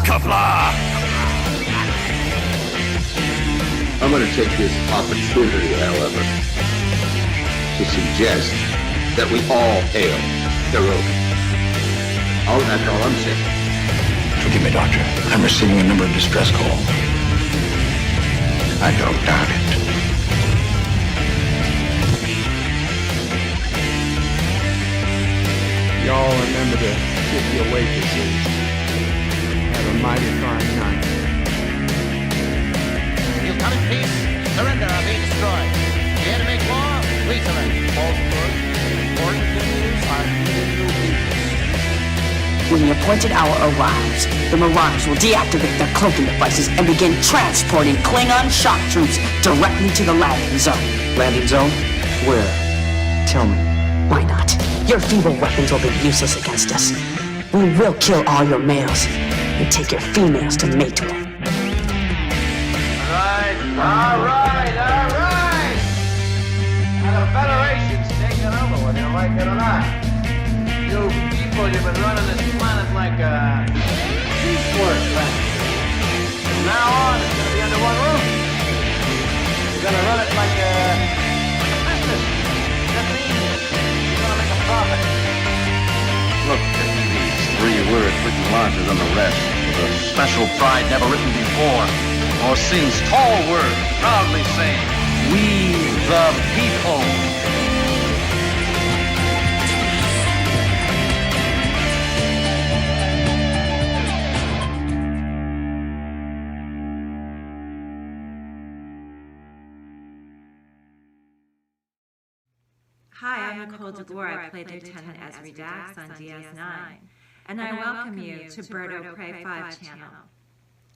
Qapla! I'm going to take this opportunity, however, to suggest that we all hail Caroga. That's all I'm saying. Forgive me, Doctor. I'm receiving a number of distress calls. I don't doubt it. Y'all remember to tip your waitresses. Have a mighty fine night. You come in peace, surrender or be destroyed. Here to make war, we surrender. Falsehood, important news are needed new people. When the appointed hour arrives, the Marauders will deactivate their cloaking devices and begin transporting Klingon shock troops directly to the landing zone. Landing zone? Where? Tell me. Why not? Your feeble weapons will be useless against us. We will kill all your males and take your females to mate with. All right. Now the Federation's taking over, whether you like it or not. You people, you've been running this planet like a piecework planet. From now on, it's going to be under one roof. You're going to run it like a business. That means you're going to make a profit. Look at these 3 words written larger than the rest, with a special pride never written before, or since. Tall words, proudly saying, "We the people." Hi, I'm Nicole DeGore. I played Lieutenant Esri Dax on DS9, and I welcome you to Bird O' Prey 5 channel.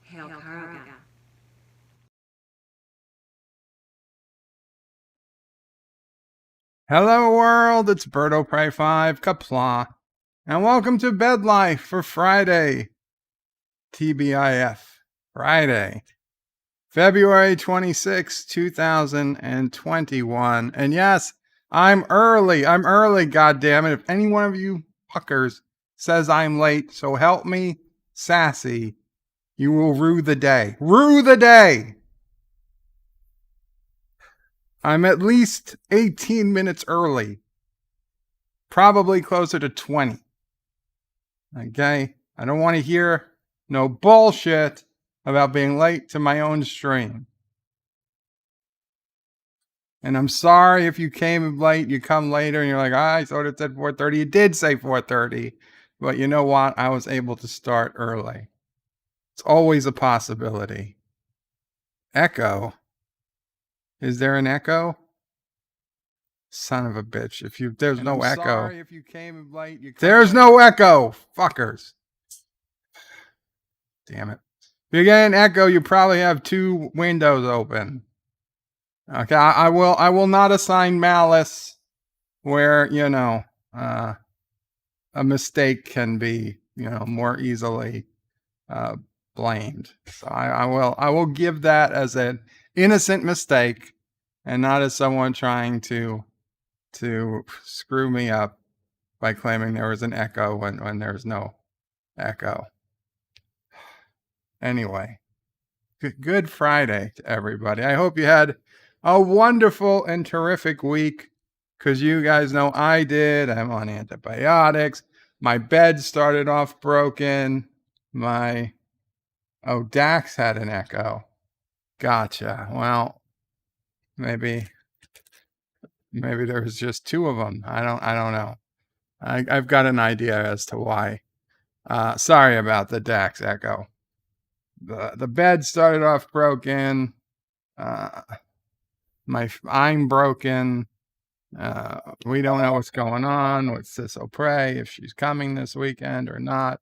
Hail Caroga. Hello world, it's Bird O' Prey 5, Qapla, and welcome to Bed Life for Friday, TBIF, Friday, February 26, 2021, and yes, I'm early, goddammit. If any one of you fuckers says I'm late, so help me, sassy, you will rue the day. Rue the day! I'm at least 18 minutes early. Probably closer to 20. Okay? I don't want to hear no bullshit about being late to my own stream. And I'm sorry if you came late, you come later, and you're like, I thought it said 4:30. It did say 4:30. But you know what? I was able to start early. It's always a possibility. Echo. Is there an echo? Son of a bitch. There's no echo. Sorry if you came late. There's no echo. Fuckers. Damn it. If you get an echo, you probably have 2 windows open. Okay, I will not assign malice where, a mistake can be, more easily blamed. So I will give that as an innocent mistake and not as someone trying to screw me up by claiming there was an echo when there's no echo. Anyway, good Friday to everybody. I hope you had a wonderful and terrific week, because you guys know I did. I'm on antibiotics. My bed started off broken. Dax had an echo. Gotcha. Well, maybe there was just 2 of them. I don't know. I've got an idea as to why. Sorry about the Dax echo. The bed started off broken. I'm broken. We don't know what's going on with Sis O'Prey, if she's coming this weekend or not.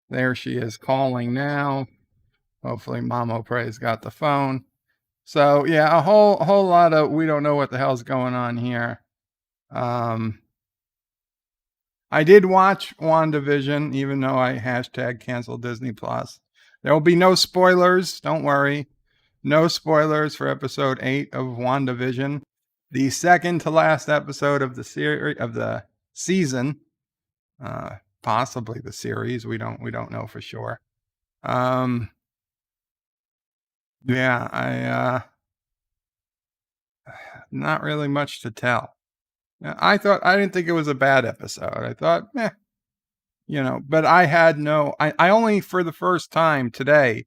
There she is calling now. Hopefully Mom O'Prey's got the phone. So yeah, a whole lot of we don't know what the hell's going on here. I did watch WandaVision, even though I #canceled Disney Plus. There will be no spoilers, don't worry. No spoilers for episode 8 of WandaVision, the second to last episode of the series of the season. possibly the series. We don't know for sure. Yeah, not really much to tell. I didn't think it was a bad episode. I thought, but I only for the first time today,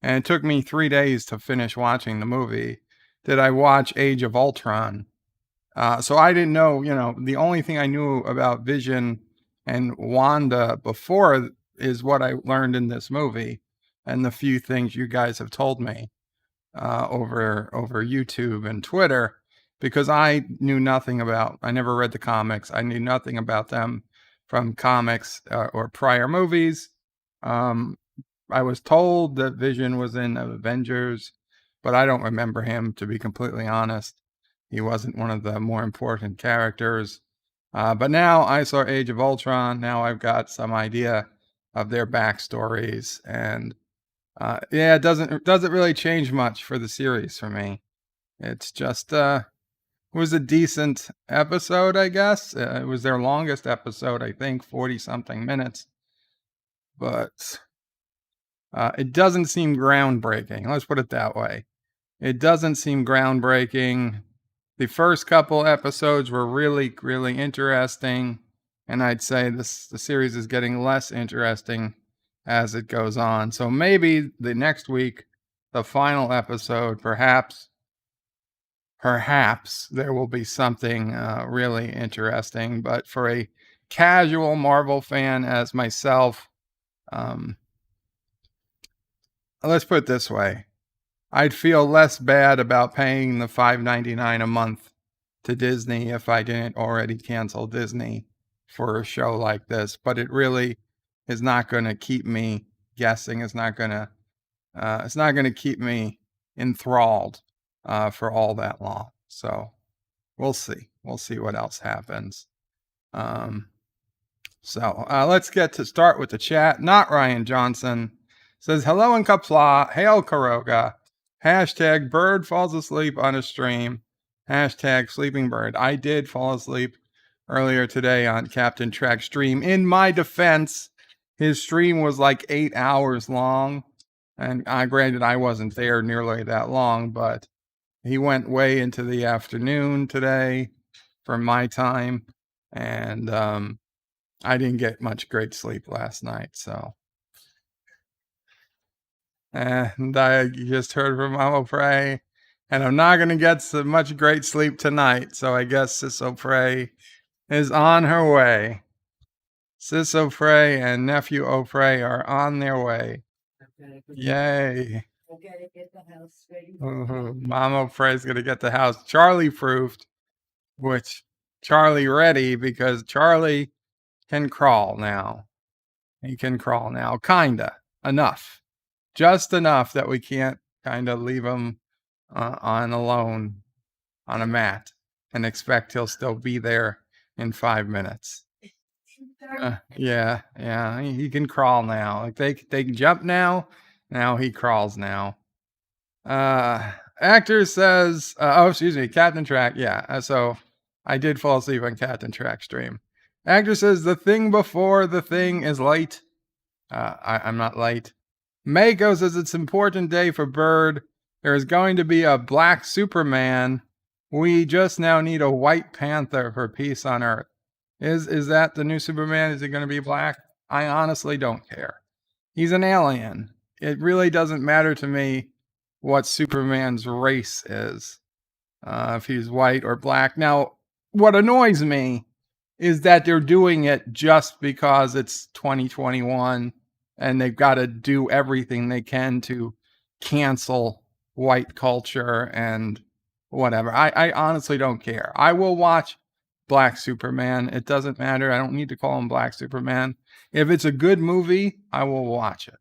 and it took me 3 days to finish watching the movie, did I watch Age of Ultron. So I didn't know, the only thing I knew about Vision and Wanda before is what I learned in this movie and the few things you guys have told me over YouTube and Twitter, because I never read the comics. I knew nothing about them from comics or prior movies. I was told that Vision was in Avengers, but I don't remember him, to be completely honest. He wasn't one of the more important characters. But now I saw Age of Ultron. Now I've got some idea of their backstories, and it doesn't really change much for the series for me. It's just was a decent episode, I guess. It was their longest episode, I think, 40 something minutes. But it doesn't seem groundbreaking. Let's put it that way. It doesn't seem groundbreaking. The first couple episodes were really, really interesting, and I'd say the series is getting less interesting as it goes on. So maybe the next week, the final episode, perhaps there will be something really interesting. But for a casual Marvel fan as myself, let's put it this way. I'd feel less bad about paying the $5.99 a month to Disney if I didn't already cancel Disney for a show like this. But it really is not going to keep me guessing. It's not going to keep me enthralled for all that long. So we'll see. We'll see what else happens. So let's start with the chat. Not Ryan Johnson says, hello in Qapla, hail Caroga, hashtag bird falls asleep on a stream, hashtag sleeping bird. I did fall asleep earlier today on Captain Trek's stream. In my defense, his stream was like 8 hours long, and granted I wasn't there nearly that long, but he went way into the afternoon today for my time, and I didn't get much great sleep last night, so. And I just heard from Mama Pray, and I'm not going to get so much great sleep tonight, so I guess Sis O'Prey is on her way. Sis O'Prey and Nephew O'Prey are on their way. Yay. Mama O'Prey's going to get the house Charlie-proofed, which Charlie ready, because Charlie can crawl now. He can crawl now, kinda, enough. Just enough that we can't kind of leave him on alone on a mat and expect he'll still be there in 5 minutes. Yeah, he can crawl now. Like they can jump now. Now he crawls now. Actor says, Captain Track. Yeah, so I did fall asleep on Captain Track stream. Actor says the thing before the thing is late. I'm not late. Mako says it's an important day for Bird. There is going to be a black Superman. We just now need a white Panther for peace on Earth. Is that the new Superman? Is he going to be black? I honestly don't care. He's an alien. It really doesn't matter to me what Superman's race is, if he's white or black. Now, what annoys me is that they're doing it just because it's 2021 and they've got to do everything they can to cancel white culture and whatever. I honestly don't care. I will watch Black Superman. It doesn't matter. I don't need to call him Black Superman. If it's a good movie, I will watch it.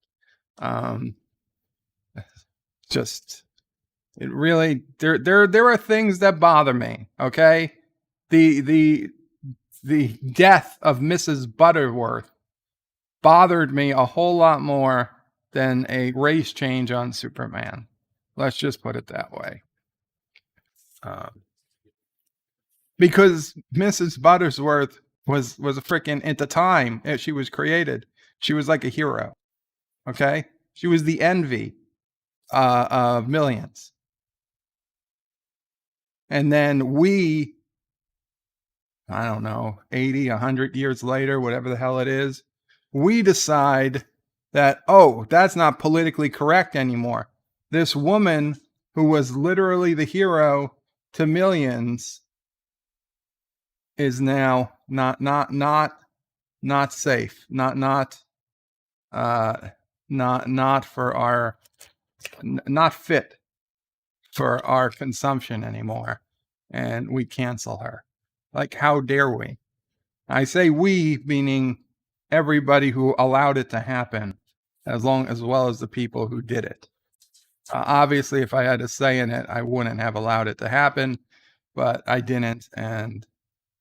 It really, there are things that bother me. Okay. The death of Mrs. Butterworth bothered me a whole lot more than a race change on Superman. Let's just put it that way. Because Mrs. Butterworth was a freaking, at the time she was created, she was like a hero. Okay, she was the envy of millions. And then I don't know, 80, 100 years later, whatever the hell it is, we decide that, oh, that's not politically correct anymore. This woman who was literally the hero to millions is now not safe, not fit for our consumption anymore, and we cancel her. Like, how dare we? I say we, meaning everybody who allowed it to happen, as well as the people who did it. Obviously, if I had a say in it, I wouldn't have allowed it to happen, but I didn't, and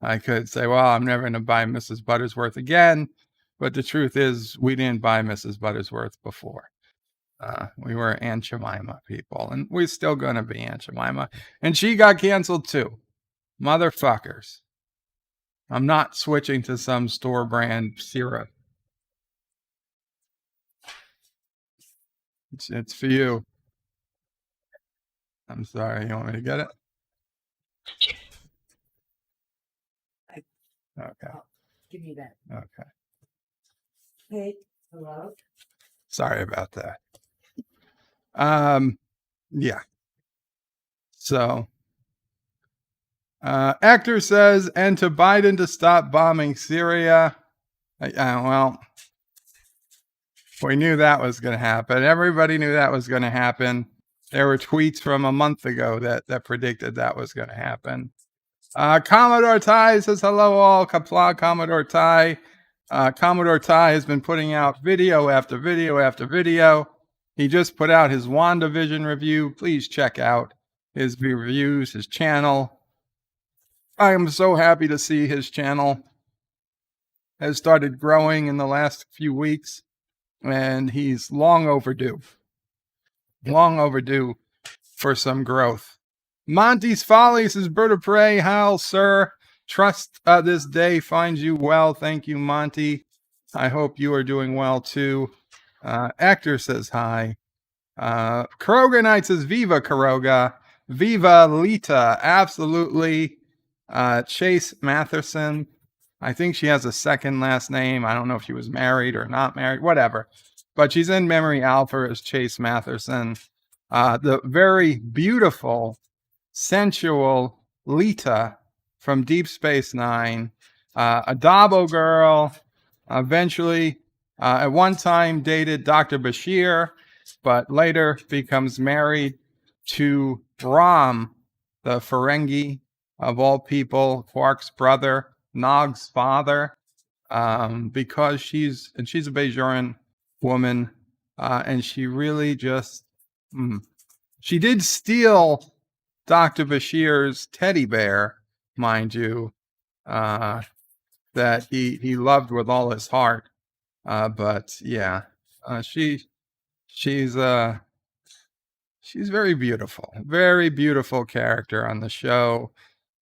I could say, well, I'm never going to buy Mrs. Buttersworth again, but the truth is, we didn't buy Mrs. Buttersworth before. We were Aunt Jemima people, and we're still going to be Aunt Jemima, and she got canceled too. Motherfuckers. I'm not switching to some store brand syrup. It's for you. I'm sorry. You want me to get it? Okay. Give me that. Okay. Hey, hello? Sorry about that. Yeah. So, actor says, and to Biden to stop bombing Syria. Well, we knew that was going to happen. Everybody knew that was going to happen. There were tweets from a month ago that predicted that was going to happen. Commodore Ty says, hello all. Qapla, Commodore Ty. Commodore Ty has been putting out video after video after video. He just put out his WandaVision review. Please check out his reviews, his channel. I am so happy to see his channel has started growing in the last few weeks, and he's long overdue for some growth. Monty's Folly says, Bird of Prey, how, sir? Trust this day finds you well. Thank you, Monty. I hope you are doing well, too. Actor says hi. Caroga Knight says, Viva Caroga. Viva Leeta. Absolutely. Chase Masterson. I think she has a second last name. I don't know if she was married or not married, whatever. But she's in Memory Alpha as Chase Masterson. The very beautiful, sensual Leeta from Deep Space Nine. A Dabo girl. Eventually, at one time dated Dr. Bashir, but later becomes married to Rom, the Ferengi of all people, Quark's brother, Nog's father, because she's a Bajoran woman, and she really just, she did steal Dr. Bashir's teddy bear, mind you, that he loved with all his heart. But yeah, she's very beautiful character on the show.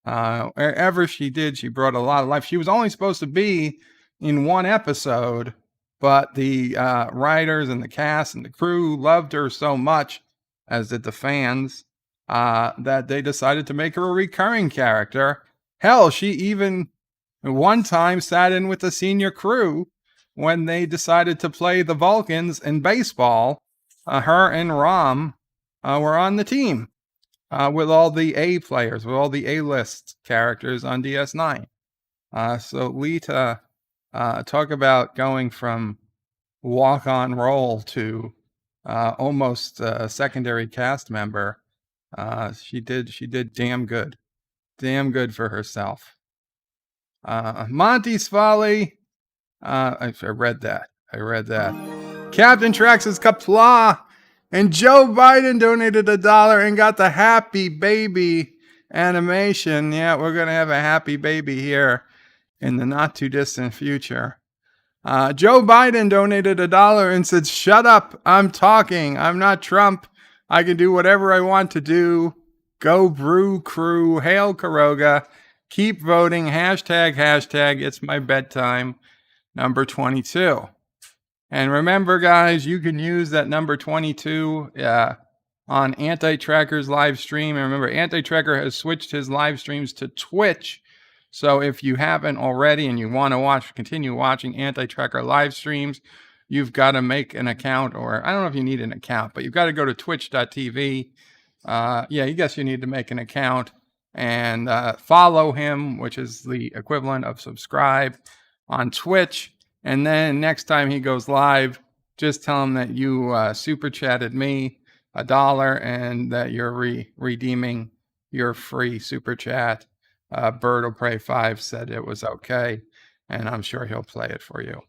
Wherever she did, she brought a lot of life. She was only supposed to be in one episode, but the writers and the cast and the crew loved her so much, as did the fans, that they decided to make her a recurring character. Hell, she even one time sat in with the senior crew when they decided to play the Vulcans in baseball. Her and Rom were on the team. With all the A players, with all the A-list characters on DS9. So Leeta, talk about going from walk-on role to almost a secondary cast member. She did damn good for herself. Monty's Folly. I read that. Captain Trax is Qapla. And Joe Biden donated $1 and got the Happy Baby animation. Yeah, we're going to have a Happy Baby here in the not too distant future. Joe Biden donated $1 and said, shut up, I'm talking. I'm not Trump. I can do whatever I want to do. Go Brew Crew. Hail Caroga. Keep voting. Hashtag it's my bedtime. Number 22. And remember, guys, you can use that number 22 on Anti-Tracker's live stream. And remember, Anti-Tracker has switched his live streams to Twitch. So if you haven't already and you want to continue watching Anti-Tracker live streams, you've got to make an account, or I don't know if you need an account, but you've got to go to twitch.tv. I guess you need to make an account and follow him, which is the equivalent of subscribe on Twitch. And then next time he goes live, just tell him that you super chatted me $1 and that you're redeeming your free super chat. Bird will Pray 5 said it was okay, and I'm sure he'll play it for you.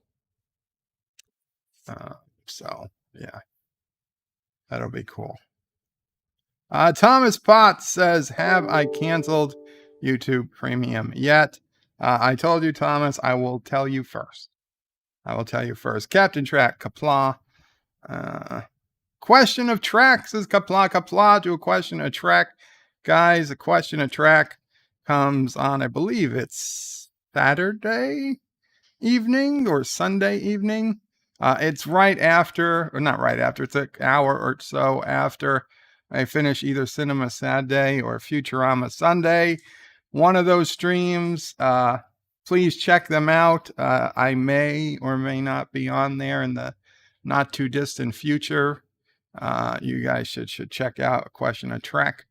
That'll be cool. Thomas Potts says, have I canceled YouTube Premium yet? I told you, Thomas, I will tell you first. Captain Track, Qapla. Question of track, says Qapla. Do a question of track. Guys, a question of track comes on, I believe it's Saturday evening or Sunday evening. It's right after, or not right after, it's an hour or so after I finish either Cinema Saturday or Futurama Sunday. One of those streams. Please check them out. I may or may not be on there in the not too distant future. You guys should check out A Question of Trek,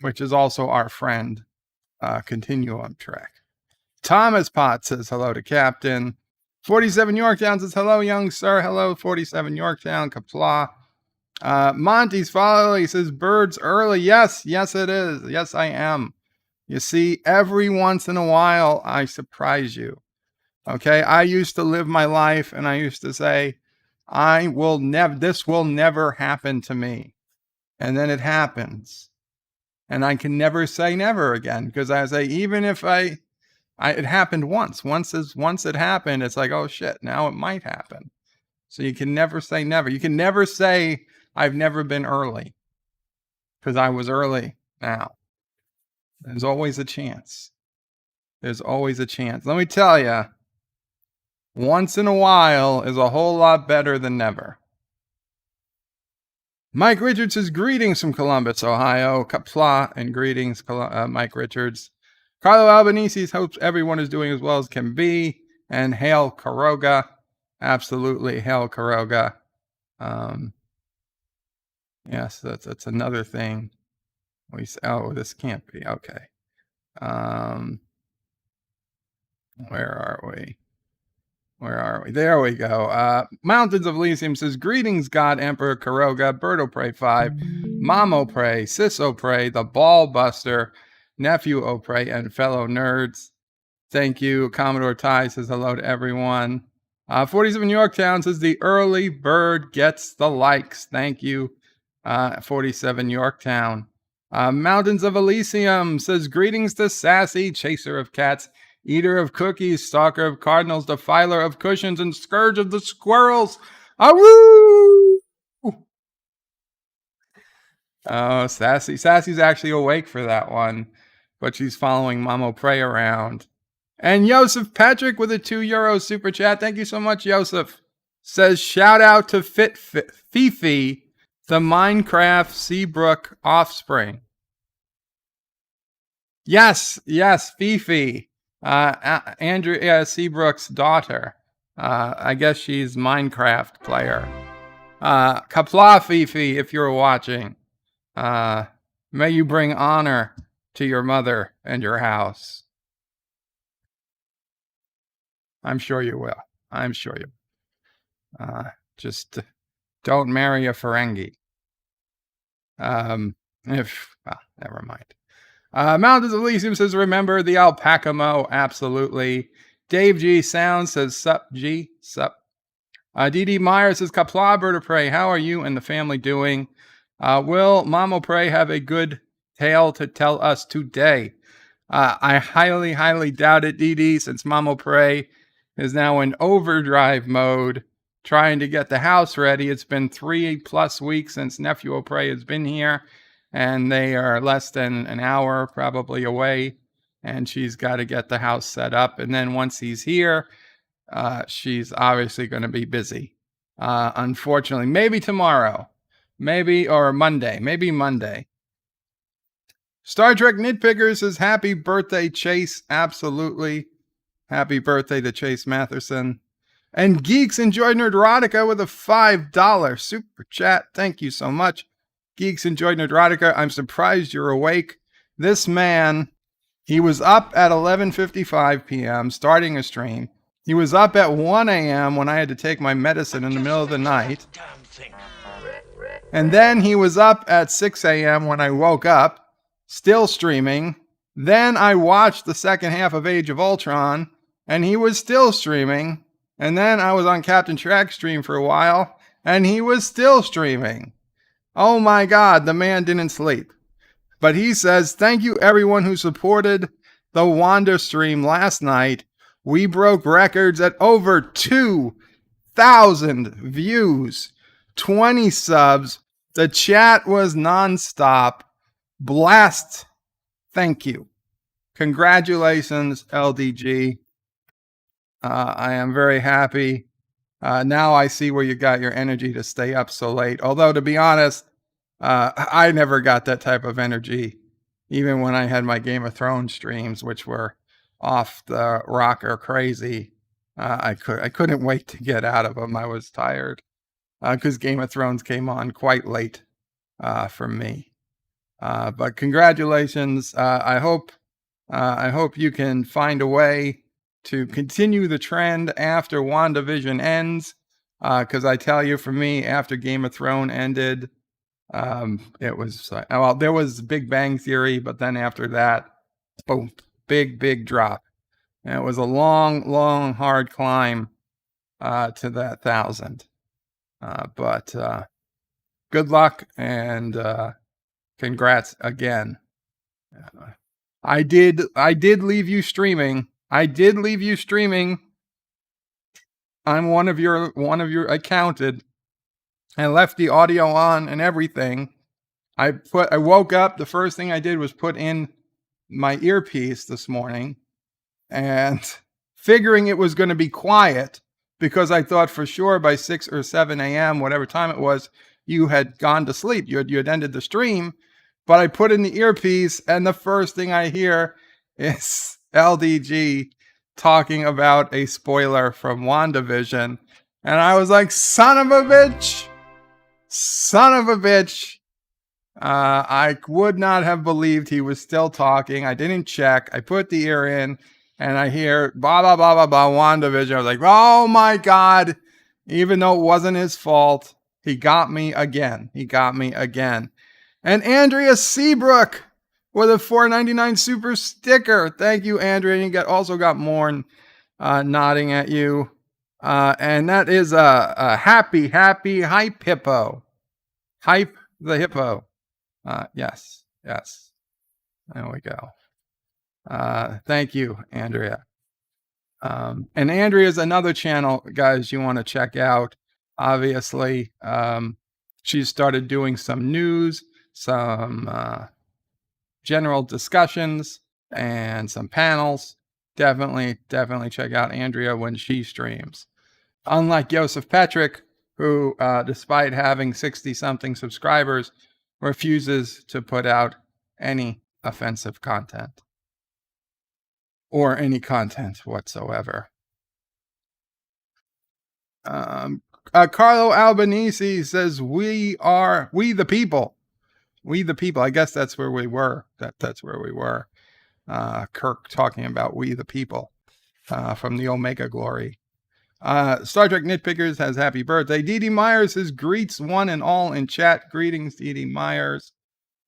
which is also our friend Continuum Trek. Thomas Potts says hello to Captain. 47 Yorktown says hello, young sir. Hello, 47 Yorktown. Qapla. Monty's follow. He says birds early. Yes, it is. Yes, I am. You see, every once in a while, I surprise you. Okay, I used to live my life, and I used to say, this will never happen to me. And then it happens. And I can never say never again, because I say, even if it happened once. Once it happened, it's like, oh shit, now it might happen. So you can never say never. You can never say, I've never been early, because I was early now. There's always a chance. Let me tell you, once in a while is a whole lot better than never. Mike Richards says, greetings from Columbus, Ohio. Qapla, and greetings, Mike Richards. Carlo Albanese hopes everyone is doing as well as can be. And hail Caroga. Absolutely, hail Caroga. Yes, that's another thing. This can't be. Okay. Where are we? There we go. Mountains of Elysium says, greetings, God Emperor Caroga, Birdo Pray 5, Mamo Pray, Sis Pray, the Ball Buster, Nephew Pray, and fellow nerds. Thank you. Commodore Ty says hello to everyone. 47 Yorktown says, the early bird gets the likes. Thank you, 47 Yorktown. Mountains of Elysium says, greetings to Sassy, chaser of cats, eater of cookies, stalker of cardinals, defiler of cushions, and scourge of the squirrels. Awoo! Oh, Sassy's actually awake for that one, but she's following Mamo Pray around. And Joseph Patrick with a €2 super chat. Thank you so much, Joseph. Says, shout out to Fifi, the Minecraft Seabrook offspring. Yes, Fifi. Andrea Seabrook's daughter. I guess she's Minecraft player. Qapla, Fifi, if you're watching. May you bring honor to your mother and your house. I'm sure you will. Just don't marry a Ferengi. Never mind. Mountains of Elysium says, remember the alpaca mo. Absolutely. Dave G. Sound says, sup, G. Sup. DD Meyer says, Qapla, Bird of Prey, how are you and the family doing? Will Mamo Pray have a good tale to tell us today? I highly, highly doubt it, DD, since Mamo Pray is now in overdrive mode, trying to get the house ready. It's been 3+ weeks since Nephew O'Prey has been here, and they are less than an hour probably away and she's got to get the house set up. And then once he's here, she's obviously going to be busy. Unfortunately, maybe tomorrow, or Monday, maybe Monday. Star Trek Nitpicker says, happy birthday, Chase. Absolutely. Happy birthday to Chase Masterson. And Geeks Enjoy Nerdrotica with a $5 super chat. Thank you so much. Geeks Enjoy Nerdrotica. I'm surprised you're awake. This man, he was up at 11:55 p.m. starting a stream. He was up at 1 a.m. when I had to take my medicine in the middle of the night. And then he was up at 6 a.m. when I woke up, still streaming. Then I watched the second half of Age of Ultron, and he was still streaming. And then I was on Captain Trek's stream for a while, and he was still streaming. Oh my God, the man didn't sleep. But he says, thank you everyone who supported the Wanda stream last night. We broke records at over 2,000 views, 20 subs. The chat was nonstop. Blast. Thank you. Congratulations, LDG. I am very happy. Now I see where you got your energy to stay up so late. Although, to be honest, I never got that type of energy, even when I had my Game of Thrones streams, which were off the rocker crazy. I couldn't wait to get out of them. I was tired because Game of Thrones came on quite late for me. But congratulations. I hope you can find a way to continue the trend after WandaVision ends. Because I tell you, for me, after Game of Thrones ended, it was, there was Big Bang Theory, but then after that, boom, big drop. And it was a long, hard climb to that 1,000. But good luck and congrats again. I did leave you streaming. I'm one of your, I counted. I left the audio on and everything. I woke up, the first thing I did was put in my earpiece this morning and figuring it was going to be quiet because I thought for sure by 6 or 7 a.m., whatever time it was, you had gone to sleep. You had ended the stream, but I put in the earpiece and the first thing I hear is LDG talking about a spoiler from WandaVision. And I was like, son of a bitch. I would not have believed he was still talking. I didn't check. I put the ear in and I hear blah, blah, blah, blah, blah, WandaVision. I was like, oh my God. Even though it wasn't his fault, he got me again. And Andrea Seabrook with a $4.99 super sticker. Thank you, Andrea. You also got Morn nodding at you. And that is a happy hype hippo. Hype the hippo. Yes. There we go. Thank you, Andrea. And Andrea is another channel, guys, you want to check out. Obviously, she's started doing some news, some general discussions, and some panels. Definitely check out Andrea when she streams. Unlike Joseph Patrick, who, despite having 60-something subscribers, refuses to put out any offensive content. Or any content whatsoever. Carlo Albanese says, we the people. We the people. I guess that's where we were. That's where we were. Kirk talking about we the people from the Omega Glory. Star Trek Nitpickers has happy birthday. Dee Myers says, greets one and all in chat. Greetings, Dee Myers.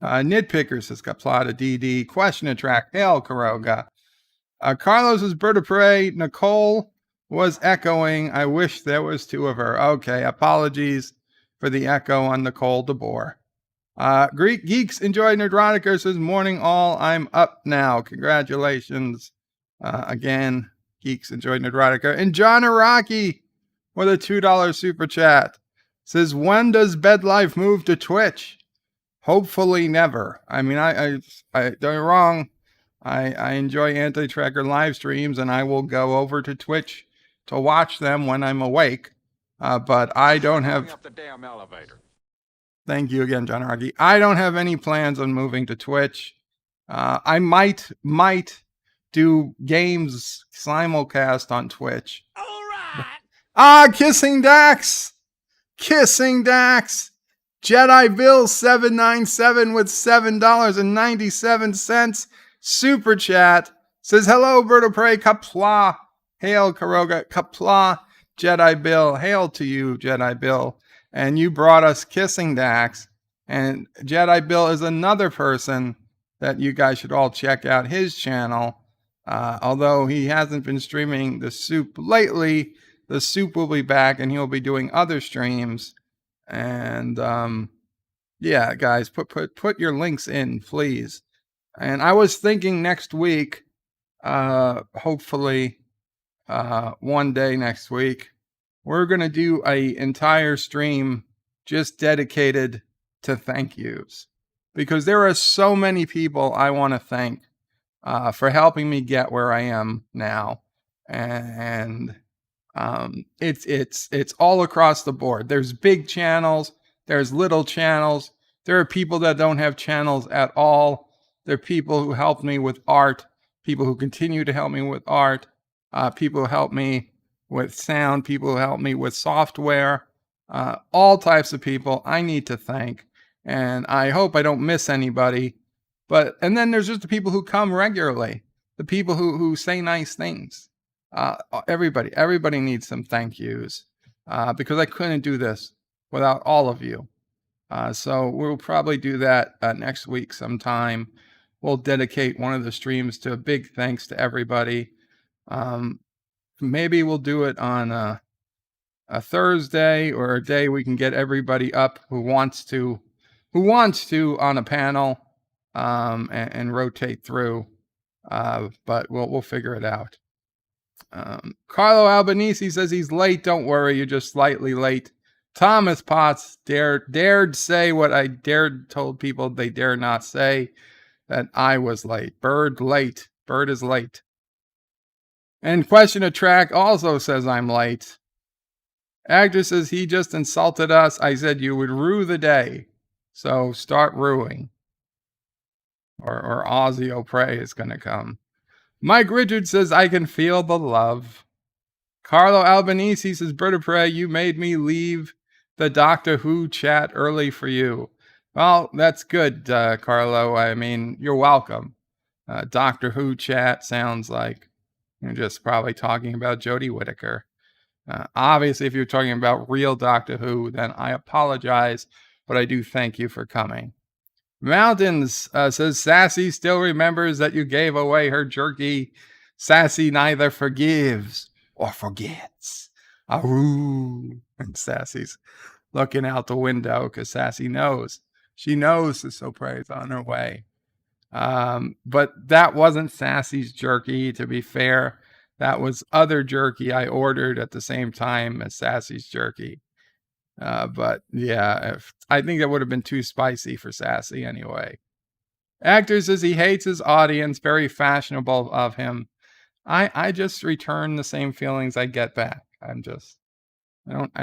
Nitpickers says, Qapla to DD. Question track. Hail, Caroga. Carlos says, bird of prey. Nicole was echoing. I wish there was two of her. Okay, apologies for the echo on Nicole DeBoer. Greek Geeks Enjoy Nerdrotica says, morning all. I'm up now. Congratulations. Again, Geeks Enjoy Nerdrotica. And John Araki with a $2 super chat says, when does Bed Life move to Twitch? Hopefully never. I mean, I don't get me wrong. I enjoy Anti-Tracker live streams, and I will go over to Twitch to watch them when I'm awake. But I don't have... Up the damn elevator. Thank you again, John Argy. I don't have any plans on moving to Twitch. I might do games simulcast on Twitch. All right. Kissing Dax! Kissing Dax! Jedi Bill 797 with $7.97 super chat says, hello, Bird of Prey, Qapla. Hail, Caroga, Qapla, Jedi Bill. Hail to you, Jedi Bill. And you brought us Kissing Dax. And Jedi Bill is another person that you guys should all check out his channel. Although he hasn't been streaming the soup lately, the soup will be back and he'll be doing other streams. And yeah, guys, put your links in, please. And I was thinking next week, hopefully one day next week, we're going to do an entire stream just dedicated to thank yous. Because there are so many people I want to thank for helping me get where I am now. And it's all across the board. There's big channels, there's little channels. There are people that don't have channels at all. There are people who helped me with art, people who continue to help me with art, people who help me with sound, people who help me with software, all types of people I need to thank. And I hope I don't miss anybody. And then there's just the people who come regularly, the people who say nice things. Everybody needs some thank yous, because I couldn't do this without all of you. So we'll probably do that next week sometime. We'll dedicate one of the streams to a big thanks to everybody. Maybe we'll do it on a Thursday or a day we can get everybody up who wants to on a panel, and rotate through. But we'll figure it out. Carlo Albanese says he's late. Don't worry, you're just slightly late. Thomas Potts dared say what I told people they dare not say, that I was late. Bird late. Bird is late. And Question of Track also says I'm late. Actor says he just insulted us. I said you would rue the day. So start rueing. Or Ozzy O'Prey is going to come. Mike Richards says I can feel the love. Carlo Albanese says, Bird of Prey, you made me leave the Doctor Who chat early for you. Well, that's good, Carlo. I mean, you're welcome. Doctor Who chat sounds like you're just probably talking about Jodie Whittaker. Obviously, if you're talking about real Doctor Who, then I apologize, but I do thank you for coming. Mountains says, Sassy still remembers that you gave away her jerky. Sassy neither forgives or forgets. Aroo. And Sassy's looking out the window because Sassy knows. She knows the O'Prey is on her way. But that wasn't Sassy's jerky, to be fair. That was other jerky I ordered at the same time as Sassy's jerky. But yeah, I think that would have been too spicy for Sassy anyway. Actor says he hates his audience. Very fashionable of him. I just return the same feelings I get back. I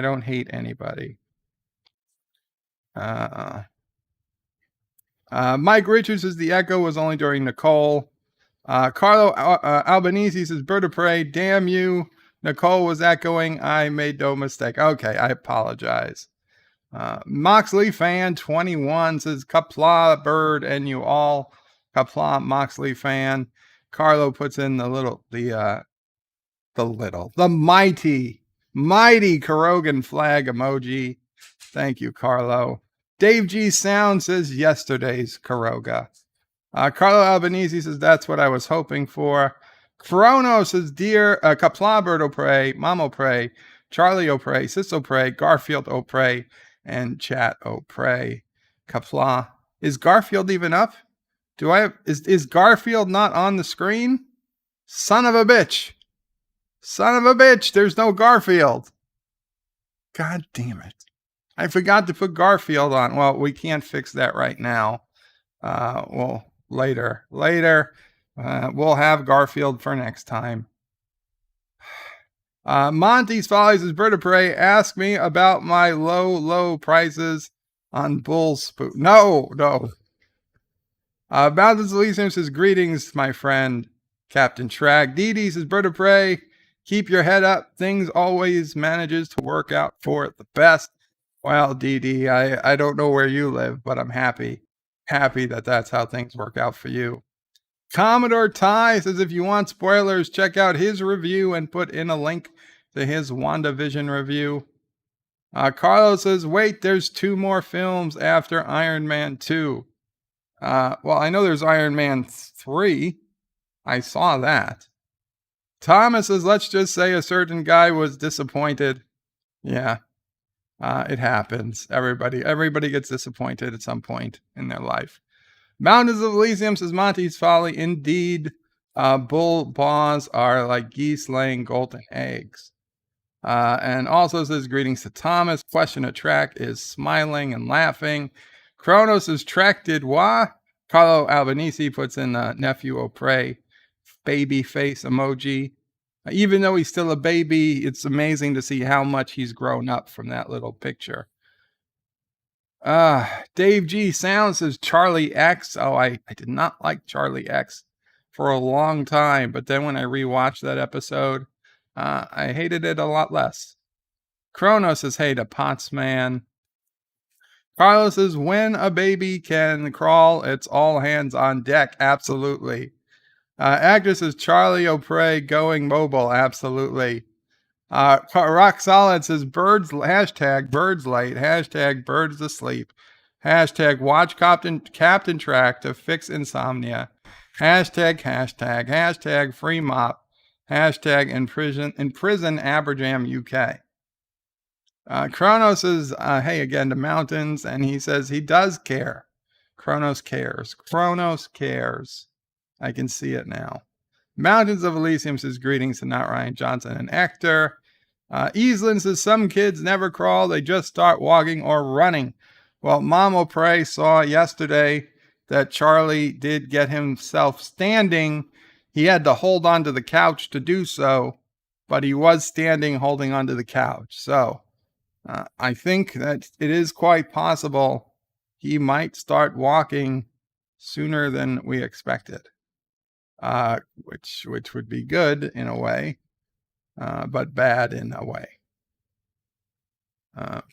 don't hate anybody. Mike Richards says the echo was only during Nicole. Carlo Albanese says, Bird of Prey, damn you. Nicole was echoing. I made no mistake. Okay, I apologize. Moxley fan 21 says, Qapla, Bird, and you all. Qapla, Moxley fan. Carlo puts in the mighty Carogan flag emoji. Thank you, Carlo. Dave G Sound says, yesterday's Caroga. Carlo Albanese says, that's what I was hoping for. Chrono says, dear Qapla, Bird O'Prey, Mom O'Prey, Charlie O'Prey, Sis O'Prey, Garfield O'Prey, and Chat O'Prey. Qapla. Is Garfield even up? Is Garfield not on the screen? Son of a bitch. Son of a bitch. There's no Garfield. God damn it. I forgot to put Garfield on. Well, we can't fix that right now. Well, later. We'll have Garfield for next time. Monty's Follies is Bird of Prey. Ask me about my low prices on Bull Spook. No. Mountains Elysium says, greetings, my friend, Captain Track. Dee Dee says, Bird of Prey, keep your head up. Things always manages to work out for it the best. Well, Dee Dee, I don't know where you live, but I'm happy that that's how things work out for you. Commodore Ty says, if you want spoilers, check out his review and put in a link to his WandaVision review. Carlos says, wait, there's 2 more films after Iron Man 2. Well, I know there's Iron Man 3. I saw that. Thomas says, let's just say a certain guy was disappointed. Yeah, it happens. Everybody gets disappointed at some point in their life. Mountains of Elysium says, Monty's Folly. Indeed, bull paws are like geese laying golden eggs. And also says, greetings to Thomas. Question of Track is smiling and laughing. Kronos is Trek did what? Carlo Albanese puts in nephew of prey baby face emoji. Even though he's still a baby, it's amazing to see how much he's grown up from that little picture. Dave G. Sounds says Charlie X. Oh, I did not like Charlie X for a long time, but then when I rewatched that episode, I hated it a lot less. Kronos says, hey to Potsman. Carlos says, when a baby can crawl, it's all hands on deck. Absolutely. Actress says, Charlie O'Prey going mobile. Absolutely. Rock Solid says, hashtag birds late, hashtag birds asleep, hashtag watch Captain Track to fix insomnia, hashtag free mop, hashtag imprison Aberjam UK. Kronos says, hey again to Mountains, and he says he does care. Kronos cares. I can see it now. Mountains of Elysium says, greetings to Not Ryan Johnson and Hector. Easlin says, some kids never crawl, they just start walking or running. Well, Mom O'Prey saw yesterday that Charlie did get himself standing. He had to hold onto the couch to do so, but he was standing holding onto the couch. So I think that it is quite possible he might start walking sooner than we expected. Which would be good in a way, but bad in a way.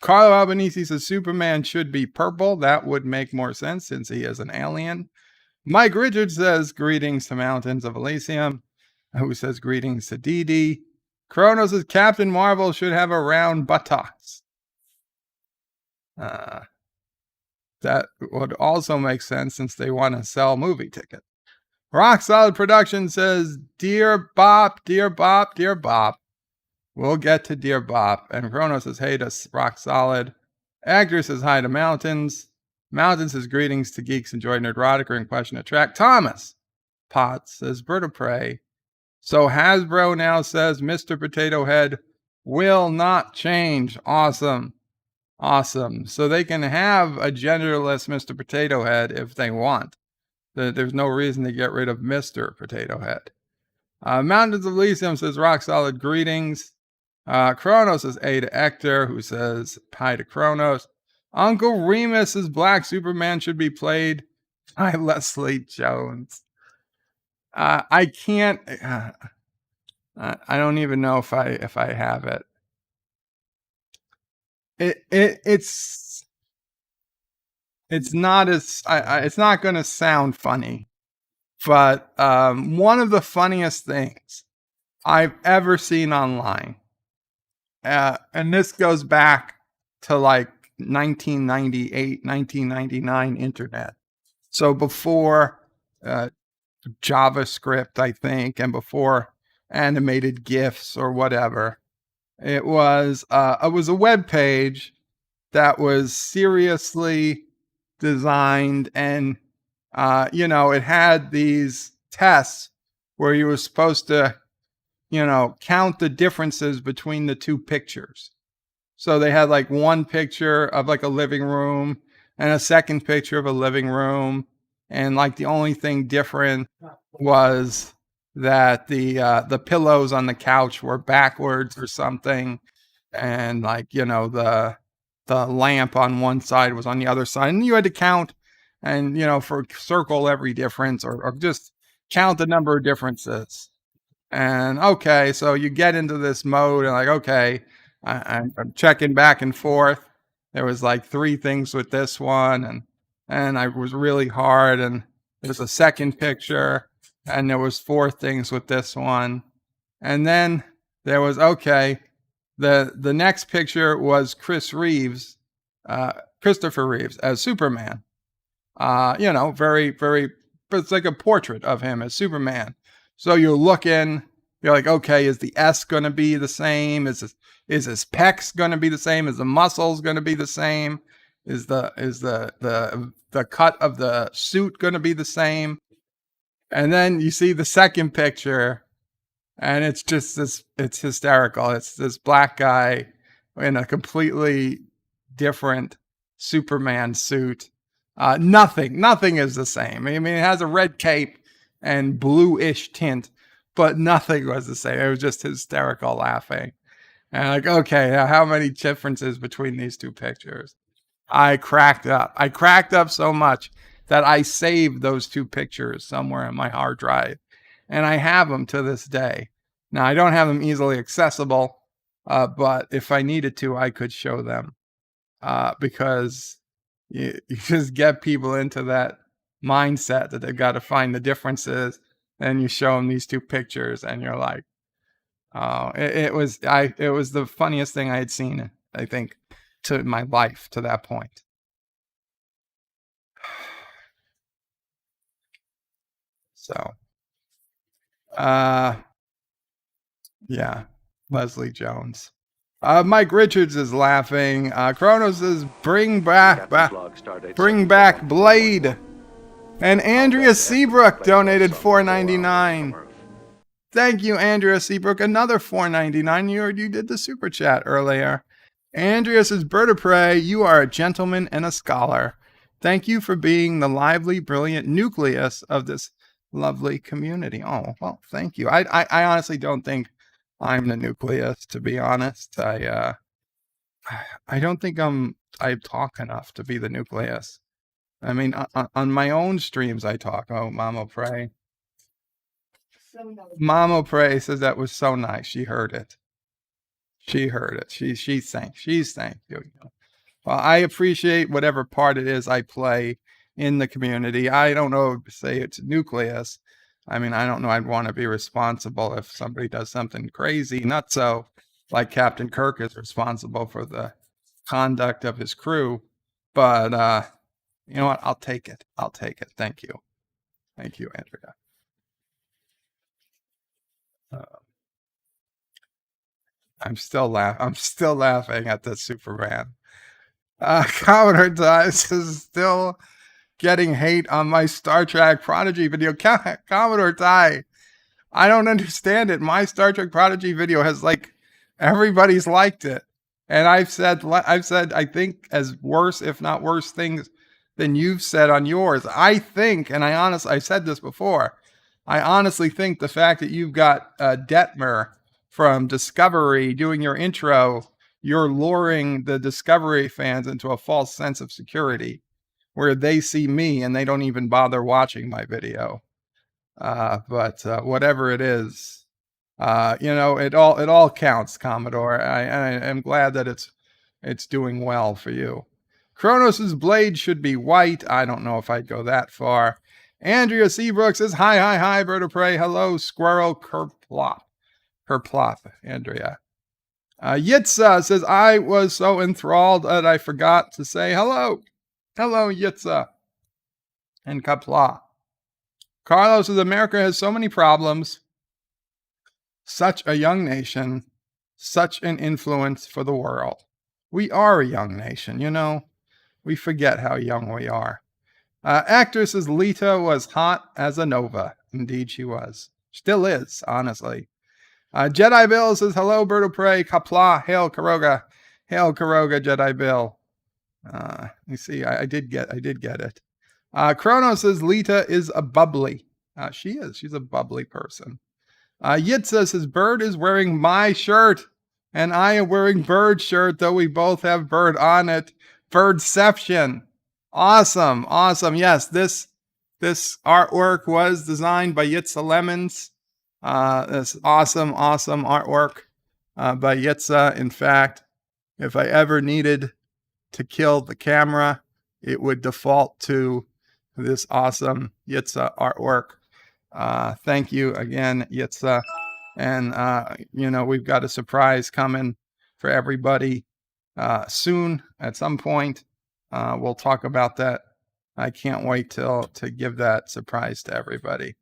Carlo Albanese says Superman should be purple. That would make more sense since he is an alien. Mike Richards says greetings to Mountains of Elysium, who says greetings to Dee Dee. Kronos says Captain Marvel should have a round buttocks. That would also make sense since they want to sell movie tickets. Rock Solid Production says, Dear Bop. We'll get to Dear Bop. And Kronos says, hey to Rock Solid. Actor says, hi to Mountains. Mountains says, greetings to Geeks Enjoy Nerdrotica and Question of Track. Thomas Potts says, Bird of Prey. So Hasbro now says Mr. Potato Head will not change. Awesome. So they can have a genderless Mr. Potato Head if they want. There's no reason to get rid of Mr. Potato Head. Mountains of Elysium says, rock solid greetings. Kronos says, A to Hector, who says, hi to Kronos. Uncle Remus says, Black Superman should be played by Leslie Jones. I can't, I don't even know if I have it. It's not it's not going to sound funny, but one of the funniest things I've ever seen online, and this goes back to like 1998, 1999 internet. So before JavaScript, I think, and before animated GIFs or whatever, it was a web page that was seriously designed, and it had these tests where you were supposed to count the differences between the two pictures. So they had like one picture of like a living room and a second picture of a living room, and like the only thing different was that the pillows on the couch were backwards or something, and like the lamp on one side was on the other side, and you had to count and for circle every difference or just count the number of differences. And okay, so you get into this mode and like, okay, I'm checking back and forth. There was like 3 things with this one, and I was really hard. And there's a second picture, and there was 4 things with this one, and then there was okay. The next picture was Christopher Reeves as Superman. Very, very, but it's like a portrait of him as Superman. So you're like, okay, is the S going to be the same? Is his pecs going to be the same? Is the muscles going to be the same? Is the cut of the suit going to be the same? And then you see the second picture, and it's just it's hysterical. It's this black guy in a completely different Superman suit. Nothing is the same. I mean, it has a red cape and bluish tint, but nothing was the same. It was just hysterical laughing. And like, okay, now how many differences between these 2 pictures? I cracked up. I cracked up so much that I saved those 2 pictures somewhere on my hard drive, and I have them to this day. Now, I don't have them easily accessible, but if I needed to, I could show them, because you just get people into that mindset that they've got to find the differences. Then you show them these 2 pictures, and you're like, oh, it was the funniest thing I had seen, I think, to my life to that point. So, yeah, Leslie Jones. Mike Richards is laughing. Kronos says, bring back Blade. And Andrea Seabrook donated $4.99. Thank you, Andrea Seabrook. Another $4.99. You did the super chat earlier. Andrea says, Bird of Prey, you are a gentleman and a scholar. Thank you for being the lively, brilliant nucleus of this lovely community. Oh, well, thank you. I honestly don't think I'm the nucleus, to be honest. I don't think I talk enough to be the nucleus. I mean, on my own streams, I talk. Oh, Mama Pray. Mama Pray says that was so nice. She heard it. She's thank you. Well, I appreciate whatever part it is I play in the community. I don't know, say it's nucleus. I mean, I don't know. I'd want to be responsible if somebody does something crazy. Not so like Captain Kirk is responsible for the conduct of his crew. But you know what? I'll take it. Thank you. Thank you, Andrea. I'm still laughing at the Superman. Commodore Dice is still getting hate on my Star Trek Prodigy video. Commodore Ty, I don't understand it. My Star Trek Prodigy video has everybody's liked it, and I've said I think as worse, if not worse, things than you've said on yours. I think, and I said this before. I honestly think the fact that you've got Detmer from Discovery doing your intro, you're luring the Discovery fans into a false sense of security where they see me and they don't even bother watching my video. But whatever it is, it all counts, Commodore. I am glad that it's doing well for you. Kronos's blade should be white. I don't know if I'd go that far. Andrea Seabrook says, hi, Bird of Prey. Hello, Squirrel Kerplop, Andrea. Yitza says, I was so enthralled that I forgot to say hello. Hello, Yitza. And Qapla. Carlos says, America has so many problems. Such a young nation. Such an influence for the world. We are a young nation, We forget how young we are. Actress says, Leeta was hot as a nova. Indeed she was. Still is, honestly. Jedi Bill says, hello, Bird of Prey. Qapla, hail Caroga. Hail Caroga, Jedi Bill. You see, I did get it. Chrono says, Leeta is a bubbly. She is. She's a bubbly person. Yit says his bird is wearing my shirt, and I am wearing Bird's shirt, though we both have Bird on it. Birdception. Awesome. Awesome. Yes, this artwork was designed by Yitza Lemons. This awesome artwork by Yitza. In fact, if I ever needed to kill the camera, it would default to this awesome Yitza artwork. Thank you again, Yitza. And, we've got a surprise coming for everybody soon at some point. We'll talk about that. I can't wait to give that surprise to everybody.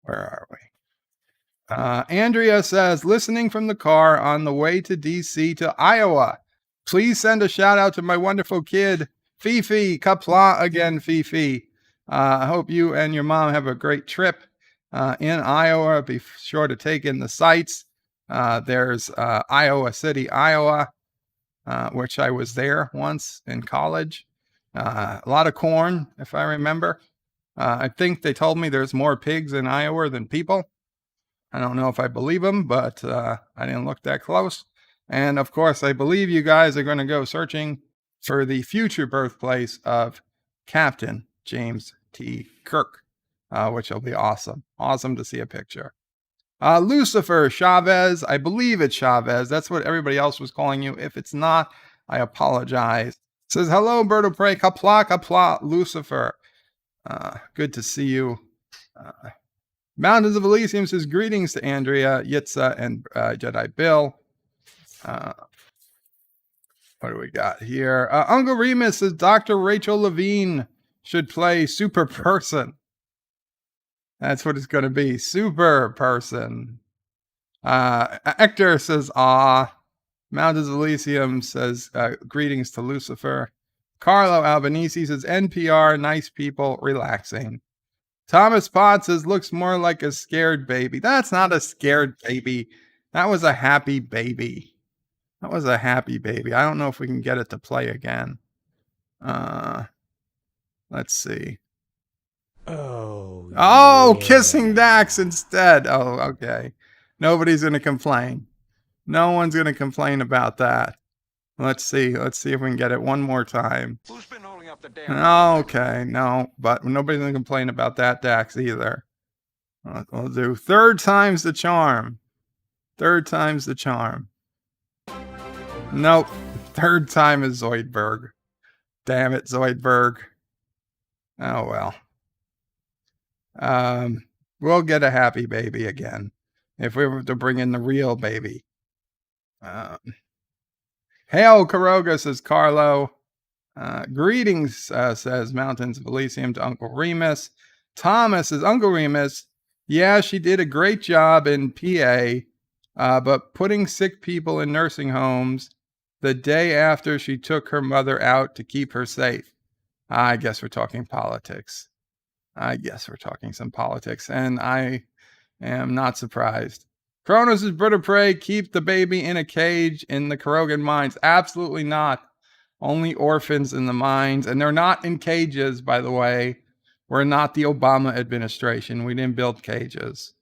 Where are we? Andrea says, listening from the car on the way to DC to Iowa. Please send a shout out to my wonderful kid, Fifi. Qapla again, Fifi. I hope you and your mom have a great trip in Iowa. Be sure to take in the sights. There's Iowa City, Iowa, which I was there once in college. A lot of corn, if I remember. I think they told me there's more pigs in Iowa than people. I don't know if I believe them, but I didn't look that close. And of course, I believe you guys are going to go searching for the future birthplace of Captain James T. Kirk, which will be awesome. Awesome to see a picture. Lucifer Chavez, I believe it's Chavez. That's what everybody else was calling you. If it's not, I apologize. Says, hello, Bird of Prey. Qapla, Qapla, Lucifer. Good to see you. Mountains of Elysium says, greetings to Andrea, Yitza, and Jedi Bill. What do we got here? Uncle Remus says, Dr. Rachel Levine should play Super Person. That's what it's going to be. Super Person. Hector says, Mountains of Elysium says, greetings to Lucifer. Carlo Albanese says, NPR, nice people, relaxing. Thomas Potts says, looks more like a scared baby. That's not a scared baby. That was a happy baby. That was a happy baby. I don't know if we can get it to play again. Let's see. Oh, yeah. Kissing Dax instead. Oh, okay. Nobody's going to complain. No one's going to complain about that. Let's see. Let's see if we can get it one more time. Who's been holding up the damn? Okay, no, but nobody's going to complain about that, Dax, either. We'll do third time's the charm. Third time's the charm. Nope. Third time is Zoidberg. Damn it, Zoidberg. Oh, well. We'll get a happy baby again. If we were to bring in the real baby. Hail, Caroga, says Carlo. Greetings, says Mountains of Elysium to Uncle Remus. Thomas says, Uncle Remus, yeah, she did a great job in PA, but putting sick people in nursing homes the day after she took her mother out to keep her safe. I guess we're talking politics. I guess we're talking some politics, and I am not surprised. Kronos is Bird of Prey. Keep the baby in a cage in the Carogan mines. Absolutely not. Only orphans in the mines, and they're not in cages, by the way. We're not the Obama administration. We didn't build cages.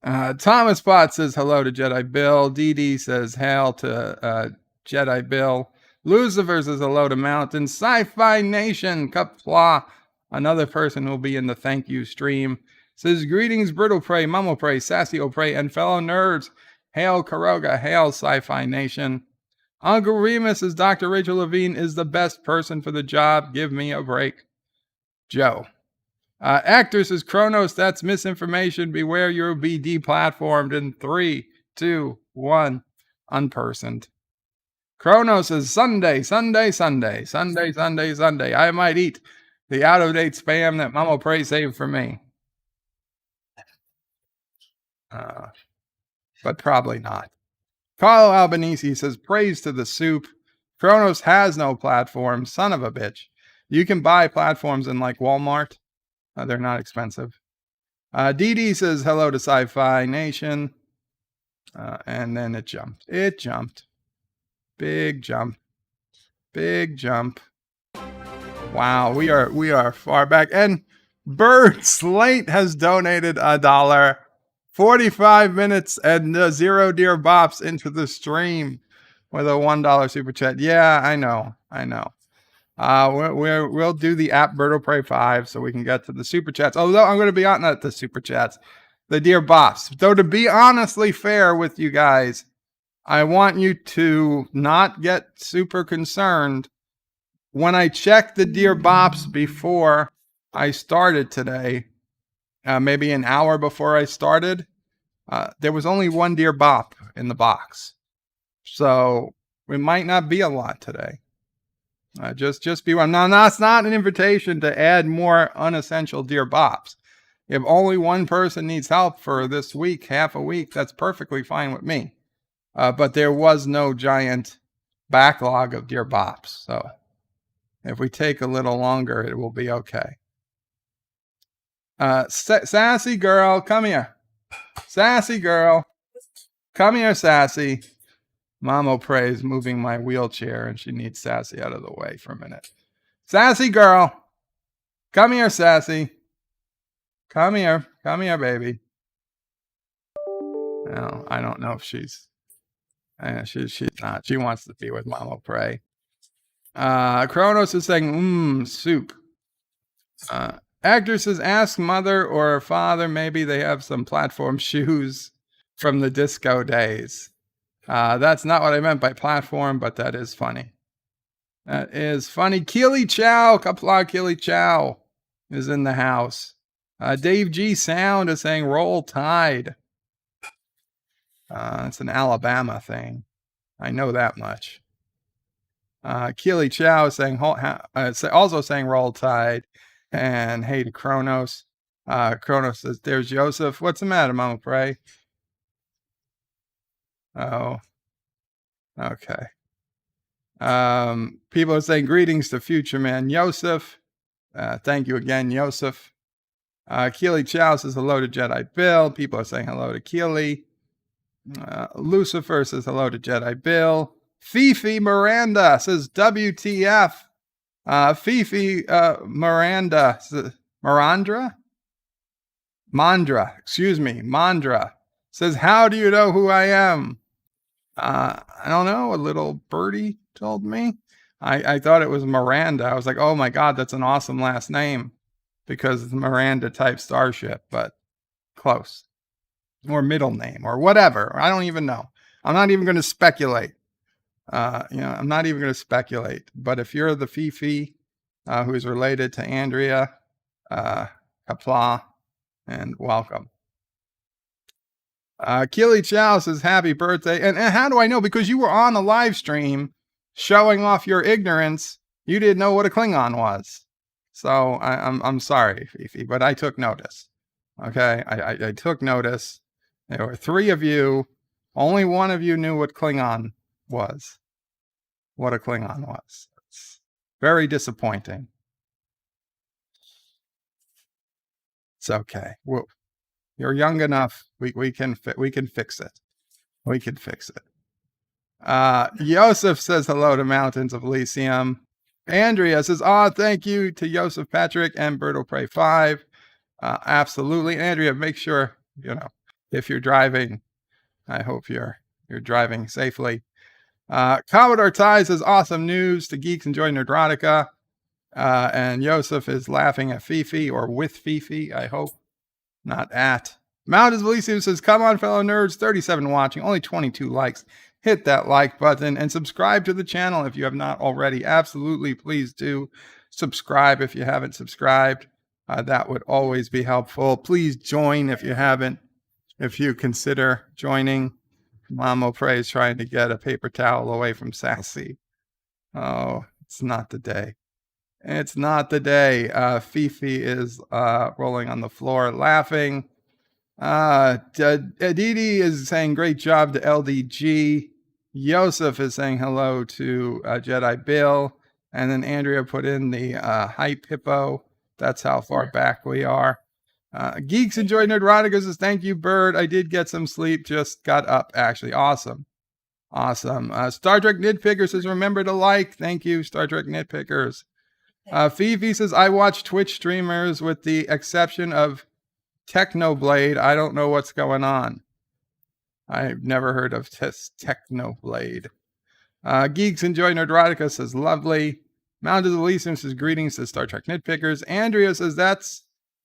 Thomas Bot says hello to Jedi Bill. Dee Dee says hail to Jedi Bill. Lucifer says hello to Mountain. Sci-Fi Nation, Qapla, another person who will be in the thank you stream, says greetings, Brittle Prey, Mummo Prey, Sassy Prey, and fellow nerds. Hail Caroga, hail Sci-Fi Nation. Uncle Remus says Dr. Rachel Levine is the best person for the job. Give me a break. Joe. Actor says, Kronos, that's misinformation. Beware, you'll be deplatformed in 3, 2, 1. Unpersoned. Kronos says, Sunday. I might eat the out-of-date spam that Mama Prey saved for me. But probably not. Carlo Albanese says, praise to the soup. Kronos has no platform. Son of a bitch. You can buy platforms in like Walmart. They're not expensive. Dee Dee says hello to Sci-Fi Nation. And then it jumped. Big jump. Big jump. Wow, we are far back. And Bird Slate has donated $1. 45 minutes and 0 Dear Bops into the stream with a $1 super chat. Yeah, I know. We'll do the app Birdo Prey 5 so we can get to the super chats. Although I'm going to be on not the super chats, the Dear Bops. Though to be honestly fair with you guys, I want you to not get super concerned. When I checked the Dear Bops before I started today, maybe an hour before I started, there was only 1 Dear Bop in the box. So it might not be a lot today. Just be one. Now, that's not an invitation to add more unessential Dear Bops. If only one person needs help for this week, half a week, that's perfectly fine with me. But there was no giant backlog of Dear Bops. So if we take a little longer, it will be okay. Sassy girl, come here. Sassy girl. Come here, Sassy. Mamo prays moving my wheelchair and she needs Sassy out of the way for a minute. Sassy girl. Come here, Sassy. Come here. Come here, baby. No, I don't know if she's not. She wants to be with Mamo Pray. Kronos is saying, soup. Actor says, ask mother or father. Maybe they have some platform shoes from the disco days. That's not what I meant by platform, but that is funny. That is funny. Keely Chow, Qapla Keely Chow is in the house. Dave G Sound is saying, roll tide. It's an Alabama thing. I know that much. Keely Chow is saying, also saying roll tide. And hey to Kronos. Kronos says, there's Joseph. What's the matter, Mama Pray? Oh, okay. People are saying greetings to future man Joseph. Thank you again, Joseph. Keely Chow says hello to Jedi Bill. People are saying hello to Keely. Lucifer says hello to Jedi Bill. Fifi Miranda says WTF. Fifi Miranda Mandra says, how do you know who I am? I don't know. A little birdie told me. I thought it was Miranda. I was like, oh my God, that's an awesome last name because it's Miranda type starship, but close. Or middle name or whatever. I don't even know. I'm not even going to speculate. I'm not even going to speculate. But if you're the Fifi who is related to Andrea, Qapla, and welcome. Keely Chow says happy birthday. And how do I know? Because you were on a live stream showing off your ignorance. You didn't know what a Klingon was. So I'm sorry, Fifi, but I took notice. Okay, I took notice. There were 3 of you. Only one of you knew what Klingon was. What a Klingon was. It's very disappointing. It's okay. You're young enough. We can fix it. We can fix it. Joseph says hello to Mountains of Elysium. Andrea says, thank you to Joseph Patrick and Birdo Prey 5. Absolutely. Andrea, make sure, if you're driving, I hope you're driving safely. Commodore Ty says, awesome news to Geeks Enjoy Nerdrotica. And Joseph is laughing at Fifi or with Fifi, I hope. Not at. Mountains of Elysium says, come on, fellow nerds. 37 watching, only 22 likes. Hit that like button and subscribe to the channel if you have not already. Absolutely, please do subscribe if you haven't subscribed. That would always be helpful. Please join if you haven't. If you consider joining. Mamo Pray is trying to get a paper towel away from Sassy. Oh, it's not the day. It's not the day. Fifi is rolling on the floor laughing. Aditi is saying great job to LDG. Joseph is saying hello to Jedi Bill. And then Andrea put in the hype hippo. That's how far back we are. Geeks Enjoy Nerdrotica says, thank you, Bird. I did get some sleep. Just got up, actually. Awesome. Awesome. Star Trek Nitpicker says, remember to like. Thank you, Star Trek Nitpickers. Fifi says, I watch Twitch streamers with the exception of Technoblade. I don't know what's going on. I've never heard of Technoblade. Geeks Enjoy Nerdrotica says, lovely. Mounted Elysium says, greetings to Star Trek Nitpickers. Andrea says,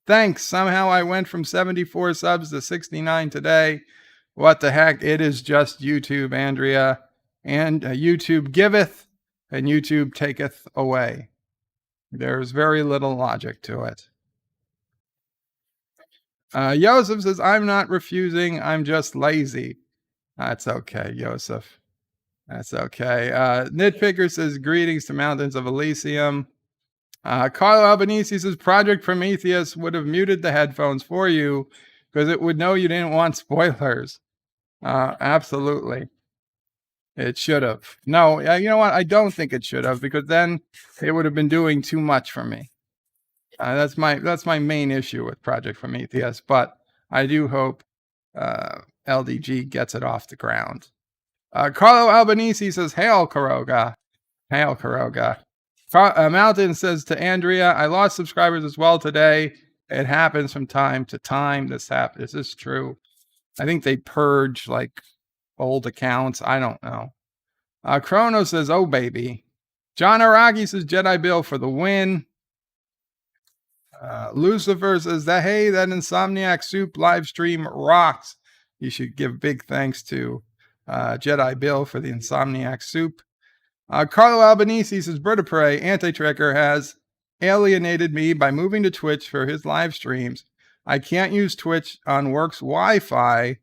thanks. Somehow I went from 74 subs to 69 today. What the heck? It is just YouTube, Andrea. And YouTube giveth, and YouTube taketh away. There's very little logic to it. Joseph says, I'm not refusing. I'm just lazy. That's okay, Joseph. That's okay. Nitpicker says, greetings to Mountains of Elysium. Carlo Albanese says, Project Prometheus would have muted the headphones for you because it would know you didn't want spoilers. Absolutely. It should have. No, you know what? I don't think it should have, because then it would have been doing too much for me. That's my main issue with Project Prometheus, but I do hope LDG gets it off the ground. Carlo Albanese says, hail Caroga. Hail Caroga. Mountain says to Andrea, I lost subscribers as well today. It happens from time to time. This is true. I think they purge like old accounts. I don't know. Chrono says, oh baby. John Araki says, Jedi Bill for the win. Lucifer says that, hey, that Insomniac Soup live stream rocks. You should give big thanks to Jedi Bill for the Insomniac Soup. Carlo Albanese says, Bird of Prey, Anti-Trekker has alienated me by moving to Twitch for his live streams. I can't use Twitch on work's Wi-Fi,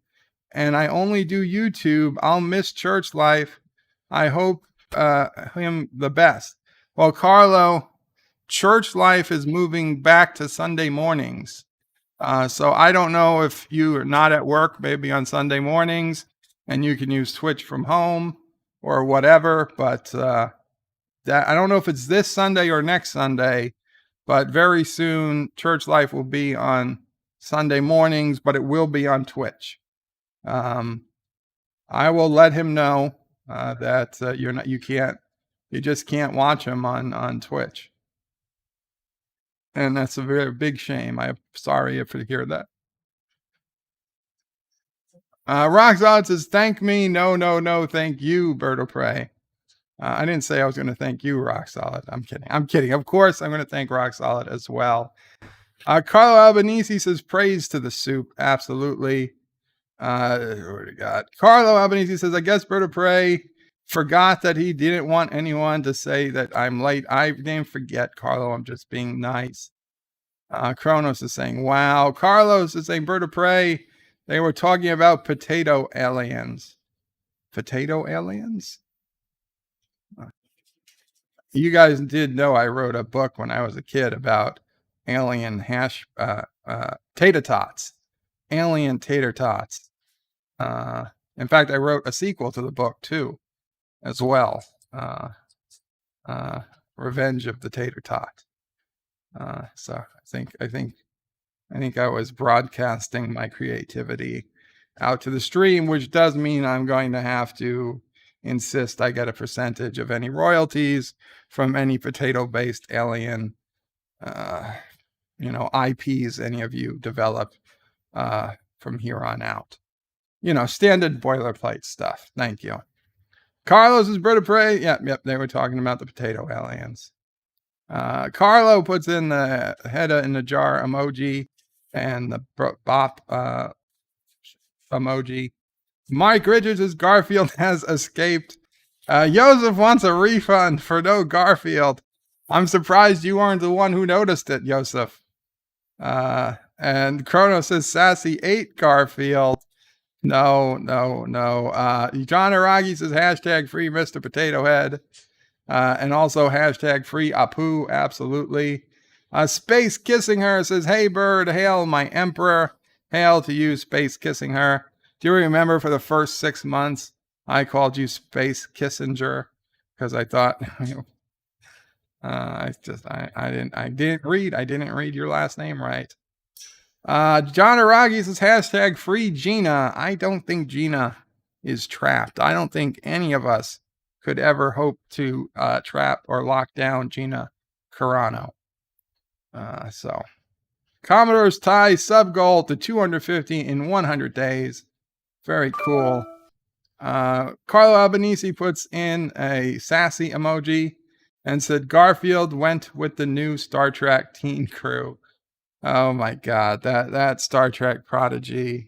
and I only do YouTube. I'll miss church life. I hope him the best. Well, Carlo, church life is moving back to Sunday mornings. So I don't know if you are not at work, maybe on Sunday mornings, and you can use Twitch from home or whatever. But that I don't know if it's this Sunday or next Sunday, but very soon church life will be on Sunday mornings, but it will be on Twitch. I will let him know that you just can't watch him on Twitch. And that's a very big shame. I'm sorry if you hear that. Rock Solid says, thank me. No, thank you, Bird of Prey. I didn't say I was going to thank you, Rock Solid. I'm kidding. Of course, I'm going to thank Rock Solid as well. Carlo Albanese says, praise to the soup. Absolutely. What we got? Carlo Albanese says, I guess Bird of Prey forgot that he didn't want anyone to say that I'm late. I didn't forget, Carlo. I'm just being nice. Kronos is saying, wow. Carlos is saying, Bird of Prey, they were talking about potato aliens. Potato aliens? You guys did know I wrote a book when I was a kid about alien tater tots. Alien tater tots. In fact, I wrote a sequel to the book too, as well. Revenge of the Tater Tot. So I think I was broadcasting my creativity out to the stream, which does mean I'm going to have to insist I get a percentage of any royalties from any potato-based alien, IPs any of you develop from here on out. Standard boilerplate stuff. Thank you. Carlos is Bird of Prey. Yep. They were talking about the potato aliens. Carlo puts in the head in the jar emoji and the bop emoji. Mike Richards says Garfield has escaped. Joseph wants a refund for no Garfield. I'm surprised you weren't the one who noticed it, Joseph. And Chrono says Sassy ate Garfield. No. John Aragi says hashtag free Mr. Potato Head. And also hashtag free Apu. Absolutely. Space Kissing Her says, hey bird, hail my emperor. Hail to you, Space Kissing Her. Do you remember for the first 6 months I called you Space Kissinger? Because I thought I didn't read your last name right. John Aragi says hashtag free Gina. I don't think Gina is trapped. I don't think any of us could ever hope to trap or lock down Gina Carano. So Commodores tie sub goal to 250 in 100 days. Very cool. Carlo Albanese puts in a sassy emoji and said Garfield went with the new Star Trek teen crew. Oh my God, that Star Trek prodigy.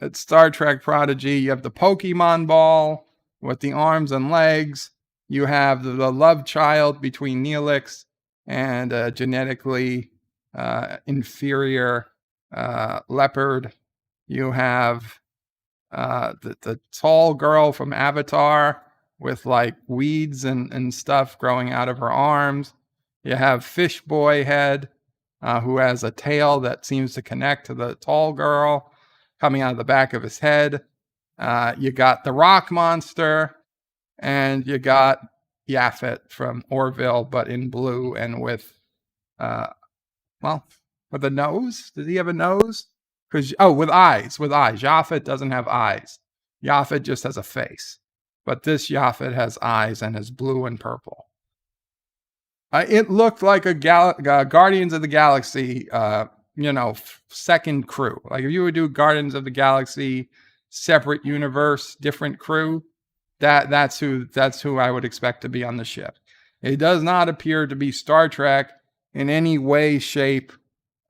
It's Star Trek prodigy. You have the Pokemon ball with the arms and legs. You have the love child between Neelix and a genetically inferior leopard. You have the tall girl from Avatar with like weeds and stuff growing out of her arms. You have Fish Boy Head, who has a tail that seems to connect to the tall girl coming out of the back of his head. You got the rock monster, and you got Yaphet from Orville, but in blue and with, with a nose. Does he have a nose? With eyes. Yaphet doesn't have eyes. Yaphet just has a face. But this Yaphet has eyes and is blue and purple. It looked like a Guardians of the Galaxy, second crew. Like if you would do Guardians of the Galaxy, separate universe, different crew, that's who I would expect to be on the ship. It does not appear to be Star Trek in any way, shape,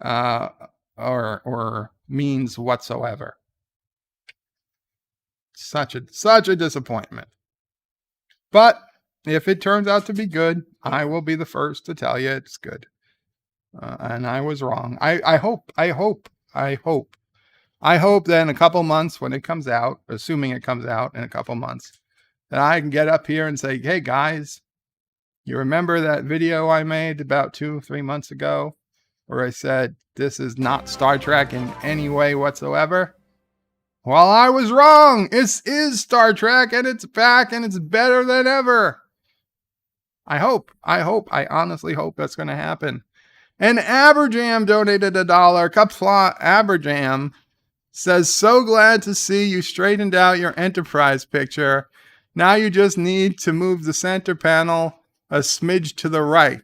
or means whatsoever. Such a disappointment. But if it turns out to be good, I will be the first to tell you it's good. And I was wrong. I hope that in a couple months when it comes out, assuming it comes out in a couple months, that I can get up here and say, hey guys, you remember that video I made about 2-3 months ago where I said this is not Star Trek in any way whatsoever? Well, I was wrong. This is Star Trek and it's back and it's better than ever. I honestly hope that's going to happen. And Aberjam donated $1. Qapla Aberjam says, so glad to see you straightened out your Enterprise picture. Now you just need to move the center panel a smidge to the right.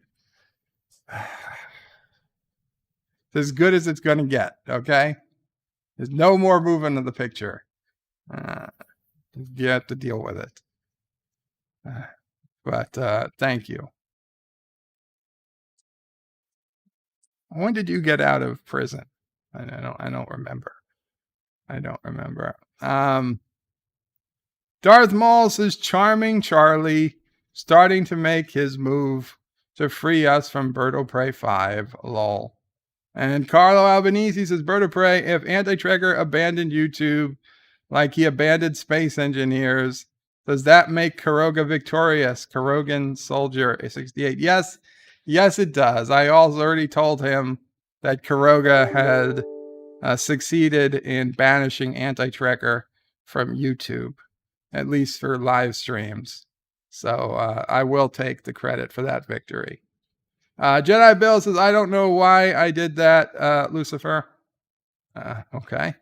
As good as it's going to get, okay? There's no more movement of the picture. You have to deal with it. But thank you. When did you get out of prison? I don't remember. Darth Maul says charming Charlie starting to make his move to free us from Bird of Prey 5. Lol. And Carlo Albanese says, Bird of Prey, if Anti-Trekker abandoned YouTube like he abandoned space engineers, does that make Caroga victorious? Carogan Soldier 68. Yes, it does. I already told him that Caroga had succeeded in banishing Anti-Trekker from YouTube, at least for live streams. So I will take the credit for that victory. Jedi Bill says, I don't know why I did that, Lucifer. Okay.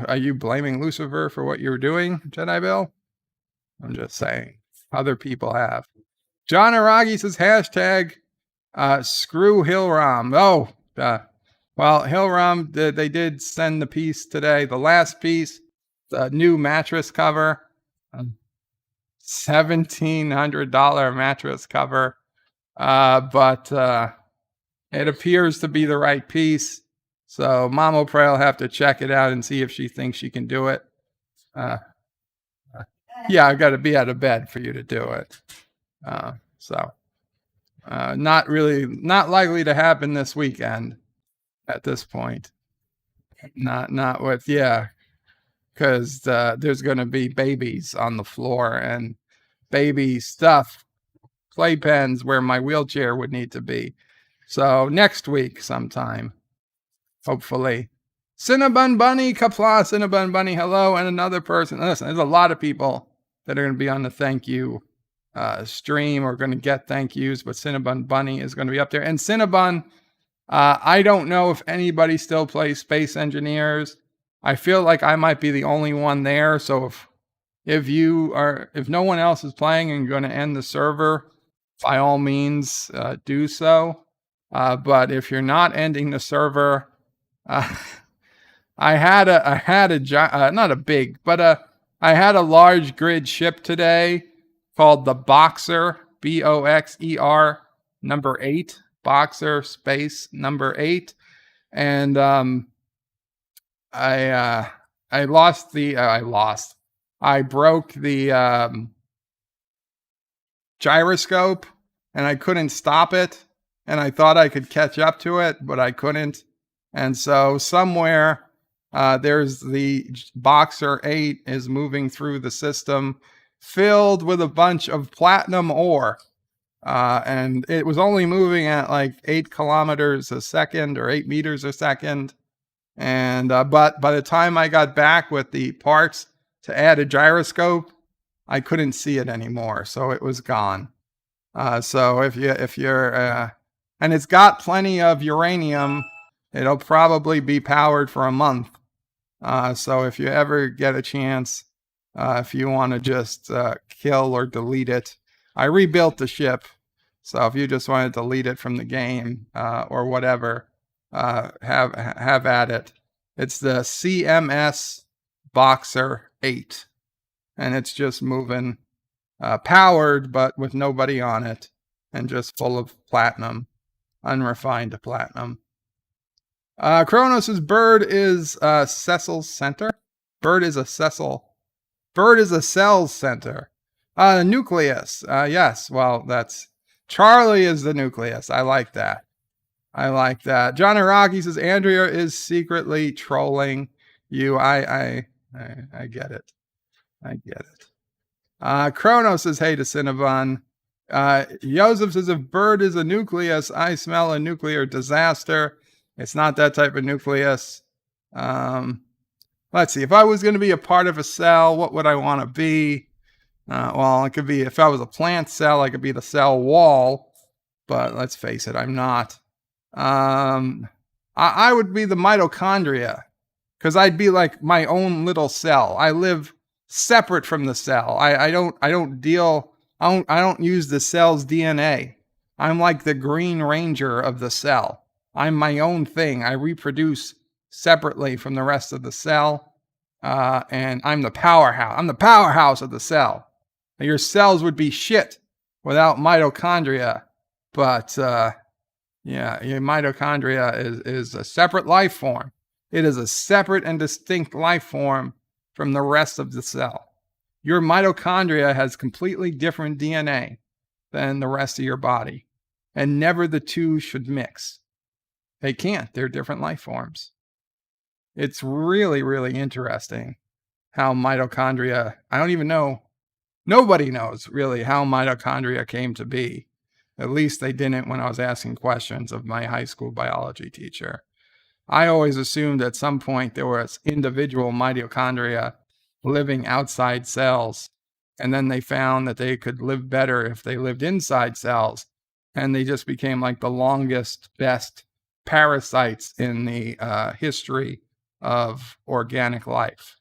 Are you blaming Lucifer for what you were doing, Jedi Bill? I'm just saying. Other people have. John Aragi says, hashtag screw Hillram. Well, Hillram, they did send the piece today. The last piece, the new mattress cover. $1,700 mattress cover. But it appears to be the right piece. So Mama Prey will have to check it out and see if she thinks she can do it. Yeah, I've got to be out of bed for you to do it. Not likely to happen this weekend at this point. Not with, because there's going to be babies on the floor and baby stuff, playpens where my wheelchair would need to be. So next week sometime, hopefully. Cinnabon Bunny, Qapla, Cinnabon Bunny, hello, and another person. Listen, there's a lot of people that are going to be on the thank you stream or going to get thank yous, but Cinnabon Bunny is going to be up there. And Cinnabon, I don't know if anybody still plays Space Engineers. I feel like I might be the only one there. So if no one else is playing and you're going to end the server, by all means, do so. But if you're not ending the server, I had a large grid ship today called the Boxer, Boxer number 8, Boxer space number 8. And I broke the gyroscope and I couldn't stop it. And I thought I could catch up to it, but I couldn't. And so somewhere there's the Boxer 8 is moving through the system filled with a bunch of platinum ore. And it was only moving at like 8 kilometers a second or 8 meters a second. And but by the time I got back with the parts to add a gyroscope, I couldn't see it anymore, so it was gone. So if you're and it's got plenty of uranium, it'll probably be powered for a month. So if you ever get a chance, if you want to just kill or delete it, I rebuilt the ship. So if you just want to delete it from the game or whatever, have at it. It's the CMS Boxer 8, and it's just moving, powered but with nobody on it, and just full of platinum, unrefined platinum. Kronos' bird is Cecil's center. Bird is a cell's center. Nucleus. Yes, well, that's Charlie is the nucleus. I like that. John Araki says Andrea is secretly trolling you. I get it. Kronos says hey to Cinnabon. Joseph says if bird is a nucleus, I smell a nuclear disaster. It's not that type of nucleus. Let's see. If I was going to be a part of a cell, what would I want to be? Well, it could be, if I was a plant cell, I could be the cell wall. But let's face it, I'm not. I would be the mitochondria, because I'd be like my own little cell. I live separate from the cell. I don't use the cell's DNA. I'm like the Green Ranger of the cell. I'm my own thing. I reproduce separately from the rest of the cell. And I'm the powerhouse. I'm the powerhouse of the cell. Now, your cells would be shit without mitochondria. But yeah, your mitochondria is a separate life form. It is a separate and distinct life form from the rest of the cell. Your mitochondria has completely different DNA than the rest of your body. And never the two should mix. They can't. They're different life forms. It's really, really interesting how mitochondria, I don't even know, nobody knows really how mitochondria came to be. At least they didn't when I was asking questions of my high school biology teacher. I always assumed at some point there was individual mitochondria living outside cells, and then they found that they could live better if they lived inside cells, and they just became like the longest, best parasites in the history of organic life.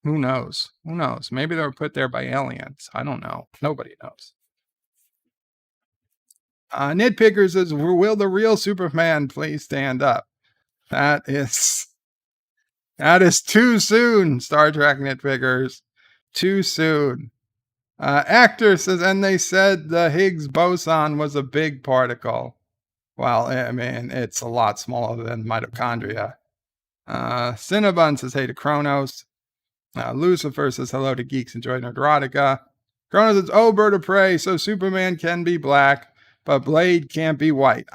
Who knows? Maybe they were put there by aliens. I don't know. Nobody knows. Nitpicker says, will the real Superman please stand up? That is too soon, Star Trek Nitpickers. Too soon. Actor says, and they said the Higgs boson was a big particle. Well, I mean, it's a lot smaller than mitochondria. Cinnabon says, hey to Kronos. Lucifer says, hello to Geeks Enjoy Nerdrotica. Kronos says, oh, bird of prey, so Superman can be black, but Blade can't be white.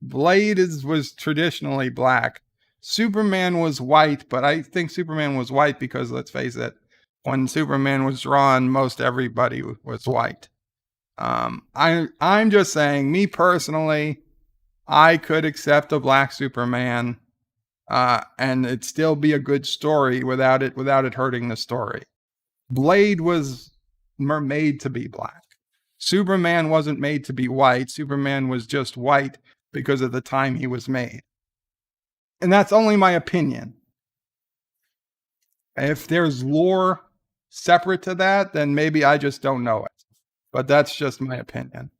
Blade was traditionally black. Superman was white, but I think Superman was white because, let's face it, when Superman was drawn, most everybody was white. I'm just saying, me personally, I could accept a black Superman, and it'd still be a good story without it hurting the story. Blade was made to be black. Superman wasn't made to be white. Superman was just white because of the time he was made. And that's only my opinion. If there's lore separate to that, then maybe I just don't know it. But that's just my opinion.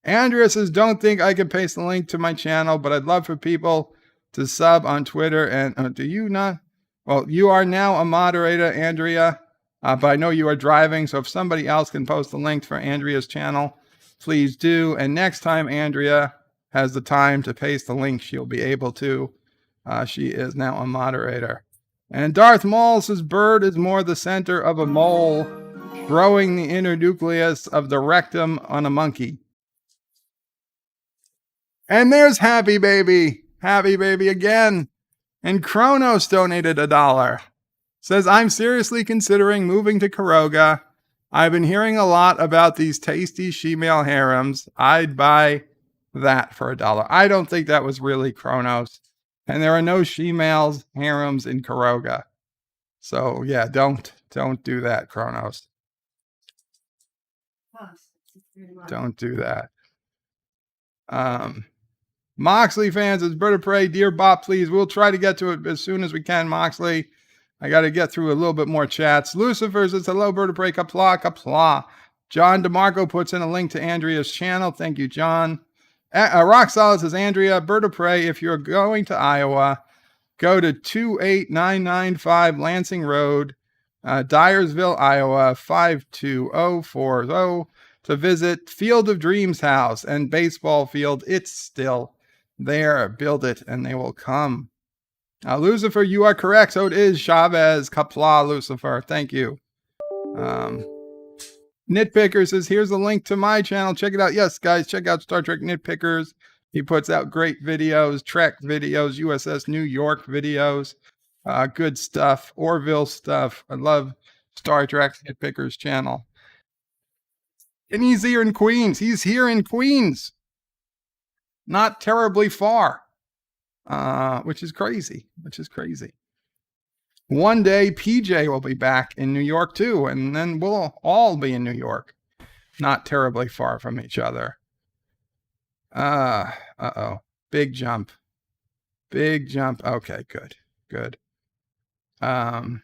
Andrea says, don't think I can paste the link to my channel, but I'd love for people to sub on Twitter. And do you not? Well, you are now a moderator, Andrea, but I know you are driving. So if somebody else can post the link for Andrea's channel, please do. And next time Andrea has the time to paste the link, she'll be able to. She is now a moderator. And Darth Maul says, bird is more the center of a mole, growing the inner nucleus of the rectum on a monkey. And there's Happy Baby again. And Kronos donated $1. Says, I'm seriously considering moving to Caroga. I've been hearing a lot about these tasty she-male harems. I'd buy that for $1. I don't think that was really Kronos. And there are no she-males harems in Caroga. So yeah, don't do that, Kronos. Don't do that. Moxley fans, is Bird of Prey, Dear Bop, please. We'll try to get to it as soon as we can, Moxley. I got to get through a little bit more chats. Lucifer says, hello, Bird of Prey, Qapla, Qapla. John DeMarco puts in a link to Andrea's channel. Thank you, John. Rock Solid says, Andrea, Bird of Prey, if you're going to Iowa, go to 28995 Lansing Road, Dyersville, Iowa, 52040 to visit Field of Dreams House and baseball field. It's still there. Build it and they will come. Lucifer, you are correct. So it is Chavez, Qapla, Lucifer. Thank you. Nitpicker says, here's a link to my channel. Check it out. Yes, guys, check out Star Trek Nitpickers. He puts out great videos, Trek videos, USS New York videos, good stuff, Orville stuff. I love Star Trek Nitpickers channel. And he's here in Queens. He's here in Queens. Not terribly far, which is crazy, One day, PJ will be back in New York too, and then we'll all be in New York. Not terribly far from each other. Uh-oh. Big jump. Okay, good. Carlo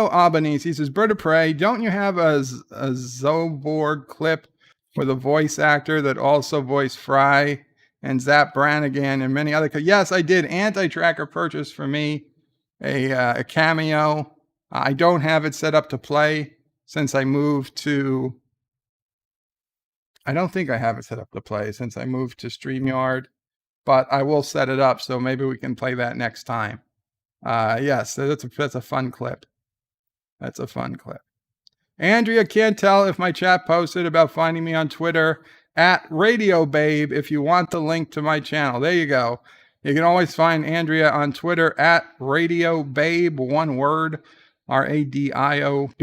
Albanese, he says, Bird of Prey, don't you have a Zoborg clip with a voice actor that also voiced Fry and Zap Brannigan and many other? Yes, I did. Anti-Tracker purchased for me a cameo. I don't have it set up to play since I moved to... I don't think I have it set up to play since I moved to StreamYard, but I will set it up so maybe we can play that next time. Yes, that's a fun clip. That's a fun clip. Andrea can't tell if my chat posted about finding me on Twitter at Radio Babe if you want the link to my channel. There you go. You can always find Andrea on Twitter at Radio Babe, one word, RADIOBABE.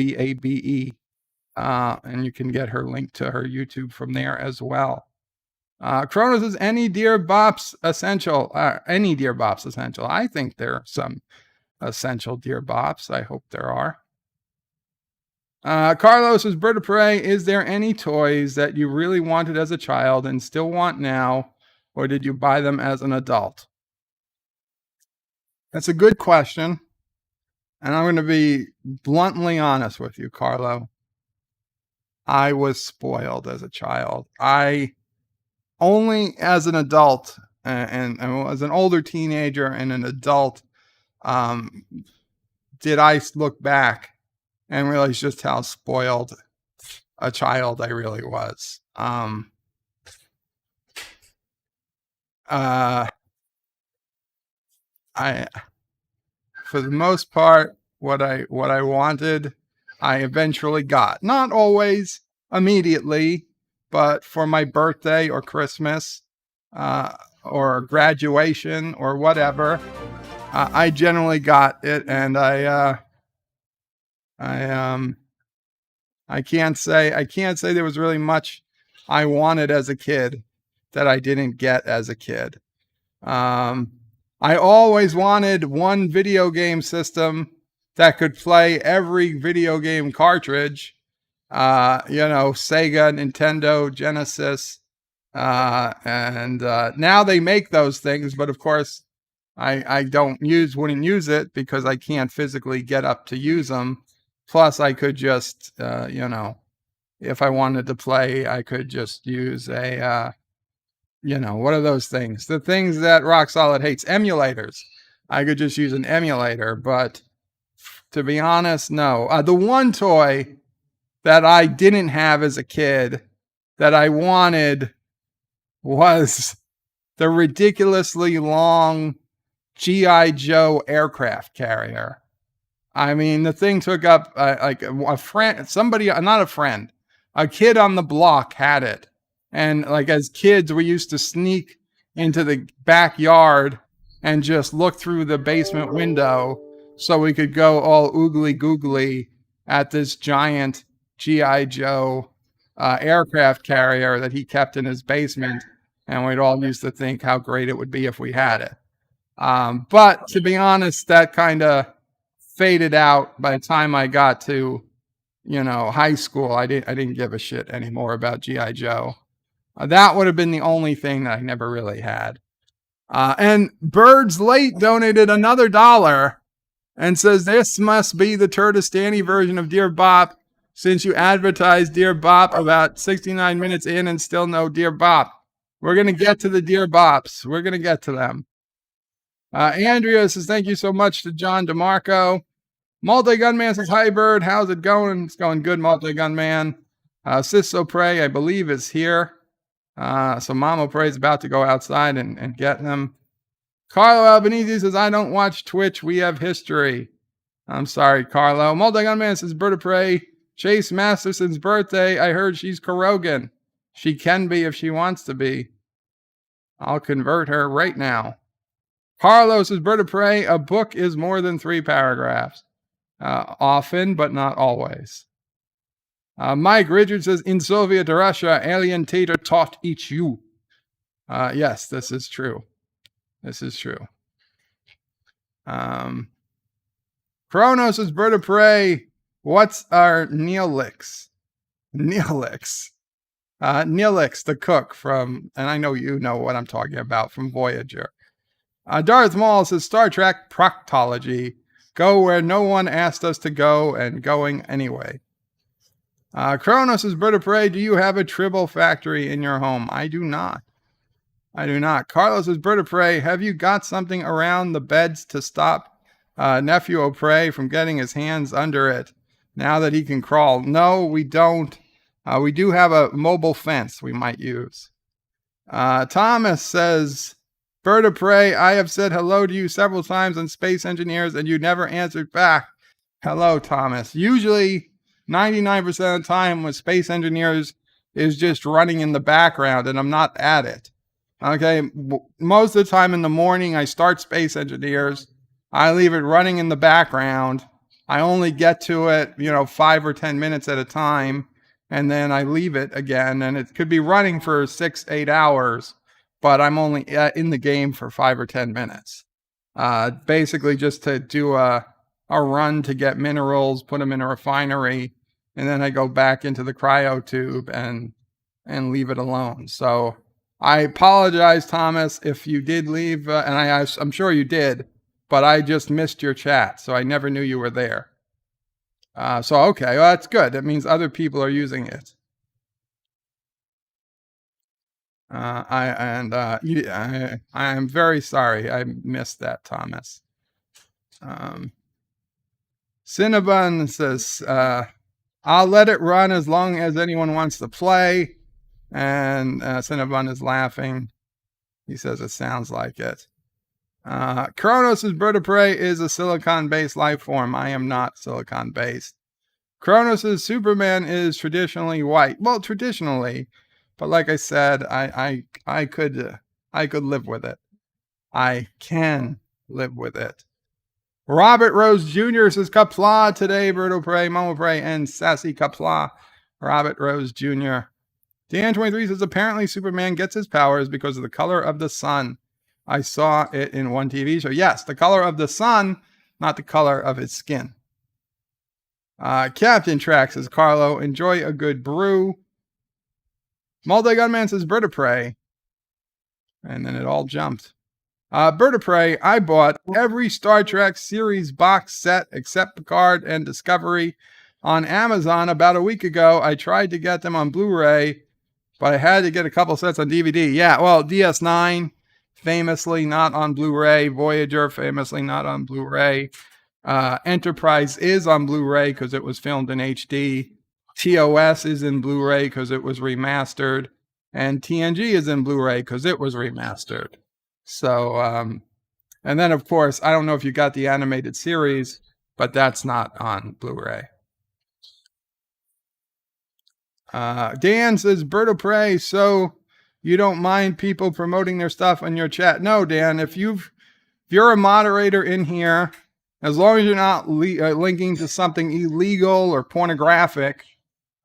And you can get her link to her YouTube from there as well. Kronos is any Dear Bops essential? Any Dear Bops essential? I think there are some essential Dear Bops. I hope there are. Carlos is Bird of Prey. Is there any toys that you really wanted as a child and still want now, or did you buy them as an adult? That's a good question. And I'm going to be bluntly honest with you, Carlo. I was spoiled as a child. I only as an adult and as an older teenager and an adult did I look back and realize just how spoiled a child I really was. For the most part, what I wanted, I eventually got. Not always immediately, but for my birthday or Christmas, or graduation or whatever, I generally got it, and I can't say there was really much I wanted as a kid that I didn't get as a kid. I always wanted one video game system that could play every video game cartridge, Sega, Nintendo, Genesis, and now they make those things, but of course I wouldn't use it because I can't physically get up to use them. Plus, I could just, if I wanted to play, I could just use a, what are those things? The things that Rock Solid hates, emulators. I could just use an emulator, but to be honest, no. The one toy that I didn't have as a kid that I wanted was the ridiculously long G.I. Joe aircraft carrier. I mean, the thing took up like a friend, a kid on the block had it. And like as kids, we used to sneak into the backyard and just look through the basement window so we could go all oogly googly at this giant G.I. Joe aircraft carrier that he kept in his basement. And we'd all used to think how great it would be if we had it. But to be honest, that kind of faded out by the time I got to, high school. I didn't give a shit anymore about G.I. Joe. That would have been the only thing that I never really had. And Birds Late donated another $1 and says, this must be the Turtistani version of Dear Bop, since you advertised Dear Bop about 69 minutes in and still no Dear Bop. We're going to get to the Dear Bops. We're going to get to them. Andrea says, thank you so much to John DeMarco. Multi-Gunman says, hi, Bird. How's it going? It's going good, Multi-Gunman. Sis Opre, I believe, is here. So Mom Opre is about to go outside and get them. Carlo Albanese says, I don't watch Twitch. We have history. I'm sorry, Carlo. Multi-Gunman says, Bird of Prey. Chase Masterson's birthday. I heard she's Carogan. She can be if she wants to be. I'll convert her right now. Carlos says, Bird of Prey, a book is more than 3 paragraphs. Often, but not always. Mike Richards says, in Soviet Russia, alien tater taught each you. Yes, this is true. This is true. Kronos says, Bird of Prey, what's our Neelix? Neelix, the cook from, and I know you know what I'm talking about, from Voyager. Darth Maul says, Star Trek proctology. Go where no one asked us to go and going anyway. Kronos says, Bird of Prey, do you have a Tribble factory in your home? I do not. Carlos says, Bird of Prey, have you got something around the beds to stop Nephew of Prey from getting his hands under it now that he can crawl? No, we don't. We do have a mobile fence we might use. Thomas says, Bird of Prey, I have said hello to you several times on Space Engineers and you never answered back. Hello, Thomas. Usually 99% of the time with Space Engineers is just running in the background and I'm not at it. Okay, most of the time in the morning I start Space Engineers. I leave it running in the background. I only get to it, 5 or 10 minutes at a time. And then I leave it again. And it could be running for 6-8 hours. But I'm only in the game for 5 or 10 minutes. Basically just to do a run to get minerals, put them in a refinery, and then I go back into the cryo tube and leave it alone. So I apologize, Thomas, if you did leave, and I'm sure you did, but I just missed your chat, so I never knew you were there. Okay, well, that's good. That means other people are using it. I am very sorry I missed that, Thomas. Cinnabon says, I'll let it run as long as anyone wants to play. And Cinnabon is laughing. He says it sounds like it. Kronos' Bird of Prey is a silicon-based life form. I am not silicon-based. Kronos' Superman is traditionally white. Well, traditionally. But like I said, I could live with it. I can live with it. Robert Rose Jr. says, Qapla today, Bird of Prey, Momo Prey, and Sassy Qapla. Robert Rose Jr. Dan23 says, apparently Superman gets his powers because of the color of the sun. I saw it in one TV show. Yes, the color of the sun, not the color of his skin. Captain Track says, Carlo, enjoy a good brew. Multi-Gunman says, Bird of Prey. And then it all jumped. Bird of Prey, I bought every Star Trek series box set except Picard and Discovery on Amazon about a week ago. I tried to get them on Blu-ray, but I had to get a couple sets on DVD. Yeah, well, DS9, famously not on Blu-ray. Voyager, famously not on Blu-ray. Enterprise is on Blu-ray because it was filmed in HD. TOS is in Blu-ray because it was remastered. And TNG is in Blu-ray because it was remastered. So, and then, of course, I don't know if you got the animated series, but that's not on Blu-ray. Dan says, Bird of Prey, so you don't mind people promoting their stuff on your chat? No, Dan, if you're a moderator in here, as long as you're not linking to something illegal or pornographic,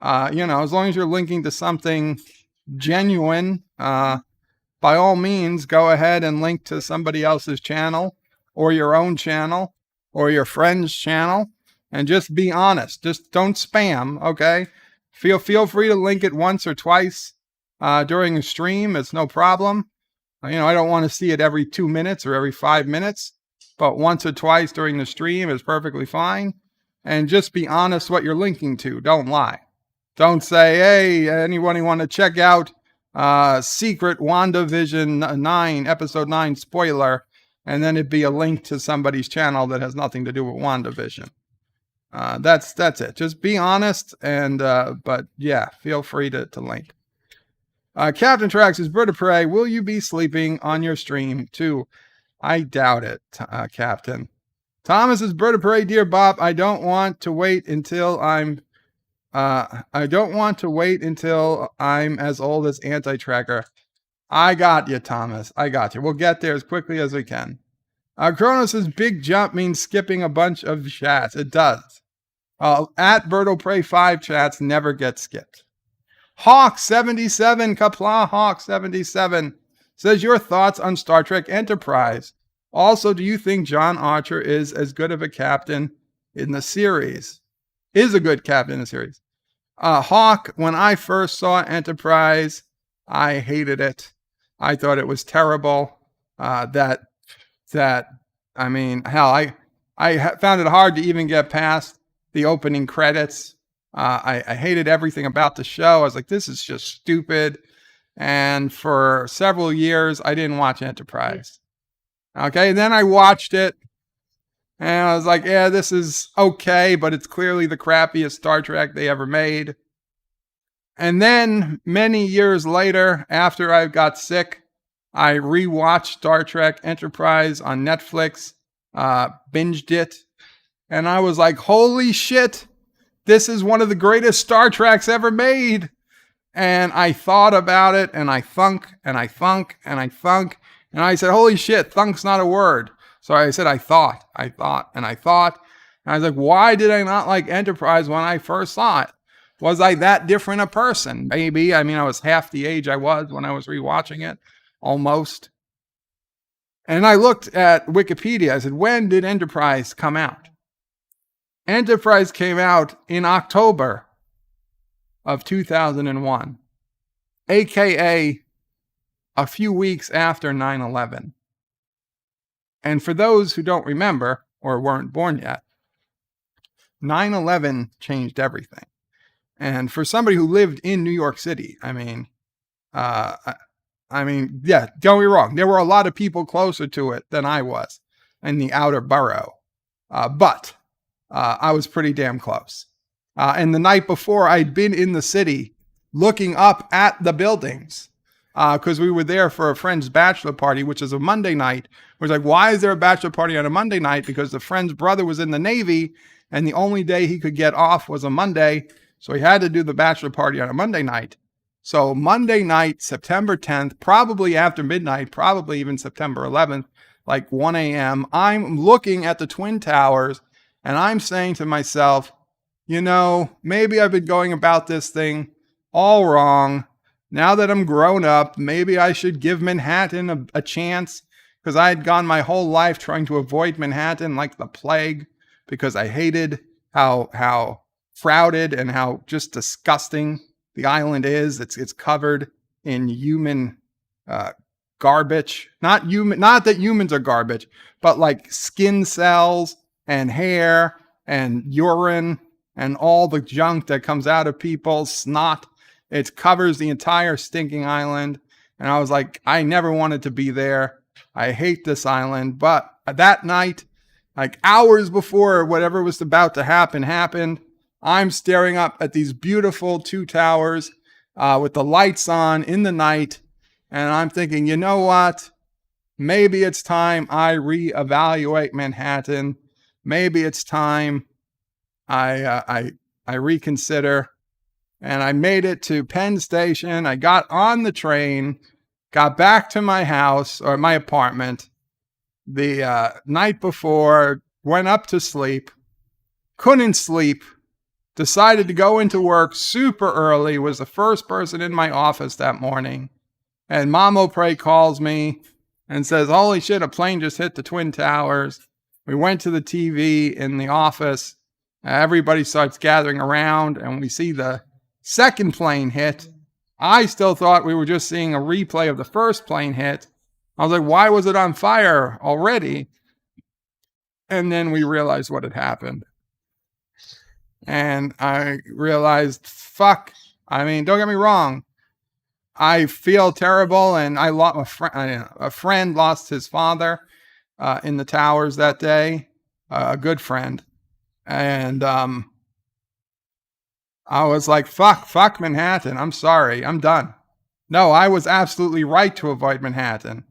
as long as you're linking to something genuine, by all means, go ahead and link to somebody else's channel or your own channel or your friend's channel and just be honest. Just don't spam, okay? Feel free to link it once or twice during a stream. It's no problem. I don't want to see it every 2 minutes or every 5 minutes, but once or twice during the stream is perfectly fine. And just be honest what you're linking to. Don't lie. Don't say, hey, anyone want to check out Secret WandaVision 9, Episode 9 spoiler, and then it'd be a link to somebody's channel that has nothing to do with WandaVision. That's it. Just be honest, and but yeah, feel free to link. Captain Trax is Bird of Prey. Will you be sleeping on your stream too? I doubt it, Captain. Thomas is Bird of Prey. Dear Bop, I don't want to wait until I'm as old as Anti-Tracker. I got you, Thomas. I got you. We'll get there as quickly as we can. Kronos' big jump means skipping a bunch of chats. It does. At Birdo Prey 5 chats never get skipped. Hawk77, Qapla Hawk77 says your thoughts on Star Trek Enterprise. Also, do you think John Archer is as good of a captain in the series? Is a good captain in the series. Hawk, when I first saw Enterprise, I hated it. I thought it was terrible. I found it hard to even get past the opening credits. I hated everything about the show. I was like, this is just stupid. And for several years, I didn't watch Enterprise. Okay, and then I watched it. And I was like, yeah, this is okay, but it's clearly the crappiest Star Trek they ever made. And then many years later, after I got sick, I rewatched Star Trek Enterprise on Netflix, binged it, and I was like, holy shit, this is one of the greatest Star Treks ever made. And I thought about it, and I thunk, and I thunk, and I thunk, and I said, holy shit, thunk's not a word. So I said, I thought, and I thought. And I was like, why did I not like Enterprise when I first saw it? Was I that different a person? Maybe. I mean, I was half the age I was when I was rewatching it. Almost. And I looked at Wikipedia. I said, when did Enterprise come out? Enterprise came out in October of 2001. AKA a few weeks after 9/11. And for those who don't remember or weren't born yet, 9/11 changed everything. And for somebody who lived in New York City, yeah, don't get me wrong. There were a lot of people closer to it than I was in the outer borough. But I was pretty damn close. And the night before, I'd been in the city looking up at the buildings. Because we were there for a friend's bachelor party, which is a Monday night. We're like, why is there a bachelor party on a Monday night? Because the friend's brother was in the Navy, and the only day he could get off was a Monday. So he had to do the bachelor party on a Monday night. So Monday night, September 10th, probably after midnight, probably even September 11th, like 1 a.m., I'm looking at the Twin Towers, and I'm saying to myself, maybe I've been going about this thing all wrong. Now that I'm grown up, maybe I should give Manhattan a chance, because I had gone my whole life trying to avoid Manhattan like the plague, because I hated how crowded and how just disgusting the island is. It's covered in human garbage. Not that humans are garbage, but like skin cells and hair and urine and all the junk that comes out of people's snot. It covers the entire stinking island. And I was like, I never wanted to be there. I hate this island. But that night, like hours before whatever was about to happen happened, I'm staring up at these beautiful two towers with the lights on in the night. And I'm thinking, you know what? Maybe it's time I reevaluate Manhattan. Maybe it's time I reconsider. And I made it to Penn Station. I got on the train, got back to my house or my apartment the night before, went up to sleep, couldn't sleep, decided to go into work super early, was the first person in my office that morning. And Mamo Prey calls me and says, holy shit, a plane just hit the Twin Towers. We went to the TV in the office. Everybody starts gathering around, and we see the second plane hit. I still thought we were just seeing a replay of the first plane hit. I was like, why was it on fire already? And then we realized what had happened. And I realized, fuck. I mean, don't get me wrong. I feel terrible, and I lost a friend lost his father in the towers that day, a good friend. And I was like, fuck Manhattan. I'm sorry. I'm done. No, I was absolutely right to avoid Manhattan.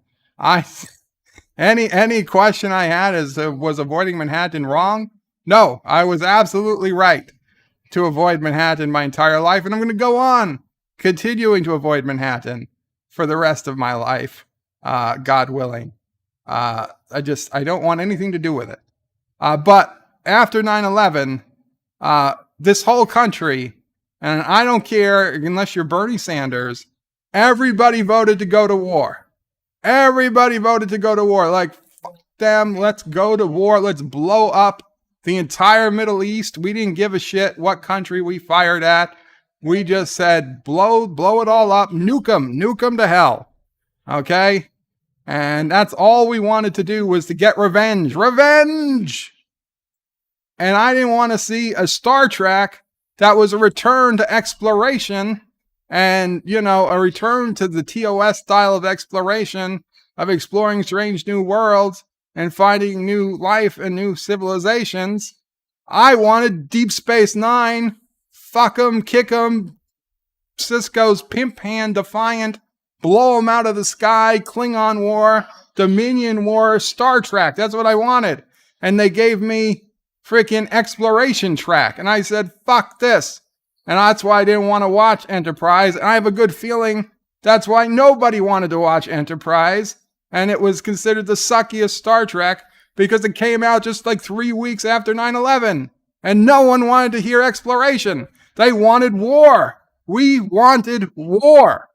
Any question I had is, was avoiding Manhattan wrong? No, I was absolutely right to avoid Manhattan my entire life. And I'm going to go on continuing to avoid Manhattan for the rest of my life, God willing. I don't want anything to do with it. But after 9/11, this whole country, and I don't care unless you're Bernie Sanders, everybody voted to go to war. Everybody voted to go to war. Like, fuck them, let's go to war. Let's blow up the entire Middle East. We didn't give a shit what country we fired at. We just said, blow it all up, nuke them to hell. Okay? And that's all we wanted to do, was to get revenge. Revenge! And I didn't want to see a Star Trek that was a return to exploration and, a return to the TOS style of exploration, of exploring strange new worlds and finding new life and new civilizations. I wanted Deep Space Nine, fuck 'em, kick 'em, Cisco's pimp hand defiant, blow 'em out of the sky, Klingon War, Dominion War, Star Trek. That's what I wanted. And they gave me freaking exploration track. And I said, fuck this. And that's why I didn't want to watch Enterprise. And I have a good feeling that's why nobody wanted to watch Enterprise. And it was considered the suckiest Star Trek because it came out just like 3 weeks after 9/11. And no one wanted to hear exploration. They wanted war. We wanted war.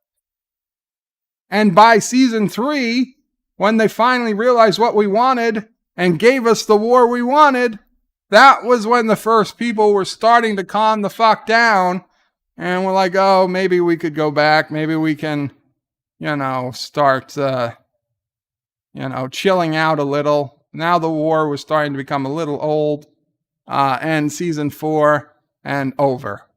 And by season 3, when they finally realized what we wanted and gave us the war we wanted, that was when the first people were starting to calm the fuck down. And we're like, oh, maybe we could go back. Maybe we can, start, chilling out a little. Now the war was starting to become a little old. And season 4 and over.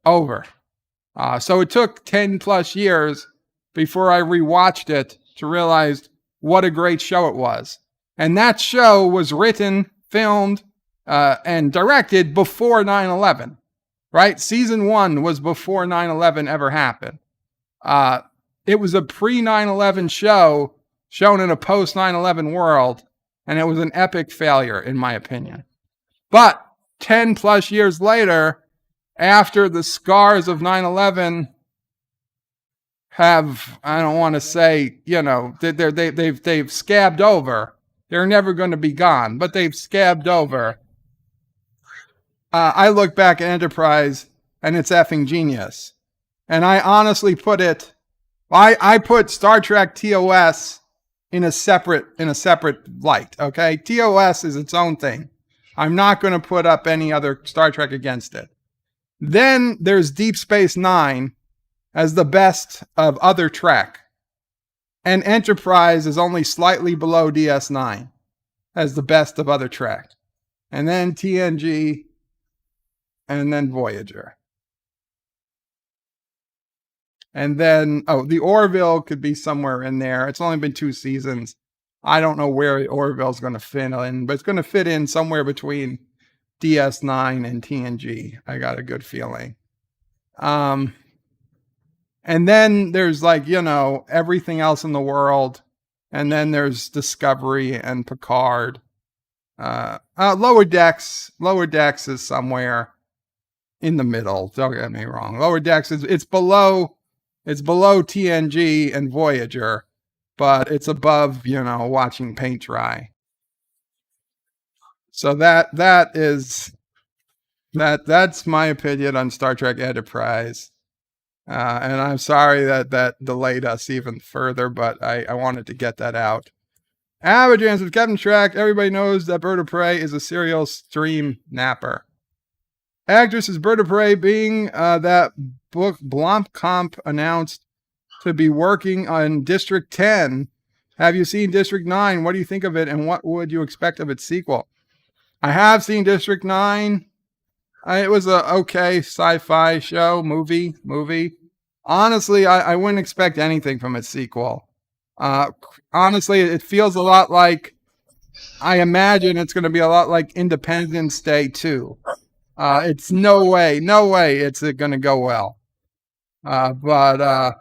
So it took 10 plus years before I rewatched it to realize what a great show it was. And that show was written, filmed, and directed before 9/11, right? Season 1 was before 9/11 ever happened. It was a pre-9/11 show shown in a post-9/11 world, and it was an epic failure, in my opinion. But 10 plus years later, after the scars of 9/11 have, I don't want to say, they've scabbed over. They're never going to be gone, but they've scabbed over. I look back at Enterprise, and it's effing genius. And I honestly put it, I put Star Trek TOS in a separate light, okay? TOS is its own thing. I'm not going to put up any other Star Trek against it. Then there's Deep Space Nine as the best of other Trek. And Enterprise is only slightly below DS9 as the best of other Trek. And then TNG, and then Voyager. And then, the Orville could be somewhere in there. It's only been 2 seasons. I don't know where Orville's going to fit in, but it's going to fit in somewhere between DS9 and TNG. I got a good feeling. And then there's everything else in the world. And then there's Discovery and Picard. Lower Decks is somewhere in the middle. Don't get me wrong. Lower Decks it's below TNG and Voyager, but it's above, watching paint dry. So that's my opinion on Star Trek Enterprise. And I'm sorry that delayed us even further, but I wanted to get that out. Average answers, Captain Trek. Everybody knows that Bird of Prey is a serial stream napper. Actress is Bird of Prey, being that book Blomkamp announced to be working on District 10. Have you seen District 9? What do you think of it, and what would you expect of its sequel? I have seen District 9. It was a okay sci-fi show, movie. Honestly, I wouldn't expect anything from its sequel. Honestly, it feels a lot like, I imagine it's going to be a lot like Independence Day 2. It's no way it's going to go well. But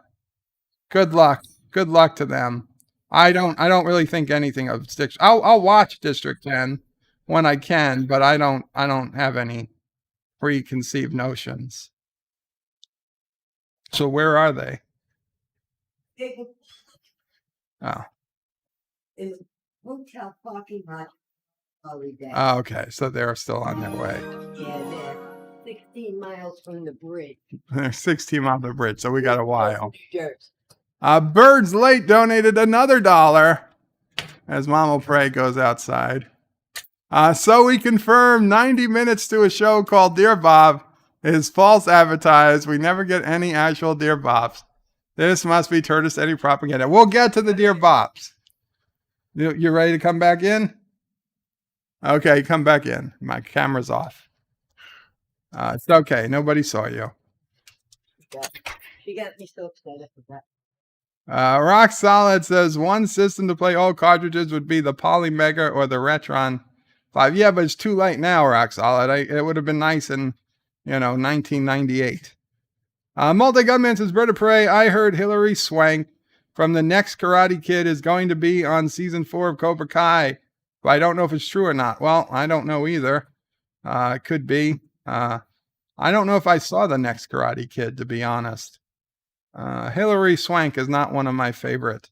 good luck to them. I don't really think anything of District. I'll watch District 10 when I can, but I don't have any preconceived notions. So where are they? Oh. In hotel parking lot. Oh, okay, so they're still on their way. Yeah, they're 16 miles from the bridge. They're 16 miles from the bridge, so we got a while. Birds Late donated another $1 as Mama Prey goes outside. So we confirm 90 minutes to a show called Dear Bop is false advertised. We never get any actual Dear Bops. This must be Turtle City propaganda. We'll get to the Dear Bops. You ready to come back in? Okay, come back in. My camera's off. It's okay. Nobody saw you. She got me so upset I forgot. Rock Solid says one system to play all cartridges would be the Polymega or the Retron 5. Yeah, but it's too late now, Rock Solid. It would have been nice in 1998. Multi-Gunman says, Bird of Prey, I heard Hilary Swank from the next Karate Kid is going to be on season 4 of Cobra Kai, but I don't know if it's true or not. Well, I don't know either. It could be. I don't know if I saw the next Karate Kid, to be honest. Hilary Swank is not one of my favorite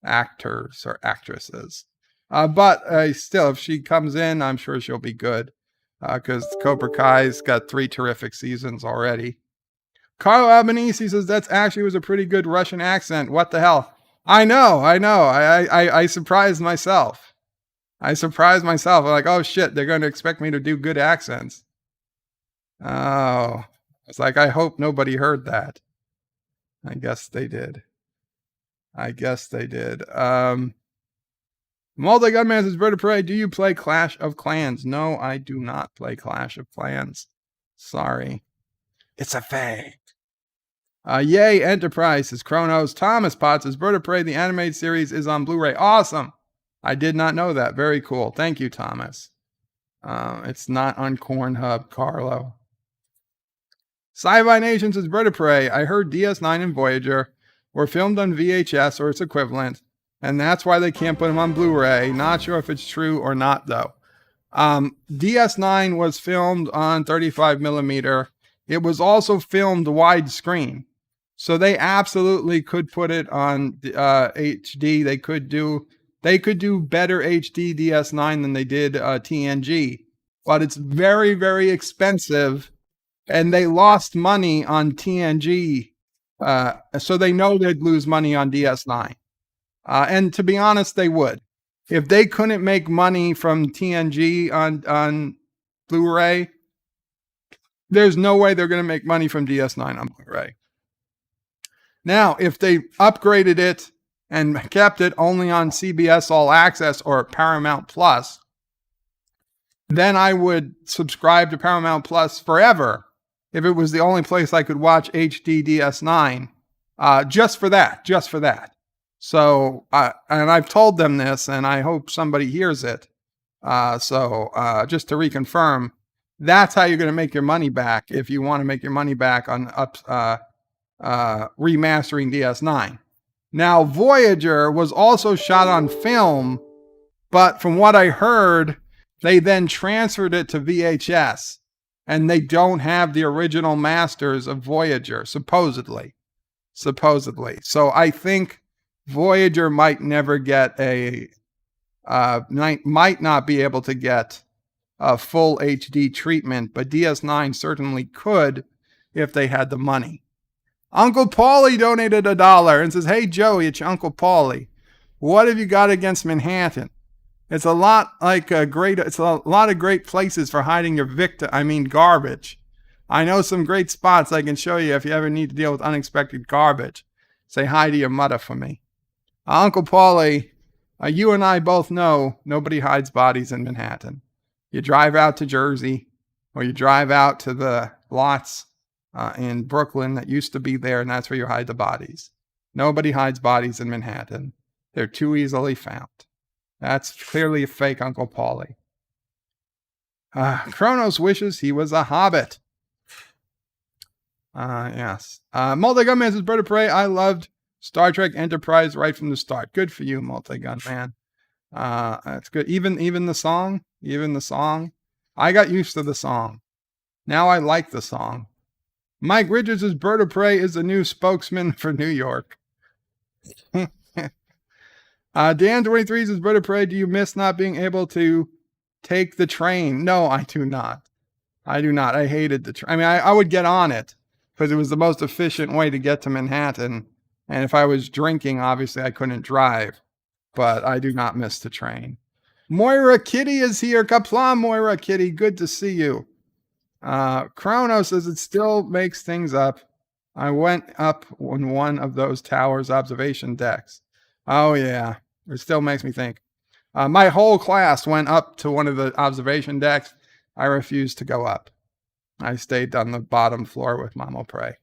actors or actresses. But still, if she comes in, I'm sure she'll be good. Because Cobra Kai's got 3 terrific seasons already. Carlo Albanese says that's actually was a pretty good Russian accent. What the hell? I know. I surprised myself. I'm like, oh shit, they're going to expect me to do good accents. Oh, it's like, I hope nobody heard that. I guess they did. Multi-Gunman says, Bird of Prey, do you play Clash of Clans? No, I do not play Clash of Clans. Sorry. It's a fact. Yay, Enterprise says Kronos. Thomas Potts says, Bird of Prey, the animated series is on Blu-ray. Awesome. I did not know that. Very cool. Thank you, Thomas. It's not on Cornhub, Carlo. Sci-Fi Nation says, Bird of Prey, I heard DS9 and Voyager were filmed on VHS or its equivalent, and that's why they can't put them on Blu-ray. Not sure if it's true or not, though. DS9 was filmed on 35 millimeter. It was also filmed widescreen. So they absolutely could put it on HD. They could do better HD DS9 than they did TNG. But it's very, very expensive. And they lost money on TNG. So they know they'd lose money on DS9. And to be honest, they would. If they couldn't make money from TNG on Blu-ray, there's no way they're going to make money from DS9 on Blu-ray. Now, if they upgraded it and kept it only on CBS All Access or Paramount Plus, then I would subscribe to Paramount Plus forever if it was the only place I could watch HD DS9, just for that. So, and I've told them this, and I hope somebody hears it. Just to reconfirm, that's how you're going to make your money back if you want to make your money back on remastering DS9. Now, Voyager was also shot on film, but from what I heard, they then transferred it to VHS, and they don't have the original masters of Voyager, supposedly. So I think Voyager might never get might not be able to get a full HD treatment, but DS9 certainly could if they had the money. Uncle Paulie donated $1 and says, "Hey Joey, it's your Uncle Paulie. What have you got against Manhattan? It's a lot of great places for hiding your garbage. I know some great spots I can show you if you ever need to deal with unexpected garbage. Say hi to your mother for me." Uncle Paulie, you and I both know nobody hides bodies in Manhattan. You drive out to Jersey, or you drive out to the lots in Brooklyn that used to be there, and that's where you hide the bodies. Nobody hides bodies in Manhattan. They're too easily found. That's clearly a fake Uncle Paulie. Kronos wishes he was a hobbit. Yes. Multi-Gun Man says, "Bird of Prey, I loved Star Trek Enterprise right from the start." Good for you, Multi-Gun Man. That's good. Even the song. I got used to the song. Now I like the song. Mike Richards says, "Bird of Prey is the new spokesman for New York." Dan23 says, "Bird of Prey, do you miss not being able to take the train?" No, I do not. I hated the train. I would get on it because it was the most efficient way to get to Manhattan. And if I was drinking, obviously I couldn't drive. But I do not miss the train. Moira Kitty is here. Qapla, Moira Kitty. Good to see you. Chrono says, "It still makes things up. I went up on one of those towers observation decks." Oh, yeah. It still makes me think. My whole class went up to one of the observation decks. I refused to go up. I stayed on the bottom floor with Mama Prey.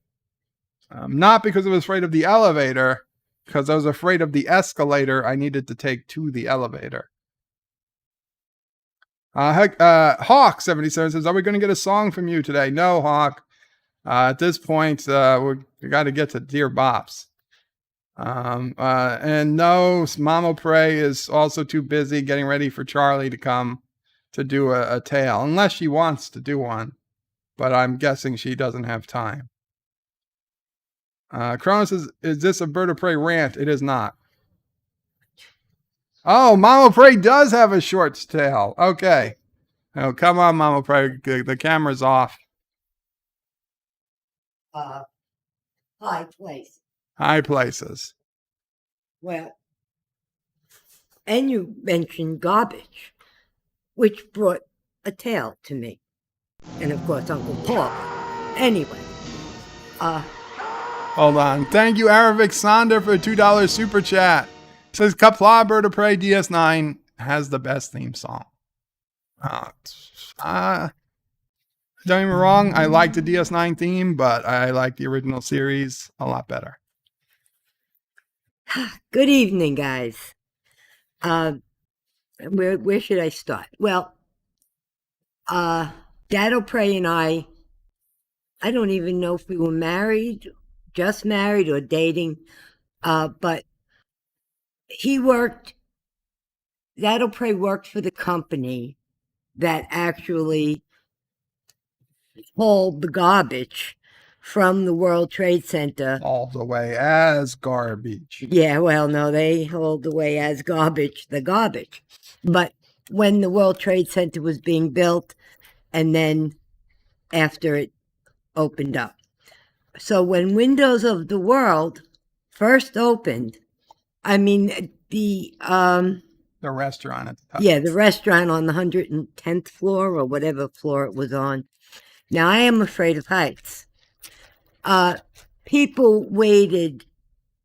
Not because I was afraid of the elevator, because I was afraid of the escalator I needed to take to the elevator. Hawk77 says, "Are we going to get a song from you today?" No, Hawk. At this point, we got to get to Dear Bops. And no, Mama Prey is also too busy getting ready for Charlie to come to do a tale, unless she wants to do one. But I'm guessing she doesn't have time. Kronos says, "Is this a Bird of Prey rant?" It is not. Oh, Mama Prey does have a short tail. Okay. Oh, come on, Mama Prey. The camera's off. High place. High places. Well, and you mentioned garbage, which brought a tale to me. And of course, Uncle Paul. Anyway, hold on. Thank you, Aravic Sonder, for a $2 super chat. It says, "Qapla, Bird of Prey DS9 has the best theme song." Don't get me wrong, I like the DS9 theme, but I like the original series a lot better. good evening, guys. Where should I start? Well, Dado Prey and I don't even know if we were married, just married, or dating, but Dado Prey worked for the company that actually hauled the garbage from the World Trade Center. All the way as garbage. Yeah, well, no, they hauled away as garbage, the garbage. But when the World Trade Center was being built, and then after it opened up. So when Windows of the World first opened, the restaurant at the top. Yeah, the restaurant on the 110th floor or whatever floor it was on. Now, I am afraid of heights. People waited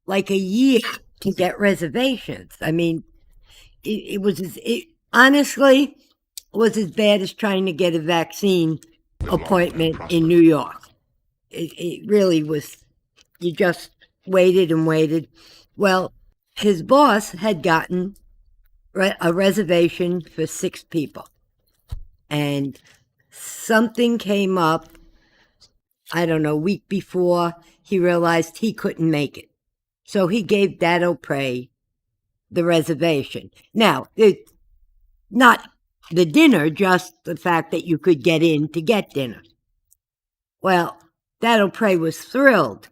like a year to get reservations. I mean, it honestly was as bad as trying to get a vaccine appointment in New York. It really was. You just waited and waited. Well, his boss had gotten a reservation for 6 people. And something came up, I don't know, a week before he realized he couldn't make it. So he gave Dad O'Prey the reservation. Now, not the dinner, just the fact that you could get in to get dinner. Well, Dad O'Prey was thrilled.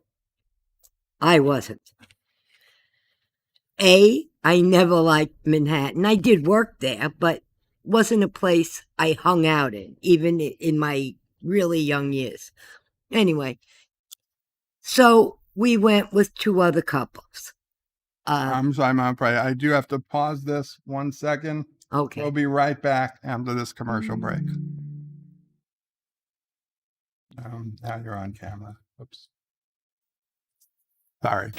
I wasn't. I never liked Manhattan. I did work there, but wasn't a place I hung out in, even in my really young years. Anyway, so we went with 2 other couples. I'm sorry, Mom Pray. I do have to pause this 1 second. Okay. We'll be right back after this commercial break. Now you're on camera. Oops. Sorry.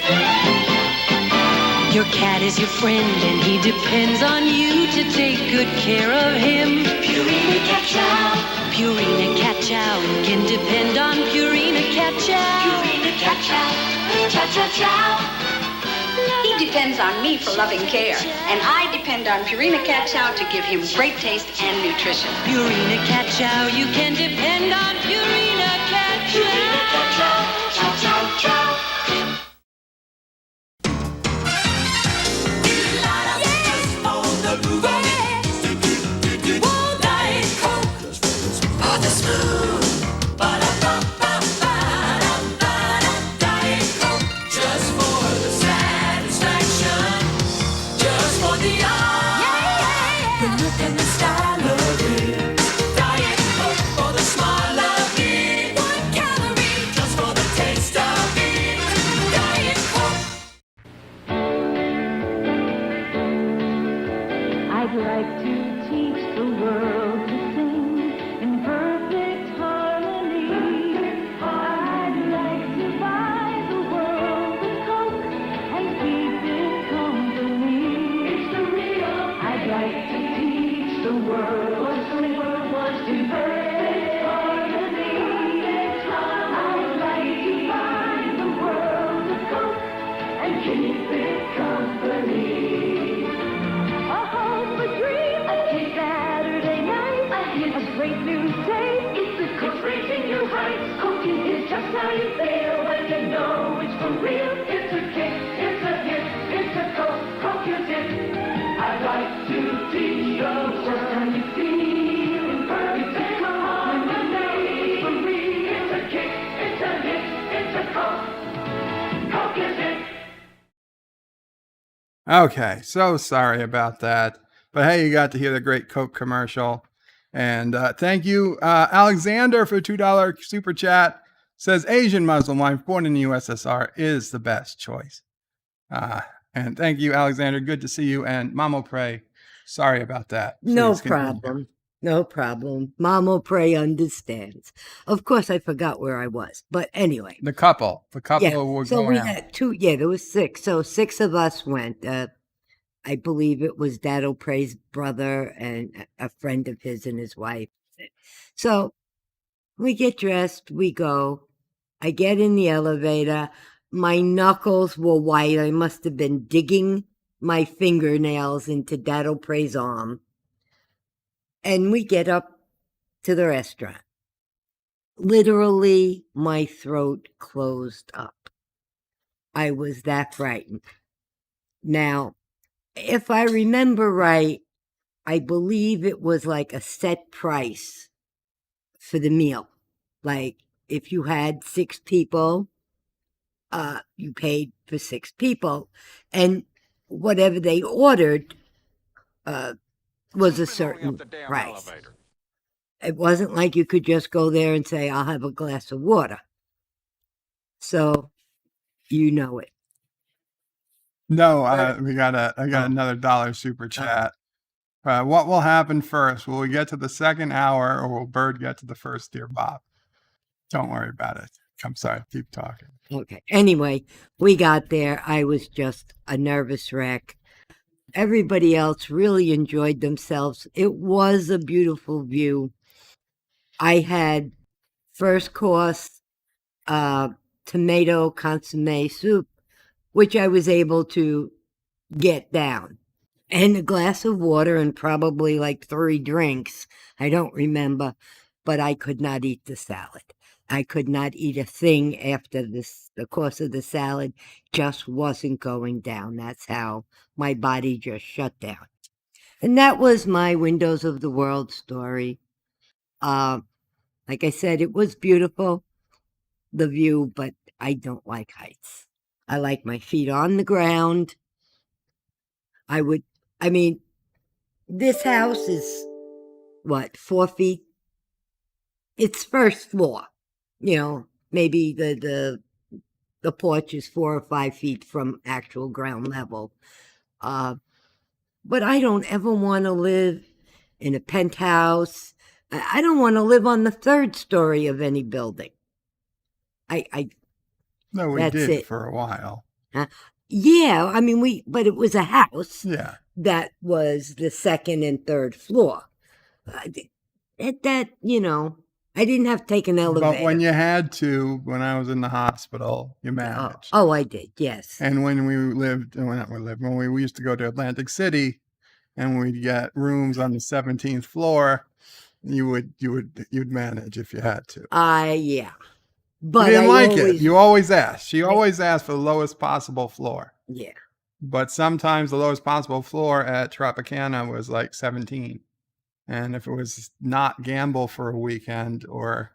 Your cat is your friend and he depends on you to take good care of him. Purina Cat Chow. Purina Cat Chow. You can depend on Purina Cat Chow. Purina Cat Chow. Chow chow chow. He depends on me for loving care, and I depend on Purina Cat Chow to give him great taste and nutrition. Purina Cat Chow. You can depend on Purina Cat Chow. Purina Cat Chow. Chow chow chow. Okay, so sorry about that. But hey, you got to hear the great Coke commercial. And thank you, Alexander, for $2 super chat. Says Asian Muslim wife born in the USSR is the best choice. And thank you, Alexander. Good to see you. And Mom O'Prey, sorry about that. No problem. No problem. Mom O'Prey understands. Of course, I forgot where I was. But anyway. The couple yeah. were so going we out. had 2. Yeah, there was 6. So 6 of us went. I believe it was Dad O'Prey's brother and a friend of his and his wife. So we get dressed. We go. I get in the elevator. My knuckles were white. I must have been digging my fingernails into Dad O'Prey's arm. And we get up to the restaurant. Literally, my throat closed up. I was that frightened. Now, if I remember right, I believe it was like a set price for the meal. Like, if you had 6 people, you paid for 6 people. And whatever they ordered was a certain price. It wasn't like you could just go there and say, I'll have a glass of water. So, you know it. No, I got another $1 super chat. What will happen first? Will we get to the second hour or will Bird get to the first Dear Bop? Don't worry about it. I'm sorry. Keep talking. Okay. Anyway, we got there. I was just a nervous wreck. Everybody else really enjoyed themselves. It was a beautiful view. I had first course tomato consomme soup, which I was able to get down, and a glass of water and probably like 3 drinks. I don't remember, but I could not eat the salad. I could not eat a thing after the course of the salad just wasn't going down. That's how my body just shut down. And that was my Windows of the World story. Like I said, it was beautiful, the view, but I don't like heights. I like my feet on the ground. This house is, 4 feet? It's first floor. Maybe the porch is 4 or 5 feet from actual ground level. But I don't ever want to live in a penthouse. I don't want to live on the 3rd story of any building. No, we That's did it. for a while. Yeah, but it was a house. Yeah. That was the 2nd and 3rd floor. I didn't have to take an elevator. But when you had to, when I was in the hospital, you managed. Oh, I did, yes. And when we used to go to Atlantic City and we'd get rooms on the 17th floor, you'd manage if you had to. Yeah. But you didn't like it. You always asked. She always asked for the lowest possible floor. Yeah. But sometimes the lowest possible floor at Tropicana was like 17. And if it was not gamble for a weekend or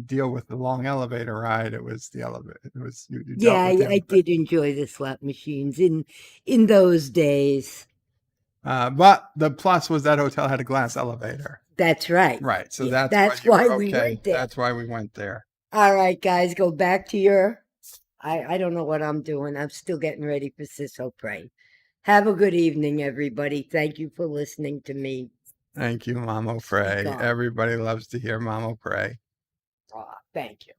deal with the long elevator ride, it was the elevator. It was I did enjoy the slot machines in those days. But the plus was that hotel had a glass elevator. That's right. Right. So Yeah, that's why we went there. That's why we went there. All right, guys, go back to your. I don't know what I'm doing. I'm still getting ready for Sisso Pray. Have a good evening, everybody. Thank you for listening to me. Thank you, Mamo Pray. Everybody loves to hear Mamo Pray. Thank you.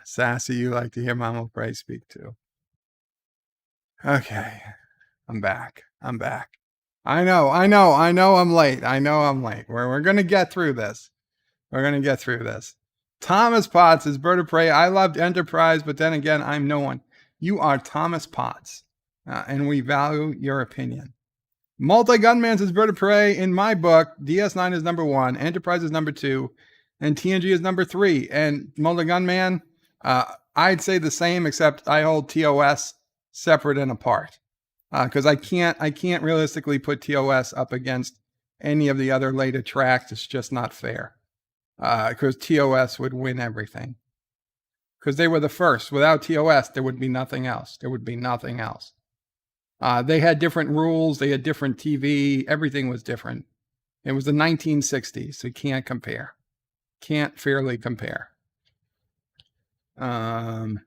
Sassy, you like to hear Mamo Pray speak too. Okay. I'm back. I know I'm late. We're going to get through this. Thomas Potts is Bird of Prey. I loved Enterprise, but then again, I'm no one. You are Thomas Potts, and we value your opinion. Multi-Gunman says Bird of Prey. In my book, DS9 is number 1, Enterprise is number 2, and TNG is number 3. And Multi-Gunman, I'd say the same, except I hold TOS separate and apart. Because I can't realistically put TOS up against any of the other later tracks. It's just not fair. Because TOS would win everything. Because they were the first. Without TOS, there would be nothing else. They had different rules. They had different TV. Everything was different. It was the 1960s, so you can't compare. Can't fairly compare. What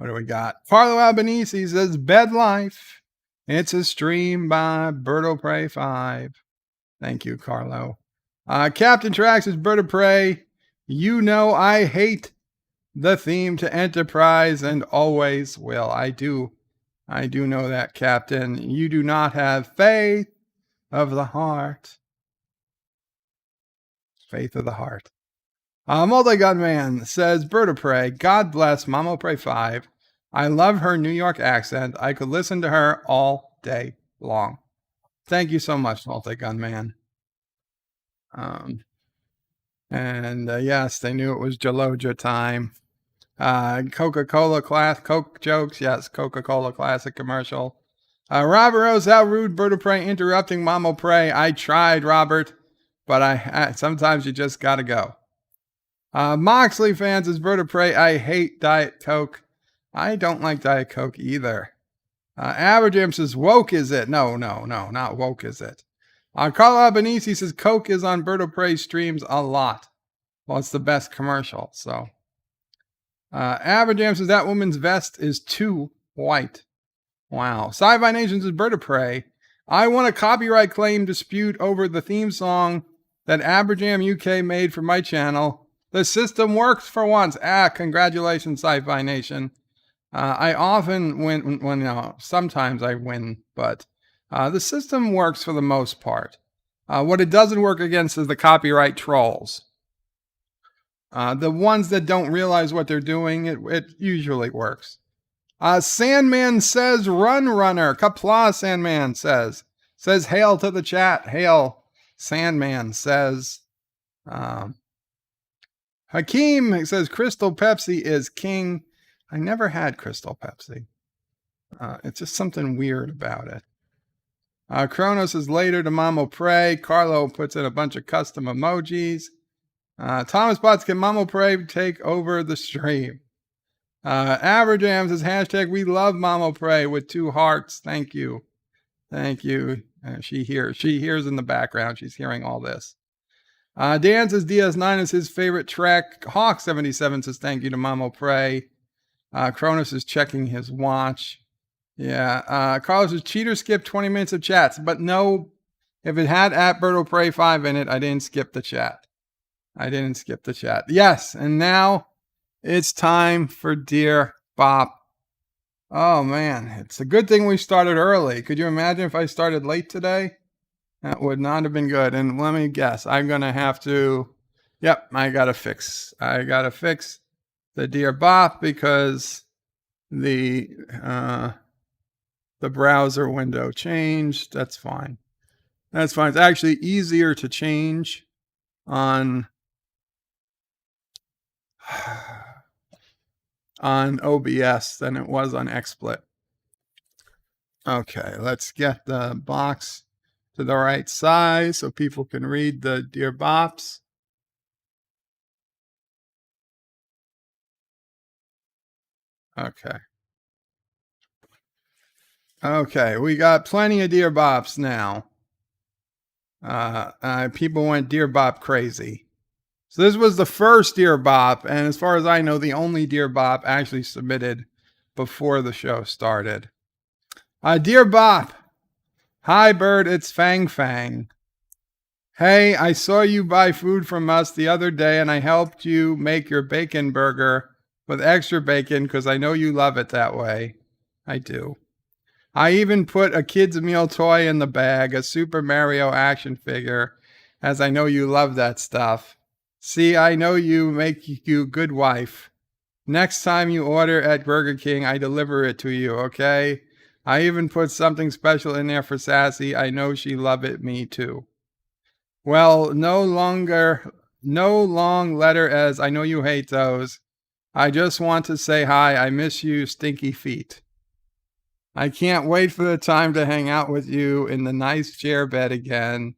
do we got? Carlo Albanese says, Bed Life. It's a stream by Bird of Prey 5. Thank you, Carlo. Captain Trax is Bird of Prey. You know I hate the theme to Enterprise and always will. I do know that, Captain. You do not have faith of the heart. Faith of the heart. Multi-Gunman says, Bird of Prey, God bless Mamo Prey 5. I love her New York accent. I could listen to her all day long. Thank you so much, Multi-Gunman. Yes, they knew it was Jaloja time. Coca-Cola Coke jokes. Yes, Coca-Cola Classic commercial. Robert Rose, how rude, Bird of Prey interrupting Mamo Prey. I tried, Robert, but sometimes you just gotta go. Moxley fans is Bird of Prey. I hate Diet Coke. I don't like Diet Coke either. Aberjam says, woke is it? No, not woke is it. Carl Albanese says, Coke is on Bird of Prey streams a lot. Well, it's the best commercial, so. Aberjam says, that woman's vest is too white. Wow. Sci-Fi Nation says, Bird of Prey. I won a copyright claim dispute over the theme song that Aberjam UK made for my channel. The system works for once. Congratulations, Sci-Fi Nation. I often win, sometimes I win, but the system works for the most part. What it doesn't work against is the copyright trolls. The ones that don't realize what they're doing, it usually works. Sandman says, run, runner. Qapla, Sandman says. Says, hail to the chat. Hail, Sandman says. Hakeem says, Crystal Pepsi is king. I never had Crystal Pepsi. It's just something weird about it. Kronos is later to Mamo Pray. Carlo puts in a bunch of custom emojis. Thomas Potts, can Mamo Pray take over the stream? Averjam says, hashtag we love Mamo Pray with 2 hearts. Thank you. Thank you. She hears in the background. She's hearing all this. Dan says DS9 is his favorite track. Hawk77 says, thank you to Mamo Pray. Cronus is checking his watch. Yeah. Carlos says, cheater skipped 20 minutes of chats. But no, if it had @BirdoPray5 in it, I didn't skip the chat. Yes, and now it's time for Dear Bop. Oh, man. It's a good thing we started early. Could you imagine if I started late today? That would not have been good. And let me guess. I'm going to have to... Yep, I got to fix the Dear Bop because the browser window changed. That's fine. It's actually easier to change on OBS than it was on XSplit. Okay, let's get the box to the right size so people can read the Dear Bops. Okay, we got plenty of Dear Bops now. People went Dear Bop crazy. So this was the first Dear Bop, and as far as I know, the only Dear Bop actually submitted before the show started. Dear Bop, hi Bird, it's Fang Fang. Hey, I saw you buy food from us the other day, and I helped you make your bacon burger with extra bacon because I know you love it that way. I do. I even put a kid's meal toy in the bag, a Super Mario action figure, as I know you love that stuff. See, I know you make you good wife. Next time you order at Burger King, I deliver it to you, okay? I even put something special in there for Sassy. I know she love it, me too. Well, no long letter as I know you hate those. I just want to say hi. I miss you, stinky feet. I can't wait for the time to hang out with you in the nice chair bed again.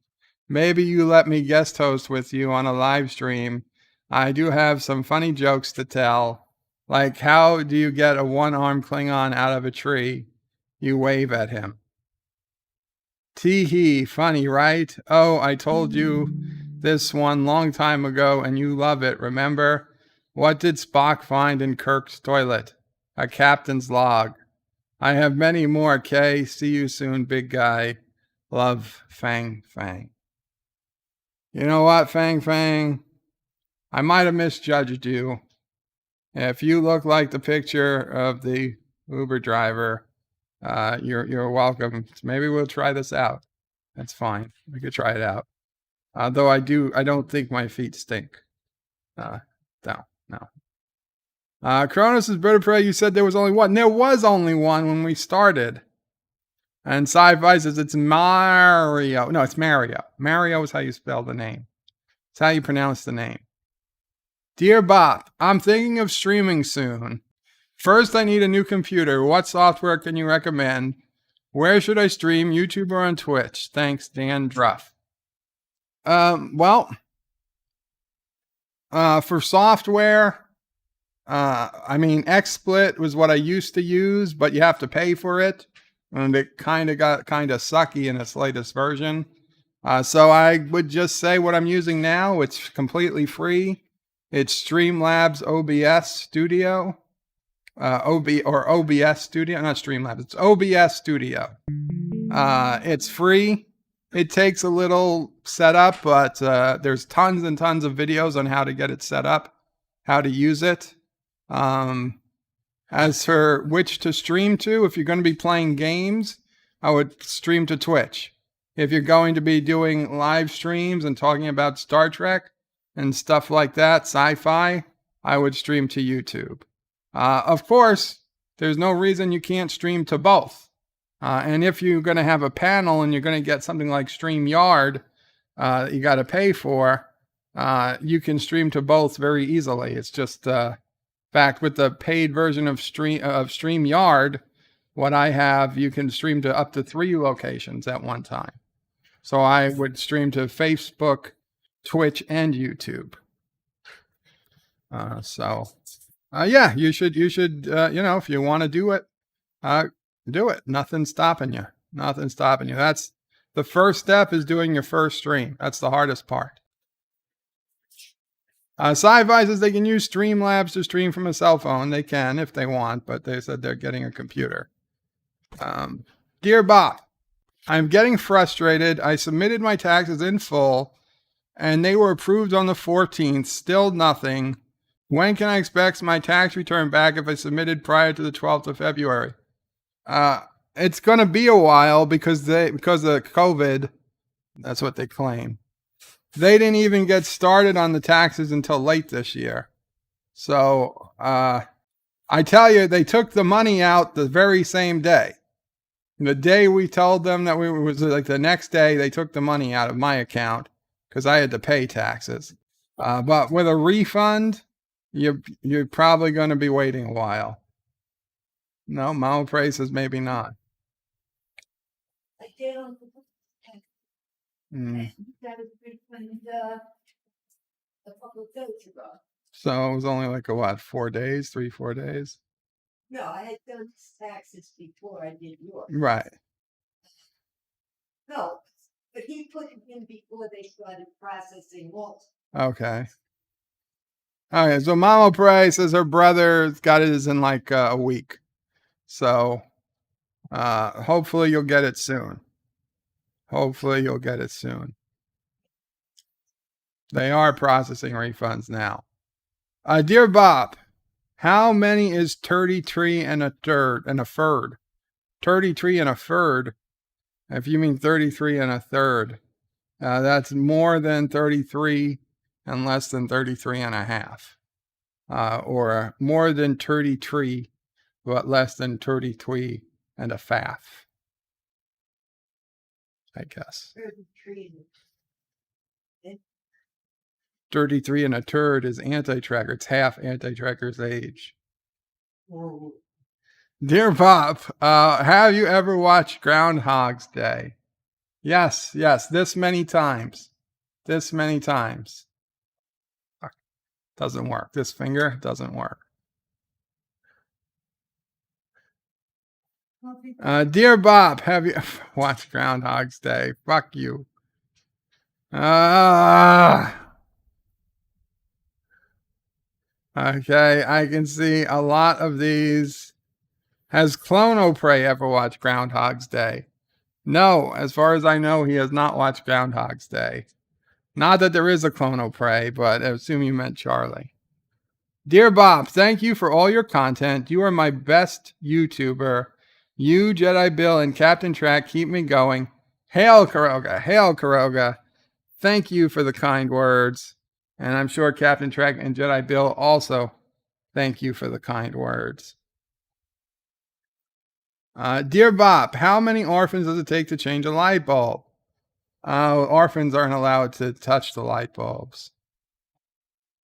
Maybe you let me guest host with you on a live stream. I do have some funny jokes to tell. Like, how do you get a one-armed Klingon out of a tree? You wave at him. Tee-hee, funny, right? Oh, I told you this one long time ago and you love it, remember? What did Spock find in Kirk's toilet? A captain's log. I have many more, Kay. See you soon, big guy. Love, Fang Fang. You know what, Fang Fang? I might have misjudged you. If you look like the picture of the Uber driver, you're welcome. Maybe we'll try this out. That's fine. We could try it out. Though I don't think my feet stink. No. Cronus is Bird of Prey. You said there was only one. There was only one when we started. And Sci-Fi says it's Mario. No, it's Mario. Mario is how you spell the name. It's how you pronounce the name. Dear Bop, I'm thinking of streaming soon. First, I need a new computer. What software can you recommend? Where should I stream? YouTube or on Twitch? Thanks, Dan Druff. For software, XSplit was what I used to use, but you have to pay for it. And it got kind of sucky in its latest version. So I would just say what I'm using now. It's completely free. It's Streamlabs OBS Studio. OBS Studio. Not Streamlabs. It's OBS Studio. It's free. It takes a little setup, but there's tons and tons of videos on how to get it set up, how to use it. As for which to stream to, if you're going to be playing games, I would stream to Twitch. If you're going to be doing live streams and talking about Star Trek and stuff like that, sci-fi, I would stream to YouTube. Of course, there's no reason you can't stream to both. And if you're going to have a panel and you're going to get something like StreamYard, you got to pay for, you can stream to both very easily. It's just, in fact, with the paid version of StreamYard, what I have, you can stream to up to 3 locations at one time. So I would stream to Facebook, Twitch, and YouTube. Yeah, you should, if you want to do it, do it. Nothing's stopping you. Nothing's stopping you. That's the first step, is doing your first stream. That's the hardest part. Sci-Fi says they can use Streamlabs to stream from a cell phone. They can if they want, but they said they're getting a computer. Dear Bop, I'm getting frustrated. I submitted my taxes in full, and they were approved on the 14th. Still nothing. When can I expect my tax return back if I submitted prior to the 12th of February? It's going to be a while because of COVID. That's what they claim. They didn't even get started on the taxes until late this year. So, I tell you, they took the money out the very same day. The day we told them that was like the next day, they took the money out of my account because I had to pay taxes. But with a refund, you're probably going to be waiting a while. No, Mama Prey says maybe not. So it was only like 4 days, 3-4 days? No, I had done taxes before I did yours. Right. No, but he put it in before they started processing yours. Okay. Okay, so Mama Prey says her brother got his in like a week. So hopefully you'll get it soon. Hopefully you'll get it soon. They are processing refunds now. Dear Bop, how many is 33 and a third and a third? 33 and a third. If you mean 33 and a third, that's more than 33 and less than 33 and a half. Or more than 33, but less than 33 and a half. I guess. 33 and a third is anti-tracker. It's half anti-tracker's age. Whoa. Dear Bop, have you ever watched Groundhog's Day? Yes, this many times. This many times. Doesn't work. This finger doesn't work. Dear Bop, have you watched Groundhog's Day? Fuck you. Okay, I can see a lot of these. Has Clono Prey ever watched Groundhog's Day? No, as far as I know, he has not watched Groundhog's Day. Not that there is a Clono Prey, but I assume you meant Charlie. Dear Bop, thank you for all your content. You are my best YouTuber. You, Jedi Bill, and Captain Track keep me going. Hail Caroga, hail Caroga. Thank you for the kind words. And I'm sure Captain Track and Jedi Bill also thank you for the kind words. Dear Bop, how many orphans does it take to change a light bulb? Orphans aren't allowed to touch the light bulbs.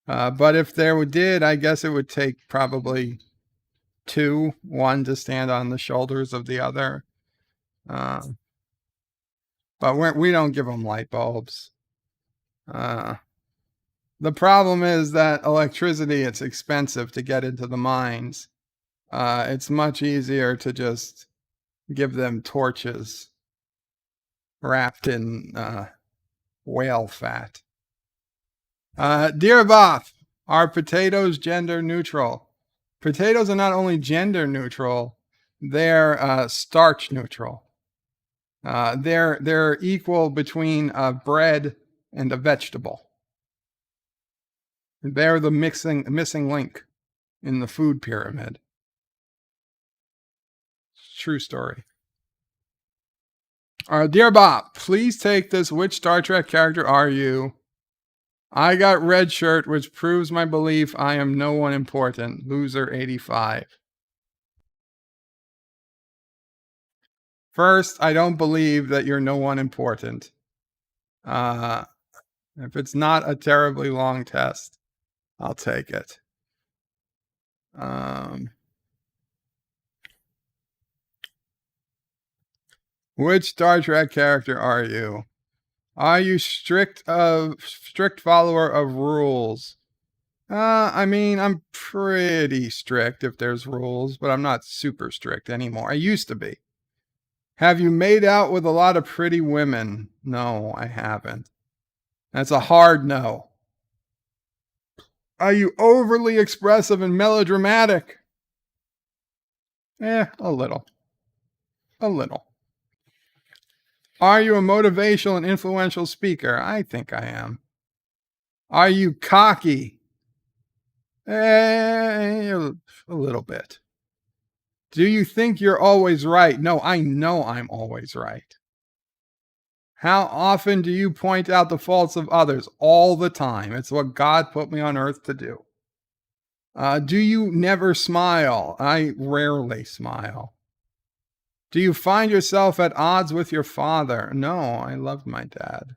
But if there did, I guess it would take probably 2, one to stand on the shoulders of the other. But we don't give them light bulbs. The problem is that electricity, it's expensive to get into the mines. It's much easier to just give them torches wrapped in whale fat. Dear Bop, are potatoes gender neutral? Potatoes are not only gender neutral, they're starch neutral. They're equal between a bread and a vegetable. They're the missing link in the food pyramid. True story. Dear Bop, please take this. Which Star Trek character are you? I got red shirt, which proves my belief I am no one important. Loser 85. First, I don't believe that you're no one important. If it's not a terribly long test, I'll take it. Which Star Trek character are you? Are you strict follower of rules? I mean, I'm pretty strict if there's rules, but I'm not super strict anymore. I used to be. Have you made out with a lot of pretty women? No, I haven't. That's a hard no. Are you overly expressive and melodramatic? A little. A little. Are you a motivational and influential speaker? I think I am. Are you cocky? A little bit. Do you think you're always right? No, I know I'm always right. How often do you point out the faults of others? All the time. It's what God put me on earth to do. Do you never smile? I rarely smile. Do you find yourself at odds with your father? No, I loved my dad.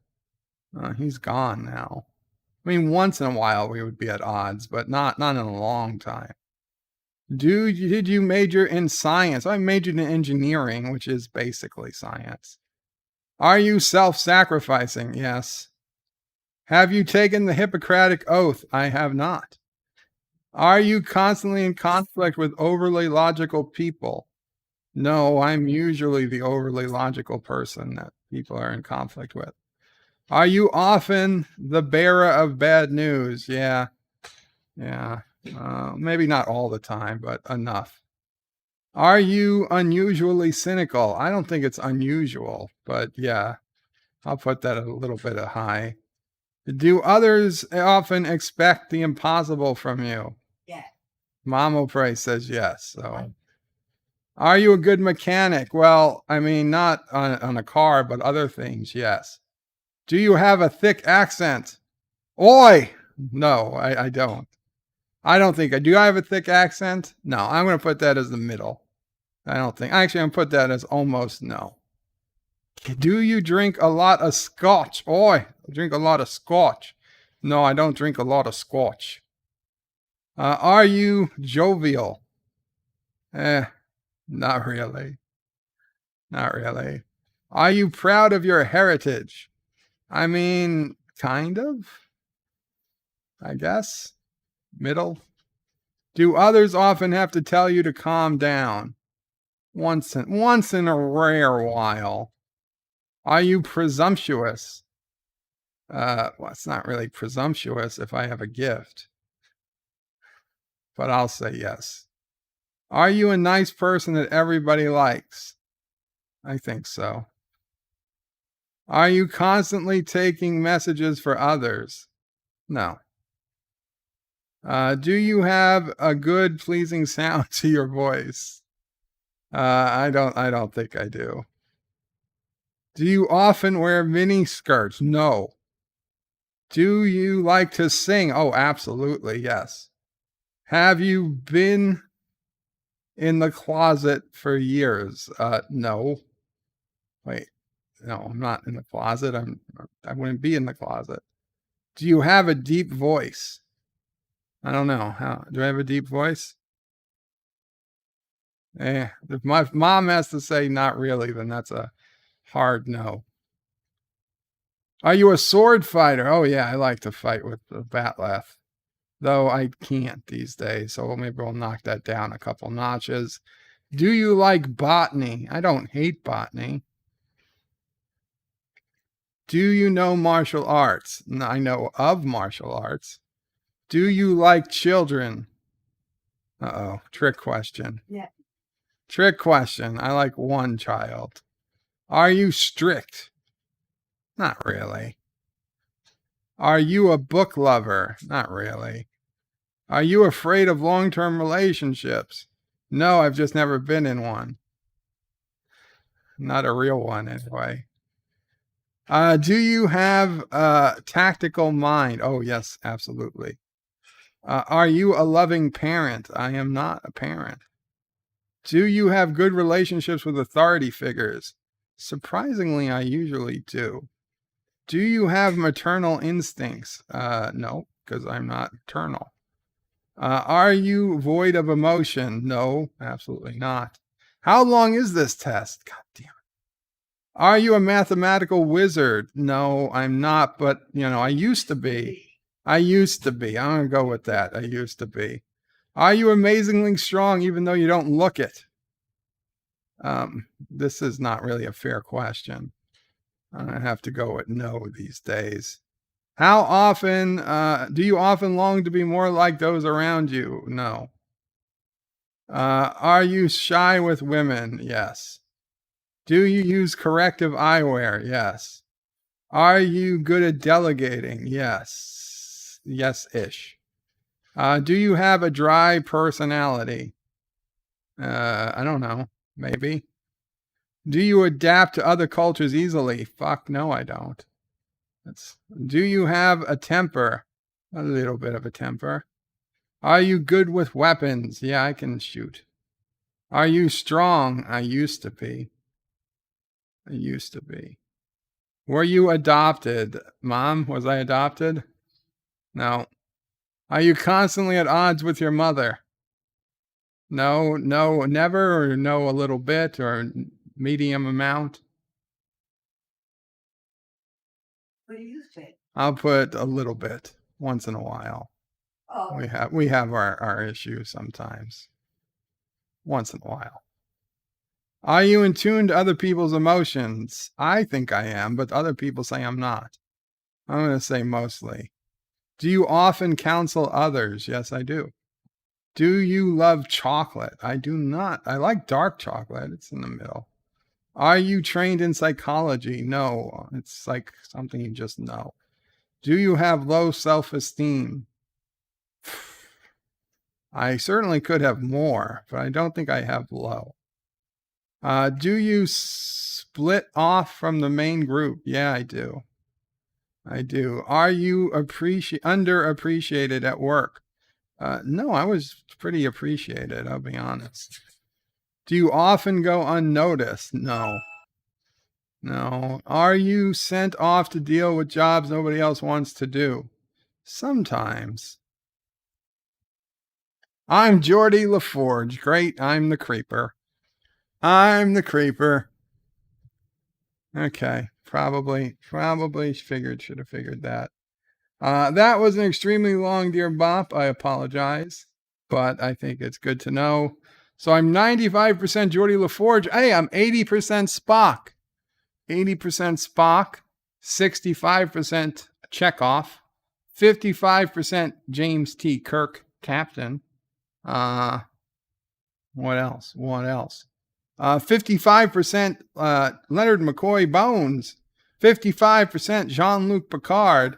He's gone now. I mean, once in a while we would be at odds, but not in a long time. Did you major in science? I majored in engineering, which is basically science. Are you self-sacrificing? Yes. Have you taken the Hippocratic Oath? I have not. Are you constantly in conflict with overly logical people? No, I'm usually the overly logical person that people are in conflict with. Are you often the bearer of bad news? Yeah. Maybe not all the time, but enough. Are you unusually cynical? I don't think it's unusual, but yeah, I'll put that a little bit of high. Do others often expect the impossible from you? Yeah. Mamo Pray says yes. So, are you a good mechanic? Well, I mean, not on a car, but other things, yes. Do you have a thick accent? Oi! No, I don't. I don't think I do. I have a thick accent? No, I'm going to put that as the middle. I don't think. Actually, I'm going to put that as almost no. Do you drink a lot of scotch? Oi, I drink a lot of scotch. No, I don't drink a lot of scotch. Are you jovial? Not really. Not really. Are you proud of your heritage? I mean, kind of. I guess. Middle. Do others often have to tell you to calm down? Once in a rare while. Are you presumptuous? Well, it's not really presumptuous if I have a gift. But I'll say yes. Are you a nice person that everybody likes? I think so. Are you constantly taking messages for others? No. Do you have a good, pleasing sound to your voice? I don't think I do. Do you often wear mini skirts? No. Do you like to sing? Oh, absolutely, yes. Have you been in the closet for years? No. Wait, no, I'm not in the closet. I wouldn't be in the closet. Do you have a deep voice? I don't know. Do I have a deep voice? If my mom has to say not really, then that's a hard no. Are you a sword fighter? Oh yeah, I like to fight with the batleth. Though I can't these days, so maybe we'll knock that down a couple notches. Do you like botany? I don't hate botany. Do you know martial arts? I know of martial arts. Do you like children? Uh-oh, trick question. Yeah. Trick question. I like one child. Are you strict? Not really. Are you a book lover? Not really. Are you afraid of long-term relationships? No, I've just never been in one. Not a real one, anyway. Do you have a tactical mind? Oh, yes, absolutely. Are you a loving parent? I am not a parent. Do you have good relationships with authority figures? Surprisingly, I usually do. Do you have maternal instincts? No, because I'm not maternal. Are you void of emotion? No, absolutely not. How long is this test? God damn it. Are you a mathematical wizard? No, I'm not, but, I used to be. I'm going to go with that. I used to be. Are you amazingly strong even though you don't look it? This is not really a fair question. I have to go with no these days. How often, do you often long to be more like those around you? No. Are you shy with women? Yes. Do you use corrective eyewear? Yes. Are you good at delegating? Yes. Yes-ish. Do you have a dry personality? I don't know. Maybe. Do you adapt to other cultures easily? Fuck, no, I don't. Do you have a temper? A little bit of a temper. Are you good with weapons? Yeah, I can shoot. Are you strong? I used to be. Were you adopted? Mom, was I adopted? No. Are you constantly at odds with your mother? No, never, or no, a little bit, or medium amount? What do you think? I'll put a little bit once in a while. Oh. We have our issues sometimes. Once in a while. Are you in tune to other people's emotions? I think I am, but other people say I'm not. I'm going to say mostly. Do you often counsel others? Yes, I do. Do you love chocolate? I do not. I like dark chocolate. It's in the middle. Are you trained in psychology? No. It's like something you just know. Do you have low self-esteem? I certainly could have more, but I don't think I have low. Do you split off from the main group? Yeah, I do. Are you underappreciated at work? No, I was pretty appreciated, I'll be honest. Do you often go unnoticed? No. Are you sent off to deal with jobs nobody else wants to do? Sometimes. I'm Geordie LaForge. Great, I'm the creeper. Okay, probably should have figured that. That was an extremely long Dear Bop. I apologize, but I think it's good to know. So I'm 95% Geordie LaForge. Hey, I'm 80% Spock. 65% Chekhov, 55% James T. Kirk, Captain. What else? 55% Leonard McCoy Bones. 55% Jean-Luc Picard.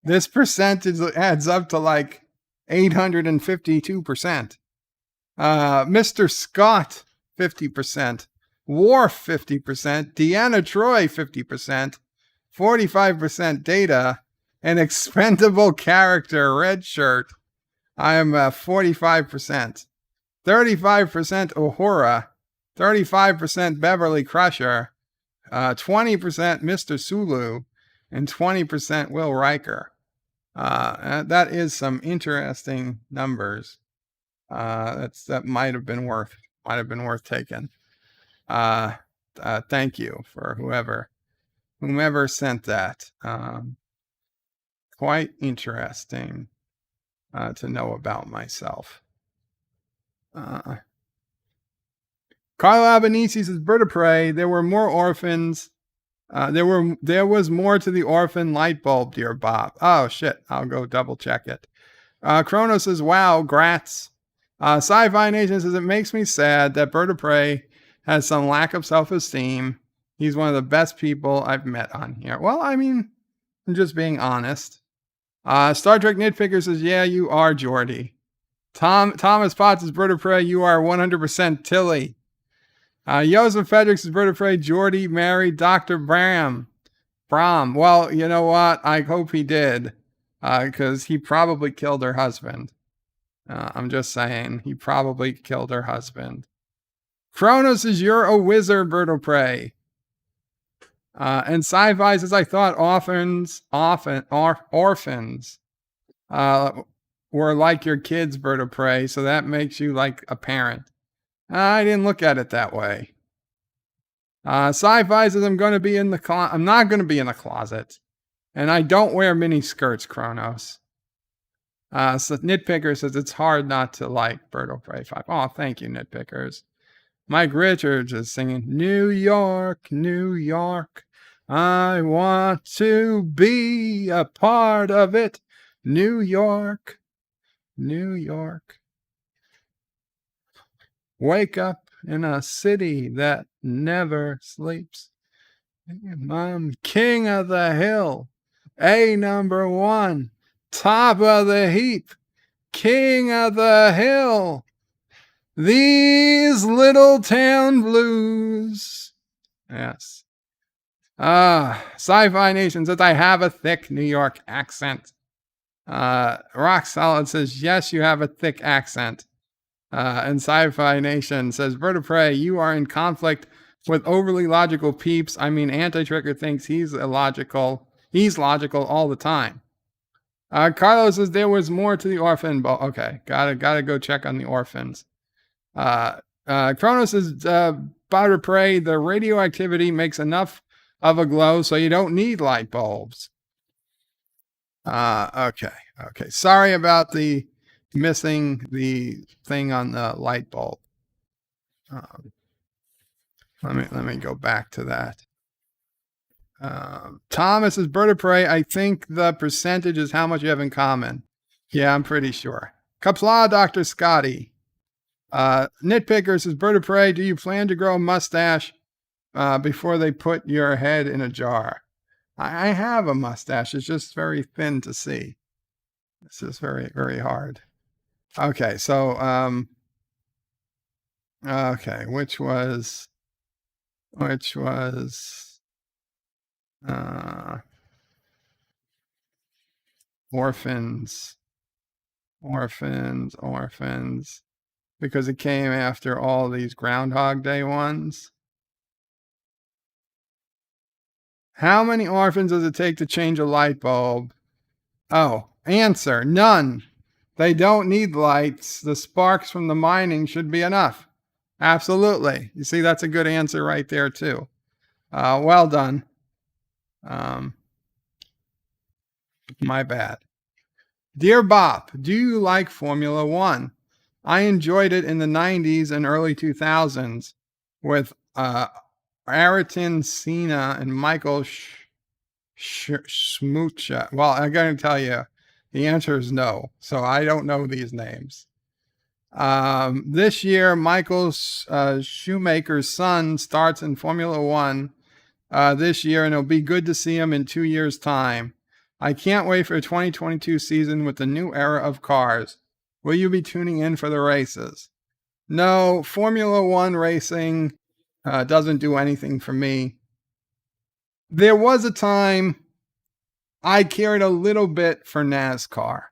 This percentage adds up to like 852%. Mr. Scott, 50%. Worf, 50%. Deanna Troi, 50%. 45% Data. An expendable character, Red Shirt. I am 45%. 35% Uhura. 35% Beverly Crusher. 20% Mr. Sulu. And 20% Will Riker. That is some interesting numbers. That might have been worth taking. Thank you for whomever sent that. Quite interesting to know about myself. Carlo Albanese says, Bird of Prey, there were more orphans. There was more to the orphan light bulb, Dear Bop. Oh shit, I'll go double check it. Chrono says, wow, grats. Sci-Fi Nation says, it makes me sad that Bird of Prey has some lack of self-esteem. He's one of the best people I've met on here. Well, I mean, I'm just being honest. Star Trek Nitpicker says, yeah, you are Geordie. Thomas Potts is Bird of Prey. You are 100% Tilly. Joseph Fredericks is Bird of Prey. Geordie married Dr. Bram. Well, you know what? I hope he did. Because he probably killed her husband. I'm just saying. He probably killed her husband. Kronos is You're a Wizard, Bird of Prey. And Sci-Fi says, I thought orphans were like your kids, Bird of Prey, so that makes you like a parent. I didn't look at it that way. Sci-Fi says, I'm not going to be in the closet. And I don't wear mini skirts, Kronos. So Nitpicker says, it's hard not to like Bird of Prey 5. Oh, thank you, Nitpickers. Mike Richards is singing, New York, New York. I want to be a part of it. New York, New York. Wake up in a city that never sleeps. I'm king of the hill. number 1. Top of the heap. King of the hill. These little town blues. Yes. Sci-Fi Nation says, I have a thick New York accent. Rock Solid says, yes, you have a thick accent. And Sci-Fi Nation says, Bird of Prey, you are in conflict with overly logical peeps. I mean, Anti-Tricker thinks he's illogical. He's logical all the time. Carlos says, there was more to the orphan. Okay, gotta go check on the orphans. Kronos says, Bird of Prey, the radioactivity makes enough of a glow, so you don't need light bulbs. Okay. Sorry about the missing the thing on the light bulb. Let me go back to that. Thomas is Bird of Prey. I think the percentage is how much you have in common. Yeah, I'm pretty sure. Qapla, Dr. Scotty. Nitpicker says, Bird of Prey, do you plan to grow a mustache before they put your head in a jar? I have a mustache. It's just very thin to see. It's just very, very hard. Okay, so, which was orphans, because it came after all these Groundhog Day ones. How many orphans does it take to change a light bulb? Oh, answer, none. They don't need lights. The sparks from the mining should be enough. Absolutely. You see, that's a good answer right there, too. Well done. My bad. Dear Bop, do you like Formula One? I enjoyed it in the 90s and early 2000s with Ayrton Senna and Michael Schmucha. Well, I'm going to tell you, the answer is no. So I don't know these names. This year, Michael Schumacher's son starts in Formula One this year, and it'll be good to see him in 2 years' time. I can't wait for the 2022 season with the new era of cars. Will you be tuning in for the races? No, Formula One racing doesn't do anything for me. There was a time I cared a little bit for NASCAR.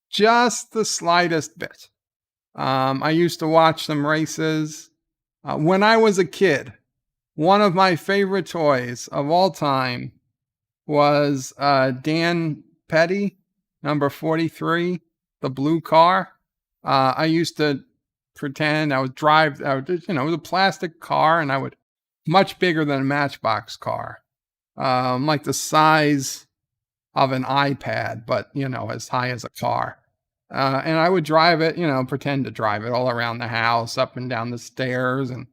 Just the slightest bit. I used to watch some races. When I was a kid, one of my favorite toys of all time was Dan Petty, number 43, the blue car. I used to pretend it was a plastic car, and much bigger than a Matchbox car. Like the size of an iPad, but, as high as a car. And I would drive it, pretend to drive it all around the house, up and down the stairs and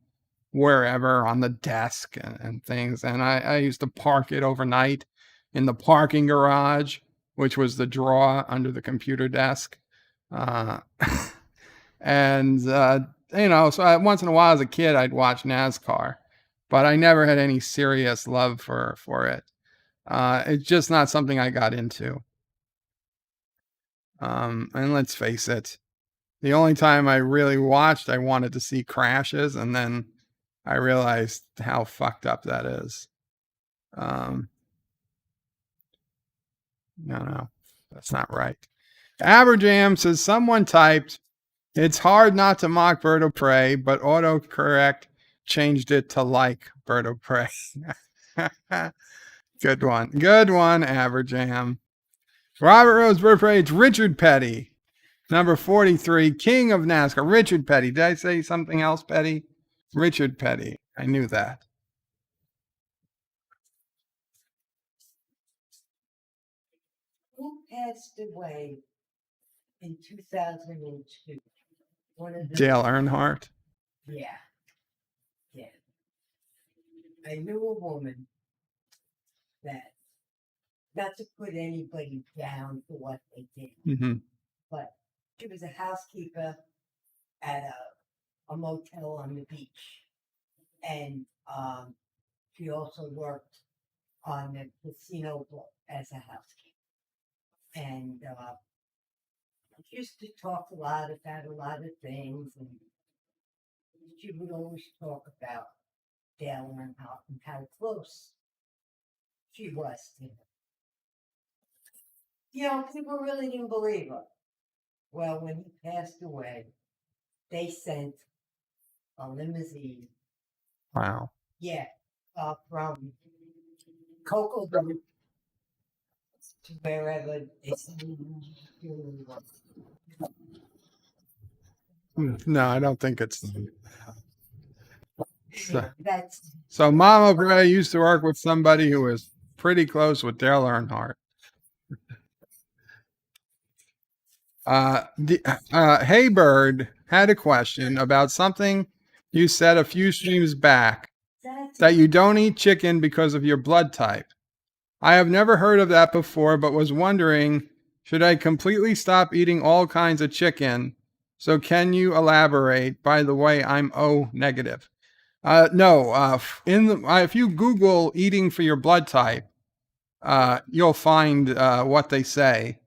wherever, on the desk and things. And I used to park it overnight in the parking garage, which was the drawer under the computer desk. And so once in a while as a kid, I'd watch NASCAR, but I never had any serious love for it. It's just not something I got into. And let's face it, the only time I really watched, I wanted to see crashes, and then I realized how fucked up that is. No, that's not right. Aberjam says someone typed, "It's hard not to mock Bird of Prey, but autocorrect changed it to like Bird of Prey." Good one, Aberjam. Robert Rose Bird of Prey. It's Richard Petty, number 43, king of NASCAR. Richard Petty. Did I say something else, Petty? Richard Petty. I knew that. Who passed away in 2002? One of the Dale Earnhardt. Yeah. I knew a woman that, not to put anybody down for what they did, but she was a housekeeper at a motel on the beach. And she also worked on the casino as a housekeeper. And she used to talk a lot about a lot of things. And she would always talk about Dale Earnhardt and how close she was to him. People really didn't believe her. Well, when he passed away, they sent a limousine. Wow. Yeah, from Cocoa to wherever it's. No, I don't think it's. So Mama Bray used to work with somebody who was pretty close with Dale Earnhardt. Hey Bird had a question about something you said a few streams back, that you don't eat chicken because of your blood type. I have never heard of that before, but was wondering, should I completely stop eating all kinds of chicken? So can you elaborate? By the way, I'm O negative. No, if you Google eating for your blood type, you'll find what they say.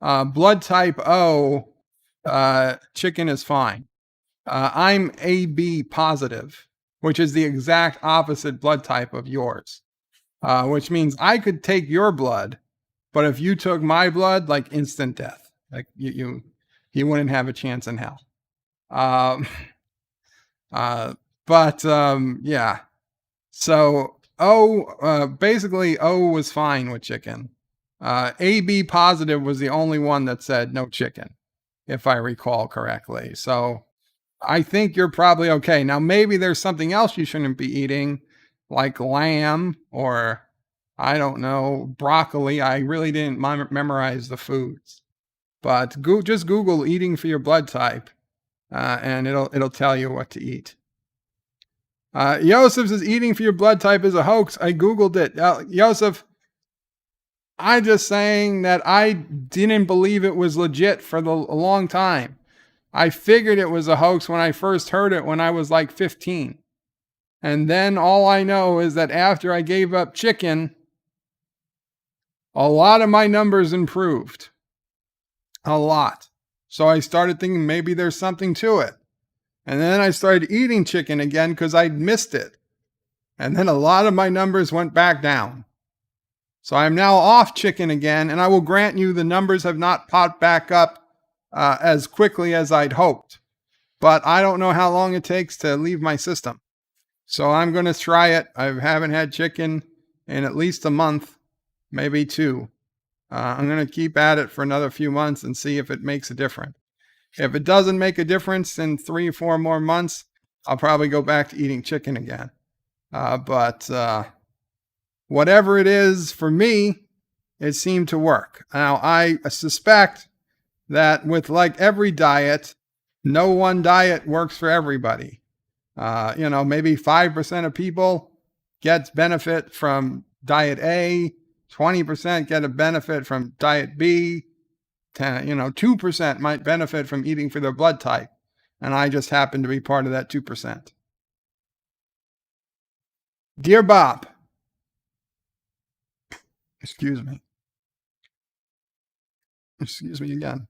Blood type O, chicken is fine. I'm AB positive, which is the exact opposite blood type of yours, which means I could take your blood, but if you took my blood, like instant death, like you wouldn't have a chance in hell. Yeah. So basically O was fine with chicken. AB positive was the only one that said no chicken, if I recall correctly. So I think you're probably okay. Now, maybe there's something else you shouldn't be eating, like lamb or, I don't know, broccoli. I really didn't memorize the foods. But just Google eating for your blood type, and it'll tell you what to eat. Yosef says eating for your blood type is a hoax. I Googled it. Yosef, I'm just saying that I didn't believe it was legit for a long time. I figured it was a hoax when I first heard it when I was like 15. And then all I know is that after I gave up chicken, a lot of my numbers improved. A lot. So I started thinking maybe there's something to it. And then I started eating chicken again because I'd missed it. And then a lot of my numbers went back down. So I'm now off chicken again, and I will grant you the numbers have not popped back up as quickly as I'd hoped. But I don't know how long it takes to leave my system. So I'm going to try it. I haven't had chicken in at least a month, maybe 2. I'm going to keep at it for another few months and see if it makes a difference. If it doesn't make a difference in 3 or 4 more months, I'll probably go back to eating chicken again. But whatever it is for me, it seemed to work. Now, I suspect that with like every diet, no one diet works for everybody. Maybe 5% of people get benefit from diet A, 20% get a benefit from diet B, 2% might benefit from eating for their blood type. and I just happen to be part of that 2%. Dear Bop, excuse me again.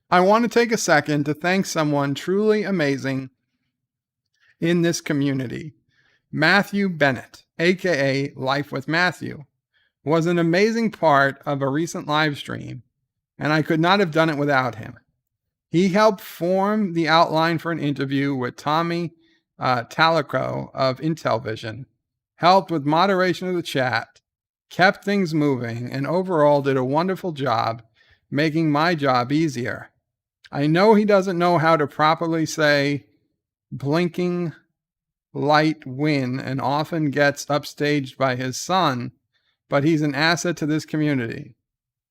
I want to take a second to thank someone truly amazing in this community. Matthew Bennett, AKA Life with Matthew, was an amazing part of a recent live stream, and I could not have done it without him. He helped form the outline for an interview with Tommy Talico of Intellivision, helped with moderation of the chat, kept things moving, and overall did a wonderful job making my job easier. I know he doesn't know how to properly say blinking light win and often gets upstaged by his son, but he's an asset to this community.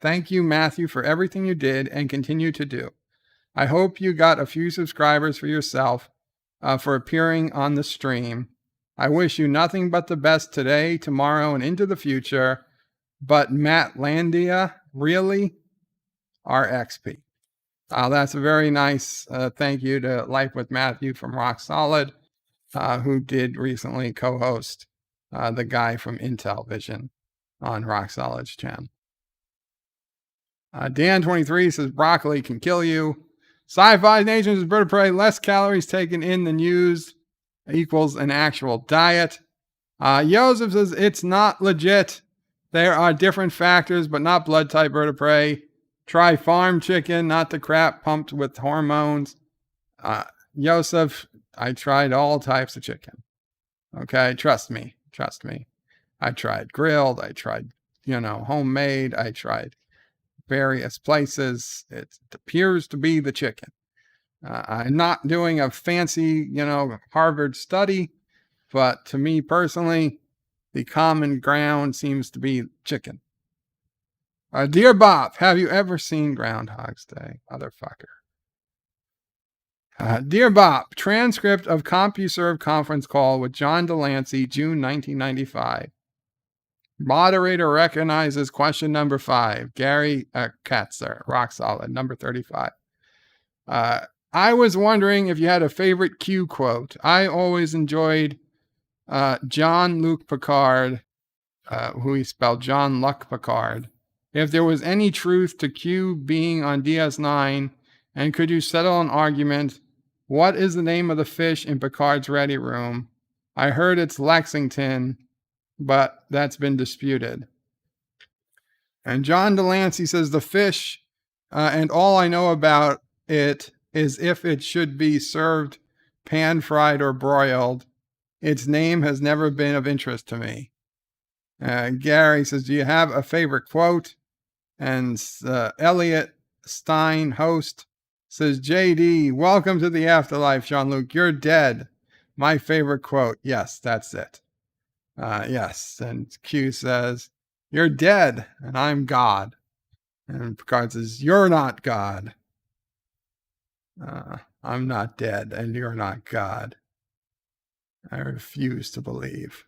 Thank you, Matthew, for everything you did and continue to do. I hope you got a few subscribers for yourself for appearing on the stream. I wish you nothing but the best today, tomorrow, and into the future. But Matt Landia, really? RXP. That's a very nice thank you to Life with Matthew from Rock Solid, who did recently co-host the guy from Intellivision on Rock Solid's channel. Dan23 says broccoli can kill you. Sci-Fi Nation says bird of prey, less calories taken in than used equals an actual diet. Joseph says it's not legit. There are different factors, but not blood type bird of prey. Try farm chicken, not the crap pumped with hormones. Joseph, I tried all types of chicken. Okay, trust me. I tried grilled, I tried, homemade, I tried various places. It appears to be the chicken. I'm not doing a fancy, Harvard study, but to me personally, the common ground seems to be chicken. Dear Bop, have you ever seen Groundhog's Day, motherfucker? Dear Bop, transcript of CompuServe conference call with John Delancey, June 1995. Moderator recognizes question number 5. Gary Katzer, Rock Solid, number 35. I was wondering if you had a favorite Q quote. I always enjoyed Jean-Luc Picard, who he spelled John Luck Picard. If there was any truth to Q being on DS9, and could you settle an argument, what is the name of the fish in Picard's ready room? I heard it's Lexington, but that's been disputed. And John Delancey says the fish, and all I know about it is if it should be served pan-fried or broiled. Its name has never been of interest to me. Gary says, do you have a favorite quote? And Elliot Stein, host, says, JD, welcome to the afterlife, Jean-Luc. You're dead. My favorite quote. Yes, that's it. Yes. And Q says, you're dead and I'm God. And Picard says, you're not God. I'm not dead and you're not God. I refuse to believe.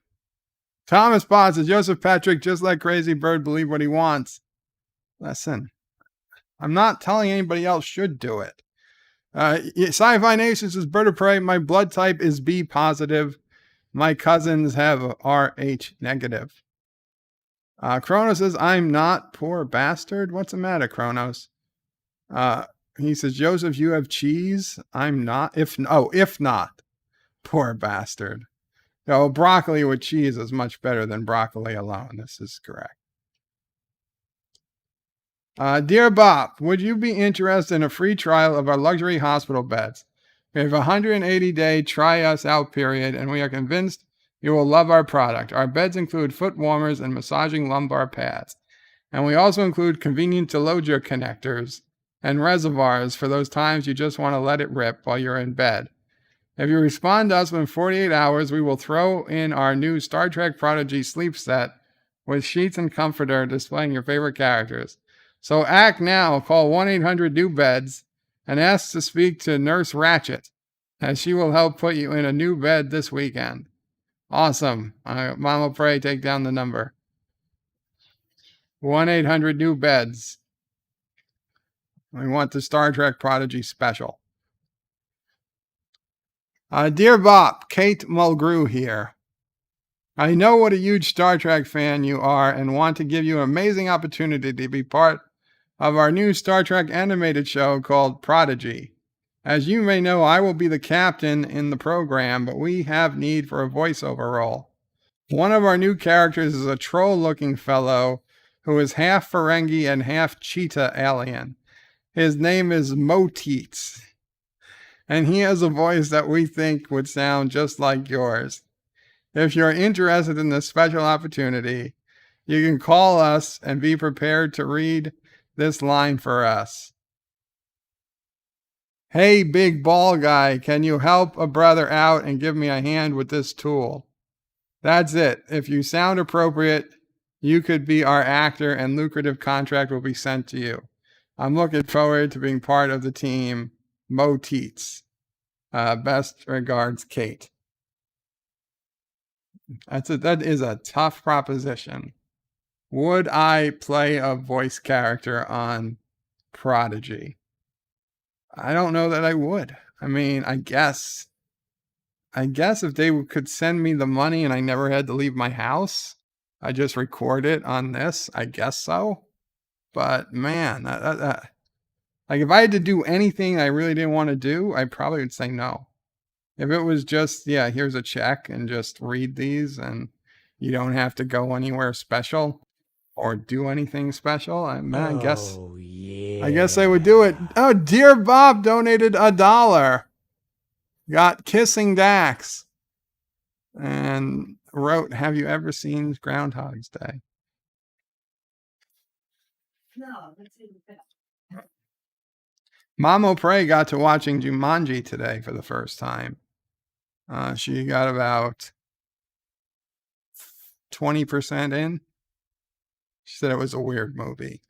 Thomas Bond says, Joseph Patrick, just let Crazy Bird believe what he wants. Listen, I'm not telling anybody else should do it. Sci-Fi Nation says, bird of prey, my blood type is B positive. My cousins have a RH negative. Kronos says, I'm not, poor bastard. What's the matter, Kronos? He says, Joseph, you have cheese. I'm not. If not, poor bastard. No, broccoli with cheese is much better than broccoli alone. This is correct. Dear Bop, would you be interested in a free trial of our luxury hospital beds? We have a 180-day try us out period, and we are convinced you will love our product. Our beds include foot warmers and massaging lumbar pads. And we also include convenient Deloger connectors and reservoirs for those times you just want to let it rip while you're in bed. If you respond to us within 48 hours, we will throw in our new Star Trek Prodigy sleep set with sheets and comforter displaying your favorite characters. So act now. Call 1-800-NEW-BEDS and ask to speak to Nurse Ratchet, as she will help put you in a new bed this weekend. Awesome. Mama Pray, take down the number. 1-800-NEW-BEDS. We want the Star Trek Prodigy special. Dear Bop, Kate Mulgrew here. I know what a huge Star Trek fan you are and want to give you an amazing opportunity to be part of our new Star Trek animated show called Prodigy. As you may know, I will be the captain in the program, but we have need for a voiceover role. One of our new characters is a troll-looking fellow who is half Ferengi and half cheetah alien. His name is Moteets, and he has a voice that we think would sound just like yours. If you're interested in this special opportunity, you can call us and be prepared to read this line for us. Hey, big ball guy, can you help a brother out and give me a hand with this tool? That's it. If you sound appropriate, you could be our actor and lucrative contract will be sent to you. I'm looking forward to being part of the team. Mo Teets. Best regards, Kate. That is a tough proposition. Would I play a voice character on Prodigy? I don't know that I would. I mean, I guess if they could send me the money and I never had to leave my house, I just record it on this, I guess so. But man, like if I had to do anything I really didn't want to do, I probably would say no. If it was just, yeah, here's a check and just read these and you don't have to go anywhere special or do anything special, I guess I would do it. Oh, Dear Bop donated $1. Got Kissing Dax and wrote, have you ever seen Groundhog's Day? No, let's see the best. Mamo Prey got to watching Jumanji today for the first time. She got about 20% in. She said it was a weird movie.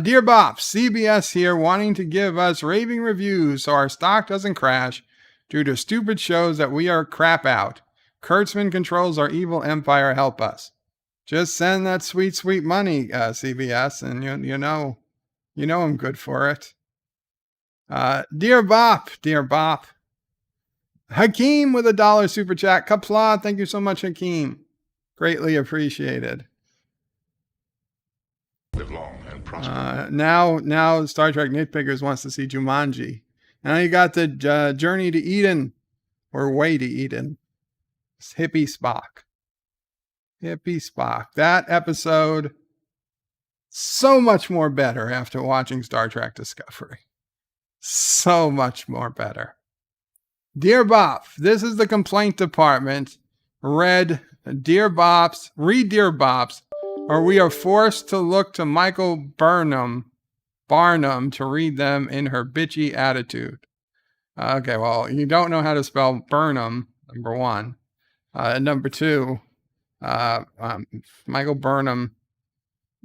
Dear Bop, CBS here wanting to give us raving reviews so our stock doesn't crash due to stupid shows that we are crap out. Kurtzman controls our evil empire. Help us. Just send that sweet, sweet money, CBS, and you know I'm good for it. Dear Bop. Hakeem with $1 super chat. Qapla, thank you so much, Hakeem. Greatly appreciated. Live long and prosper. Now Star Trek Nitpickers wants to see Jumanji. Now you got the Journey to Eden, or Way to Eden. It's Hippie Spock. That episode, so much more better after watching Star Trek Discovery. So much more better. Dear Bop, this is the complaint department. Read Dear Bops, or we are forced to look to Michael Barnum to read them in her bitchy attitude. Okay, well, you don't know how to spell Burnham, number one. Number two, Michael Burnham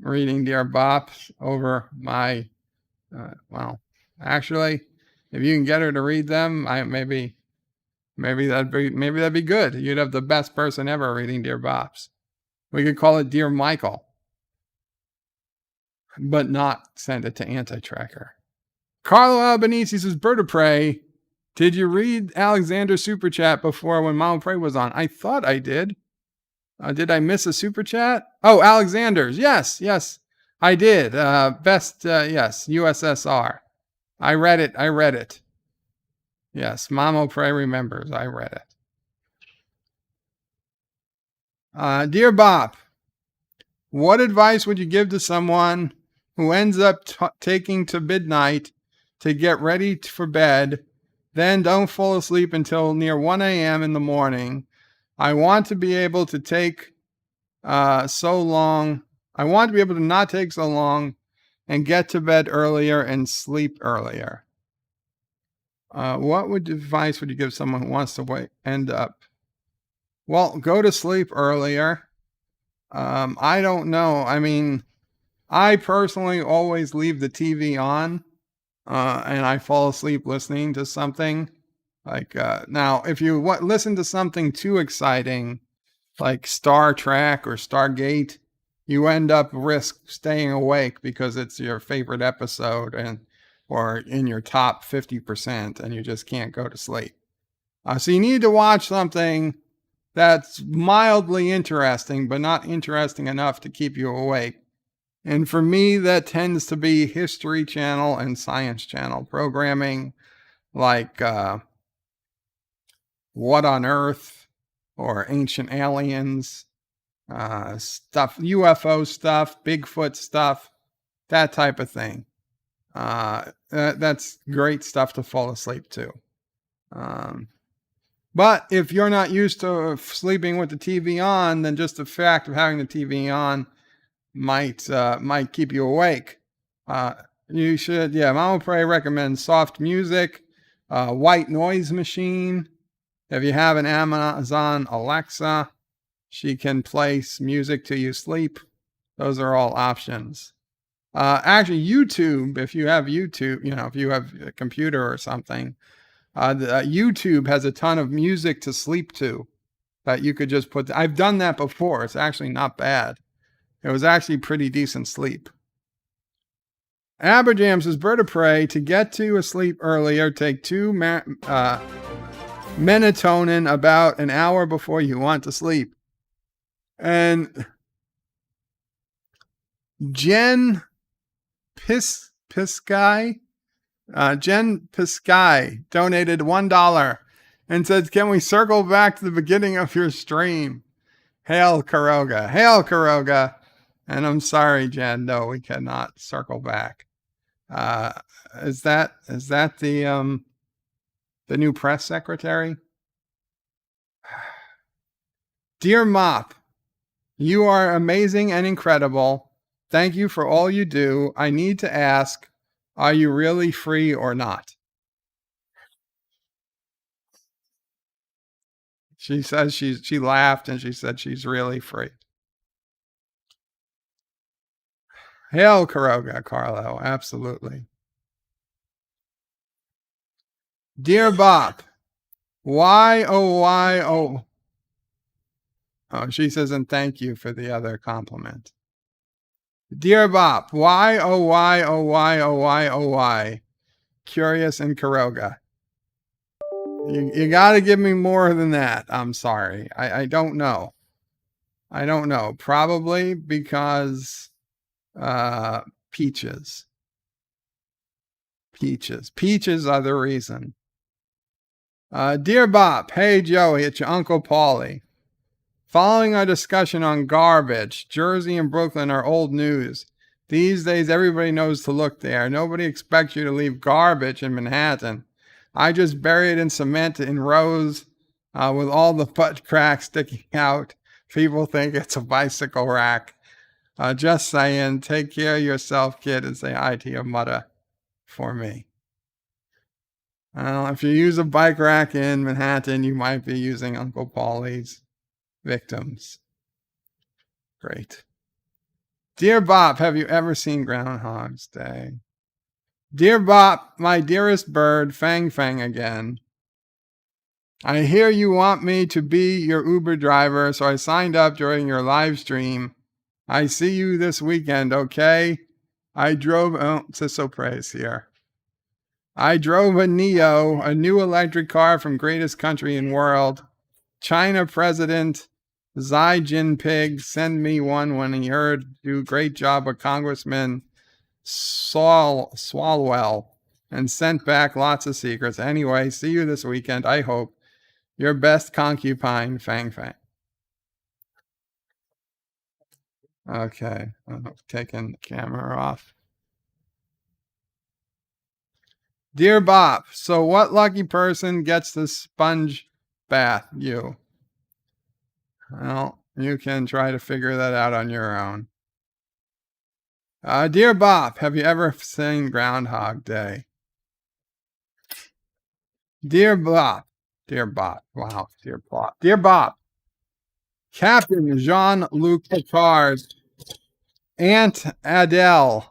reading Dear Bop over my, actually, if you can get her to read them, maybe that'd be good. You'd have the best person ever reading Dear Bops. We could call it Dear Michael, but not send it to Anti-Tracker. Carlo Albanese says, Bird of Prey, did you read Alexander's super chat before when Mama Prey was on? I thought I did. Did I miss a super chat? Oh, Alexander's. Yes, I did. Yes, USSR. I read it. Yes, Mamo Prey remembers. I read it. Dear Bop, what advice would you give to someone who ends up taking to midnight to get ready for bed, then don't fall asleep until near 1 a.m. in the morning? I want to be able to not take so long and get to bed earlier and sleep earlier. What advice would you give someone who wants to end up? Well, go to sleep earlier. I don't know. I mean, I personally always leave the TV on, and I fall asleep listening to something. Like, now, if you listen to something too exciting, like Star Trek or Stargate, you end up staying awake because it's your favorite episode or in your top 50%, and you just can't go to sleep. So you need to watch something that's mildly interesting, but not interesting enough to keep you awake. And for me, that tends to be History Channel and Science Channel programming, like What on Earth or Ancient Aliens stuff, UFO stuff, Bigfoot stuff, that type of thing. That's great stuff to fall asleep to. But if you're not used to sleeping with the TV on, then just the fact of having the TV on might keep you awake. You should, Mama Prey recommends soft music, white noise machine. If you have an Amazon Alexa, she can play music till you sleep. Those are all options. Actually, YouTube, if you have YouTube, if you have a computer or something, YouTube has a ton of music to sleep to that you could just put. I've done that before. It's actually not bad. It was actually pretty decent sleep. Aberjam says, Bird of Prey, to get to sleep earlier, take 2 melatonin about an hour before you want to sleep. And Jen Piskai donated $1 and said, can we circle back to the beginning of your stream? Hail Caroga. Hail Caroga. And I'm sorry, Jen. No, we cannot circle back. Is that the new press secretary? Dear Mop, you are amazing and incredible. Thank you for all you do. I need to ask, are you really free or not? She says she laughed and she said she's really free. Hail Caroga, Carlo. Absolutely. Dear Bop, why, oh, she says, and thank you for the other compliment. Dear Bop, why, curious and Caroga. You got to give me more than that. I'm sorry. I don't know. Probably because peaches. Peaches are the reason. Dear Bop, hey Joey, it's your Uncle Paulie. Following our discussion on garbage, Jersey and Brooklyn are old news. These days, everybody knows to look there. Nobody expects you to leave garbage in Manhattan. I just bury it in cement in rows with all the butt cracks sticking out. People think it's a bicycle rack. Just saying, take care of yourself, kid, and say hi to your mother for me. If you use a bike rack in Manhattan, you might be using Uncle Paulie's victims. Great. Dear Bop, have you ever seen Groundhog's Day? Dear Bop, my dearest bird, Fang Fang again. I hear you want me to be your Uber driver, so I signed up during your live stream. I see you this weekend, okay? I drove, Sisso Praise here. I drove a Neo, a new electric car from greatest country in world. China President Xi Jinping sent me one when he heard do great job with Congressman Swalwell and sent back lots of secrets. Anyway, see you this weekend, I hope. Your best concubine, Fang Fang. Okay, I'm taking the camera off. Dear Bop, so what lucky person gets the sponge bath? You. Well, you can try to figure that out on your own. Dear Bop, have you ever seen Groundhog Day? Dear Bop, wow, Dear Bop, Captain Jean-Luc Picard's Aunt Adele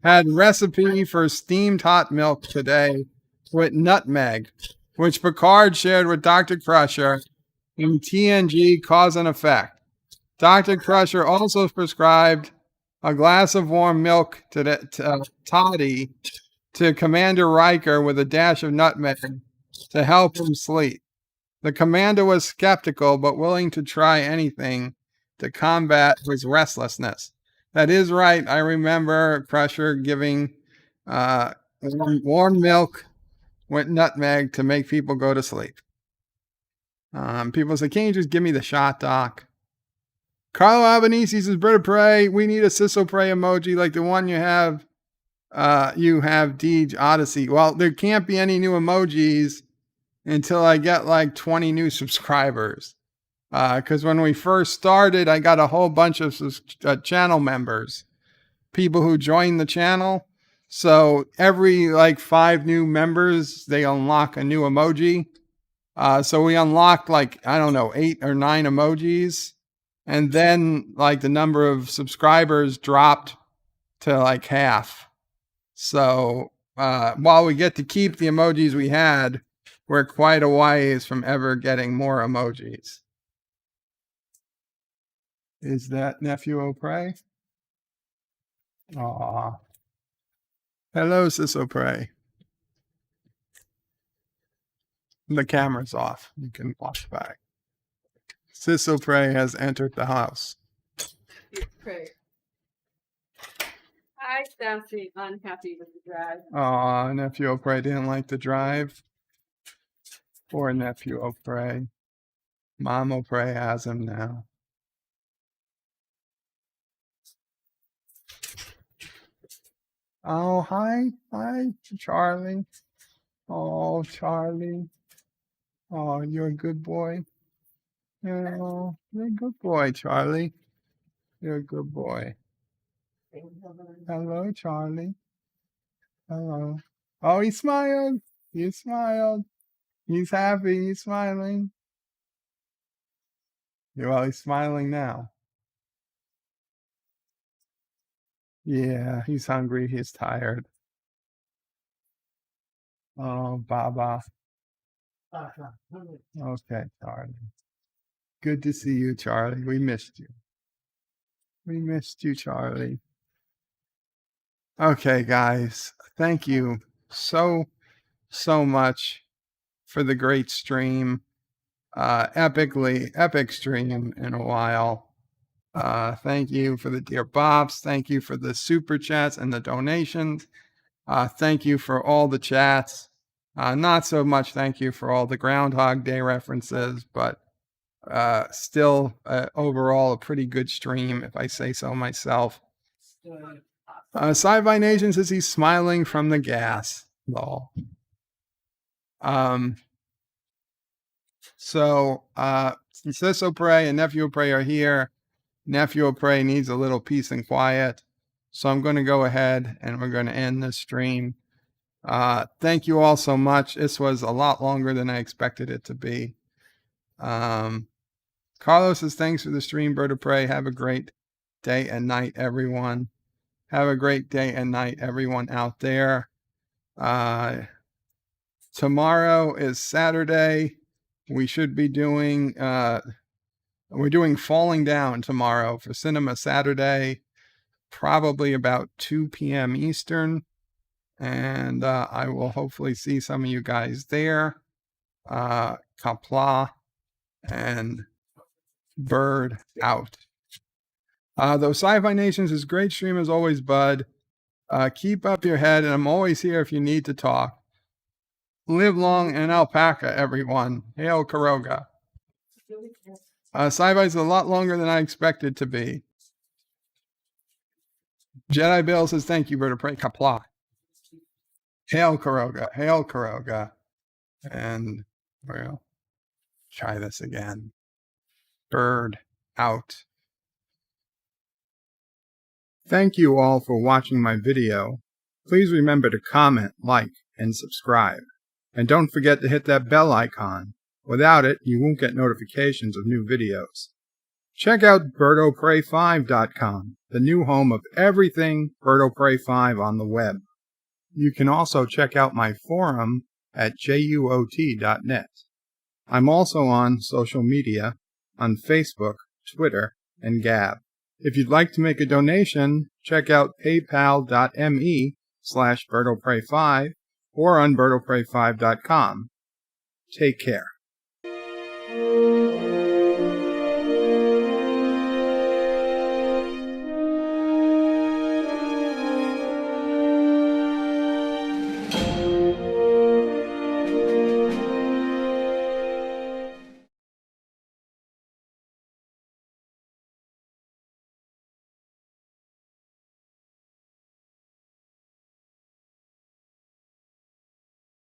had recipe for steamed hot milk today with nutmeg, which Picard shared with Dr. Crusher in TNG Cause and Effect. Dr. Crusher also prescribed a glass of warm milk to toddy to Commander Riker with a dash of nutmeg to help him sleep. The commander was skeptical but willing to try anything to combat his restlessness. That is right. I remember Crusher giving warm milk with nutmeg to make people go to sleep. People say, "Can't you just give me the shot, Doc?" Carlo Albanese says, "Bird of Prey, we need a Sisso Prey emoji like the one you have. Deej Odyssey." Well, there can't be any new emojis until I get like 20 new subscribers. Because when we first started, I got a whole bunch of channel members, people who joined the channel. So every like 5 new members, they unlock a new emoji. So we unlocked like, I don't know, 8 or 9 emojis. And then like the number of subscribers dropped to like half. So while we get to keep the emojis we had, we're quite a ways from ever getting more emojis. Is that Nephew O'Prey? Aw. Hello, Sis O'Prey. The camera's off. You can watch back. Sis O'Prey has entered the house. Great. Hi, Sassy. Unhappy with the drive. Aw, Nephew O'Prey didn't like the drive. Poor Nephew O'Prey. Mom O'Prey has him now. Oh, hi, Charlie. Oh, Charlie. Oh, you're a good boy. Oh, you're a good boy, Charlie. You're a good boy. Hello, Charlie. Hello. Oh, he smiled. He smiled. He's happy. He's smiling. Well, he's smiling now. Yeah, he's hungry. He's tired. Oh, Baba. Okay, Charlie. Good to see you, Charlie. We missed you. We missed you, Charlie. Okay, guys. Thank you so much for the great stream. Epic stream in a while. Thank you for the Dear Bops. Thank you for the super chats and the donations. Thank you for all the chats. Not so much thank you for all the Groundhog Day references, but still overall a pretty good stream, if I say so myself. Sci-Fi Nation says he's smiling from the gas. Lol. So Sis O'Prey and Nephew O'Prey are here. Nephew O'Prey needs a little peace and quiet. So I'm going to go ahead and we're going to end this stream. Thank you all so much. This was a lot longer than I expected it to be. Carlos says, thanks for the stream, Bird of Prey. Have a great day and night, everyone. Have a great day and night, everyone out there. Tomorrow is Saturday. We should be doing, we're doing Falling Down tomorrow for Cinema Saturday, probably about 2 p.m. Eastern. And I will hopefully see some of you guys there. Qapla and Bird out. Though Sci-Fi Nations is great stream as always, Bud. Keep up your head, and I'm always here if you need to talk. Live long and alpaca, everyone. Hail Caroga. Sci-Fi is a lot longer than I expected to be. Jedi Bill says, thank you, Bird of Prey. Qapla. Hail Caroga. Hail Caroga. And we'll try this again. Bird out. Thank you all for watching my video. Please remember to comment, like, and subscribe. And don't forget to hit that bell icon. Without it, you won't get notifications of new videos. Check out birdoprey5.com, the new home of everything Bird of Prey 5 on the web. You can also check out my forum at juot.net. I'm also on social media, on Facebook, Twitter, and Gab. If you'd like to make a donation, check out paypal.me/birdoprey5 or on birdoprey5.com. Take care. Bye.